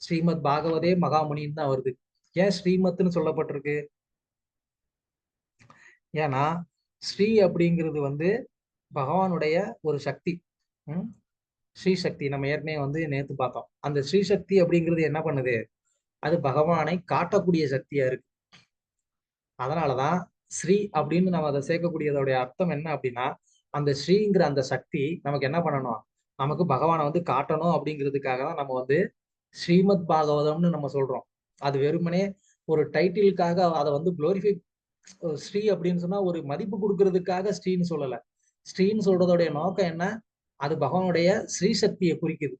ஸ்ரீமத் பாகவதே மகாமுனின்னு தான் வருது. ஏன் ஸ்ரீமத்னு சொல்லப்பட்டிருக்கு? ஏன்னா ஸ்ரீ அப்படிங்கிறது வந்து பகவானுடைய ஒரு சக்தி. ஸ்ரீ சக்தி நம்ம ஏற்கனவே வந்து நேத்து பார்த்தோம். அந்த ஸ்ரீ சக்தி அப்படிங்கிறது என்ன பண்ணுது, அது பகவானை காட்டக்கூடிய சக்தியா இருக்கு. அதனாலதான் ஸ்ரீ அப்படின்னு நம்ம அதை சேர்க்கக்கூடியதோடைய அர்த்தம் என்ன அப்படின்னா, அந்த ஸ்ரீங்கிற அந்த சக்தி நமக்கு என்ன பண்ணணும், நமக்கு பகவானை வந்து காட்டணும் அப்படிங்கிறதுக்காக தான் நம்ம வந்து ஸ்ரீமத் பாகவதம்னு நம்ம சொல்றோம். அது வெறுமனே ஒரு டைட்டிலுக்காக அதை வந்து குளோரிஃபை, ஸ்ரீ அப்படின்னு சொன்னா ஒரு மதிப்பு கொடுக்கறதுக்காக ஸ்ரீன்னு சொல்லல. ஸ்ரீன்னு சொல்றதோடைய நோக்கம் என்ன, அது பகவானுடைய ஸ்ரீ சக்தியை குறிக்குது.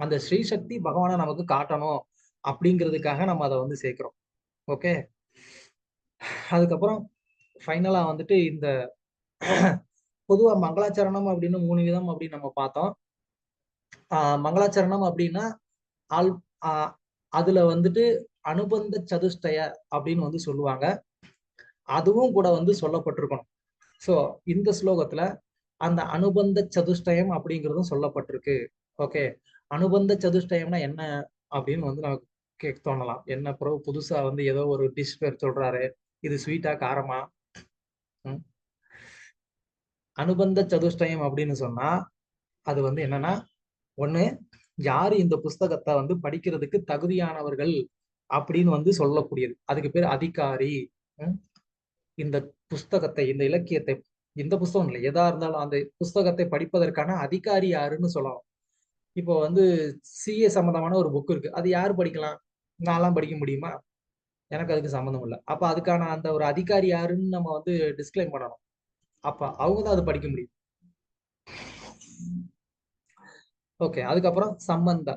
அந்த ஸ்ரீ சக்தி பகவானை நமக்கு காட்டணும் அப்படிங்கிறதுக்காக நம்ம அதை வந்து சேர்க்கிறோம். ஓகே. அதுக்கப்புறம் ஃபைனலா வந்துட்டு இந்த பொதுவா மங்களாச்சரணம் அப்படின்னு 3 விதம் அப்படின்னு நம்ம பார்த்தோம். மங்களாச்சரணம் அப்படின்னா அதுல வந்துட்டு அனுபந்த சதுஷ்டய அப்படின்னு வந்து சொல்லுவாங்க. அதுவும் கூட வந்து சொல்லப்பட்டிருக்கணும். சோ இந்த ஸ்லோகத்துல அந்த அனுபந்த சதுஷ்டயம் அப்படிங்கிறதும் சொல்லப்பட்டிருக்கு. ஓகே. அனுபந்த சதுஷ்டயம்னா என்ன அப்படின்னு வந்து நமக்கு கேட்க தோணலாம். என்ன பிறகு புதுசா வந்து ஏதோ ஒரு டிஷ் பேர் சொல்றாரு, இது ஸ்வீட்டா காரமா? அனுபந்த சதுஷ்டயம் அப்படின்னு சொன்னா அது வந்து என்னன்னா, ஒண்ணு யாரு இந்த புஸ்தகத்தை வந்து படிக்கிறதுக்கு தகுதியானவர்கள் அப்படின்னு வந்து சொல்லக்கூடியது, அதுக்கு பேர் அதிகாரி. இந்த புஸ்தகத்தை, இந்த இலக்கியத்தை, இந்த புஸ்தகம் இல்லை எதா இருந்தாலும் அந்த புஸ்தகத்தை படிப்பதற்கான அதிகாரி யாருன்னு சொல்லலாம். இப்போ வந்து சிஏ சம்பந்தமான ஒரு புக் இருக்கு, அது யாரு படிக்கலாம்? நான்லாம் படிக்க முடியுமா? எனக்கு அதுக்கு சம்மந்தம் இல்லை. அப்ப அதுக்கான அந்த ஒரு அதிகாரி யாருன்னு நம்ம வந்து டிஸ்கிளைம் பண்ணணும். அப்ப அவங்கதான் அது படிக்க முடியும். ஓகே. அதுக்கப்புறம் சம்பந்த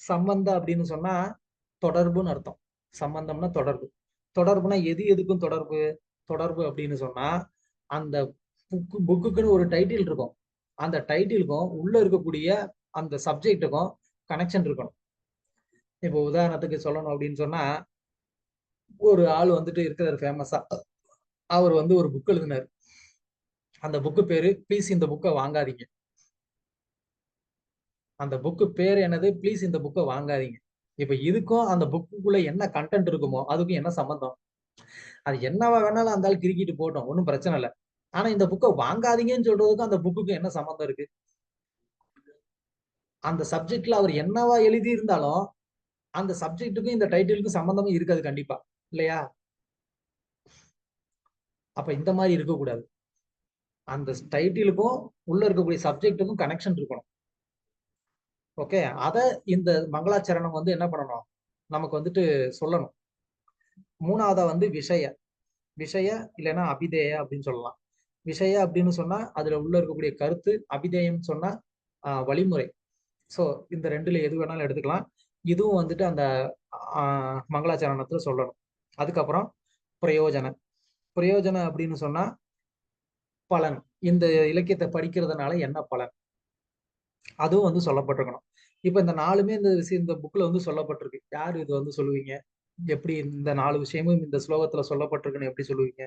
சம்பந்த அப்படின்னு சொன்னா தொடர்புன்னு அர்த்தம். சம்பந்தம்னா தொடர்பு. தொடர்புனா எது எதுக்கும் தொடர்பு? தொடர்பு அப்படின்னு சொன்னா அந்த புக்குன்னு ஒரு டைட்டில் இருக்கும், அந்த டைட்டிலுக்கும் உள்ள இருக்கக்கூடிய அந்த சப்ஜெக்டுக்கும் கனெக்ஷன் இருக்கணும். இப்போ உதாரணத்துக்கு சொல்லணும் அப்படின்னு சொன்னா, ஒரு ஆள் வந்துட்டு இருக்கிறார் ஃபேமஸா, அவர் வந்து ஒரு புக் எழுதினார். அந்த புக்கு பேரு ப்ளீஸ் இந்த புக்கை வாங்காதீங்க. அந்த புக்கு பேர் என்னது? ப்ளீஸ் இந்த புக்கை வாங்காதீங்க. இப்ப இதுக்கும் அந்த புக்குக்குள்ள என்ன கண்டென்ட் இருக்குமோ அதுக்கும் என்ன சம்பந்தம்? அது என்னவா வேணாலும் அந்த ஆள் கிரிக்கிட்டு போட்டோம், ஒன்றும் பிரச்சனை இல்லை. ஆனா இந்த புக்கை வாங்காதீங்கன்னு சொல்றதுக்கும் அந்த புக்குக்கு என்ன சம்பந்தம் இருக்கு? அந்த சப்ஜெக்ட்ல அவர் என்னவா எழுதி இருந்தாலும் அந்த சப்ஜெக்ட்டுக்கும் இந்த டைட்டிலுக்கும் சம்பந்தமும் இருக்காது கண்டிப்பா, இல்லையா? அப்ப இந்த மாதிரி இருக்கக்கூடாது. அந்த டைட்டிலுக்கும் உள்ள இருக்கக்கூடிய சப்ஜெக்ட்டுக்கும் கனெக்ஷன் இருக்கணும். ஓகே, அத இந்த மங்களாச்சரணம் வந்து என்ன பண்ணணும், நமக்கு வந்துட்டு சொல்லணும். மூணாவதா வந்து விஷய இல்லைன்னா அபிதேய அப்படின்னு சொல்லலாம். விஷய அப்படின்னு சொன்னா அதுல உள்ள இருக்கக்கூடிய கருத்து, அபிதேயம் சொன்னா வழிமுறை. சோ இந்த ரெண்டுல எது வேணாலும் எடுத்துக்கலாம். இதுவும் வந்துட்டு அந்த மங்களாச்சரணத்துல சொல்லணும். அதுக்கப்புறம் பிரயோஜனம் அப்படின்னு சொன்னா பலன். இந்த இலக்கியத்தை படிக்கிறதுனால என்ன பலன், அதுவும் வந்து சொல்லப்பட்டிருக்கணும். இப்ப இந்த 4மே இந்த புக்ல வந்து சொல்லப்பட்டிருக்கு. யாரு இது வந்து சொல்லுவீங்க? எப்படி இந்த 4 விஷயமும் இந்த ஸ்லோகத்துல சொல்லப்பட்டிருக்குன்னு எப்படி சொல்லுவீங்க?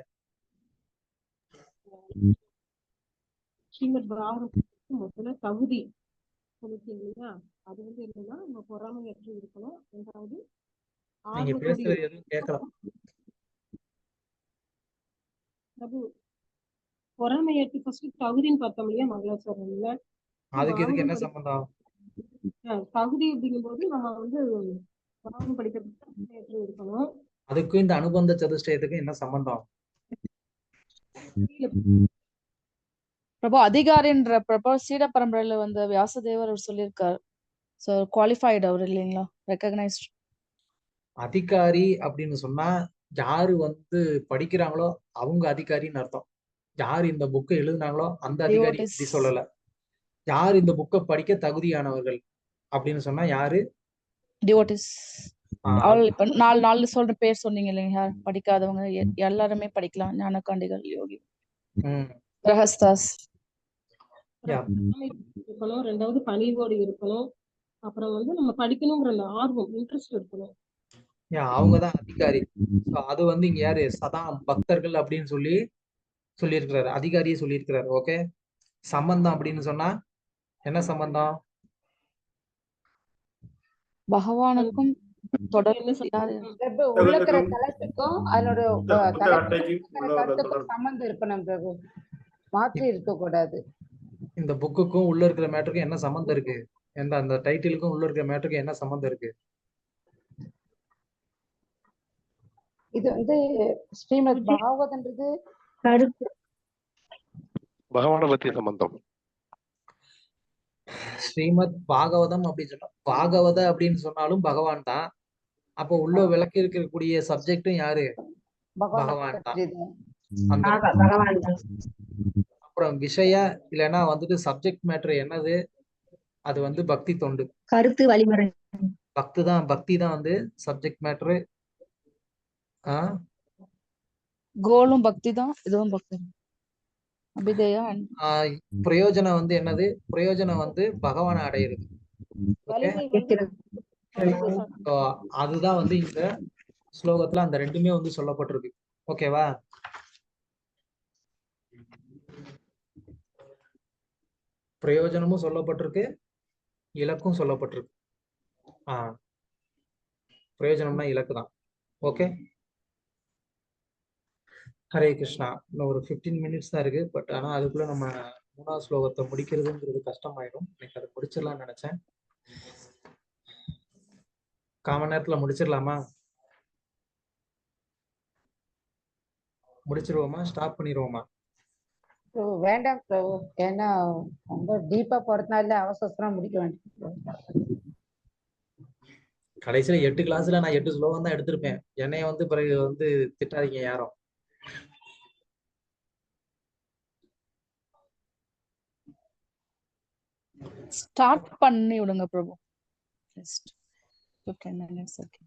ஸ்ரீமத் பாகவதத்துக்கு முதல்ல தகுதி சொல்லிருக்கீங்க இல்லையா? அது வந்து என்னன்னா நம்ம பொறாமையற்று இருக்கணும். ரெண்டாவது
நீங்க பேசுறது எதுவும் கேட்கலாம்.
பொறாமையற்று ஃபர்ஸ்ட் தகுதின்னு பார்த்தோம் இல்லையா மங்களாச்சரணம்ல?
அதுக்கு இதுக்கு என்ன சம்பந்தம்?
தகுதி அப்படிங்கும்போது நம்ம வந்து பாகம் படிக்கிறதுக்கு இருக்கணும்.
அதுக்கும் இந்த அனுபந்த சதுஷ்டயத்துக்கும் என்ன சம்பந்தம்?
பிரபு அதிகாரின்ற பிரபு சீட பரம்பரையில வந்து வியாசதேவர் அவர் சொல்லியிருக்காரு. சோ குவாலிஃபைடு அவர் இல்லைங்களா, ரெகக்னைஸ்ட்.
அதிகாரி அப்படின்னு சொன்னா யாரு வந்து படிக்கிறாங்களோ அவங்க அதிகாரின்னு அர்த்தம். யாரு இந்த புக்கை எழுதுனாங்களோ அந்த அதிகாரி இப்படி சொல்லல. யாரு இந்த புக்கை படிக்க தகுதியானவர்கள் அப்படின்னு சொன்னா யாரு?
டிவோட்டிஸ். இப்ப 4 சொல்ற பேர் சொன்னீங்க இல்லைங்க, படிக்காதவங்க எல்லாருமே படிக்கலாம். ஞானகாண்டிகள், யோகி, கிரகஸ்தாஸ்.
இருக்கணும். ரெண்டாவது பணிவோடு இருக்கணும். அப்புறம் வந்து நம்ம படிக்கணுங்கிற அந்த ஆர்வம், இன்ட்ரெஸ்ட் இருக்கணும்.
அவங்கதான் அதிகாரி. அது வந்து இங்க யாரு? சதா பக்தர்கள் அப்படின்னு சொல்லியிருக்கிறாரு, அதிகாரியே சொல்லியிருக்கிறாரு. ஓகே, சம்பந்தம் அப்படின்னு சொன்னா என்ன சம்பந்தம்?
பகவானுக்கும்
உள்ள இருக்கிற தளத்துக்கும் அதனோட கருத்துக்கும் சம்பந்தம் இருக்கணும் பிரபு, மாற்றி இருக்க கூடாது.
இந்த புக்குக்கும் உள்ள இருக்கிற மேட்டருக்கும் என்ன சம்பந்தம் இருக்கு? அந்த டைட்டிலுக்கும் உள்ள இருக்கிற மேட்டருக்கும் என்ன சம்பந்தம் இருக்கு?
இது வந்து ஸ்ரீமத் பாகவதன்றது
கருத்து
பகவான பத்தி சம்பந்தம்.
ஸ்ரீமத் பாகவதம் அப்படின்னு சொன்னா பாகவத அப்படின்னு சொன்னாலும் பகவான் தான். அப்போ உள்ள விளக்கி இருக்கக்கூடிய சப்ஜெக்டும் யாரு? பகவான் தான். அப்புறம் விஷய இல்லைன்னா வந்துட்டு சப்ஜெக்ட் மேட்டர் என்னது? அது வந்து பக்தி தொண்டு,
கருத்து வழிமுறை.
பக்தி தான் வந்து சப்ஜெக்ட் மேட்டரு.
கோலும் பக்தி தான், இதுவும் பக்தி. அபிதேயா.
பிரயோஜனம் வந்து என்னது? பிரயோஜனம் வந்து பகவானை அடையிறது. அதுதான் வந்து இந்த ஸ்லோகத்துல அந்த ரெண்டுமே வந்து சொல்லப்பட்டிருக்கு. ஓகேவா? பிரயோஜனமும் சொல்லப்பட்டிருக்கு, இலக்கும் சொல்லப்பட்டிருக்கு. பிரயோஜனம்னா இலக்கு தான். ஓகே, ஹரே கிருஷ்ணா. இன்னும் ஒரு 15 மினிட்ஸ் தான் இருக்கு. பட் ஆனா அதுக்குள்ள நம்ம 3வது ஸ்லோகத்தை முடிக்கிறதுங்கிறது கஷ்டமாயிடும். எனக்கு அதை முடிச்சிடலாம்னு நினைச்சேன். 1/4 மணி நேரத்துல முடிச்சிடலாமா? முடிச்சிருவோமா? ஸ்டாப் பண்ணிடுவோமா?
வேண்டாம் பிரபு, ஏன்னா ரொம்ப டீப்பா போறதுனால அவசரம் முடிக்க வேண்டியது.
கடைசியில 8 கிளாஸ்ல நான் 8 ஸ்லோகம் தான் எடுத்திருப்பேன். என்னைய வந்து பிறகு வந்து திட்டாதீங்க யாரும்.
ஸ்டார்ட் பண்ணி விடுங்க பிரபு. 15 minutes. Okay.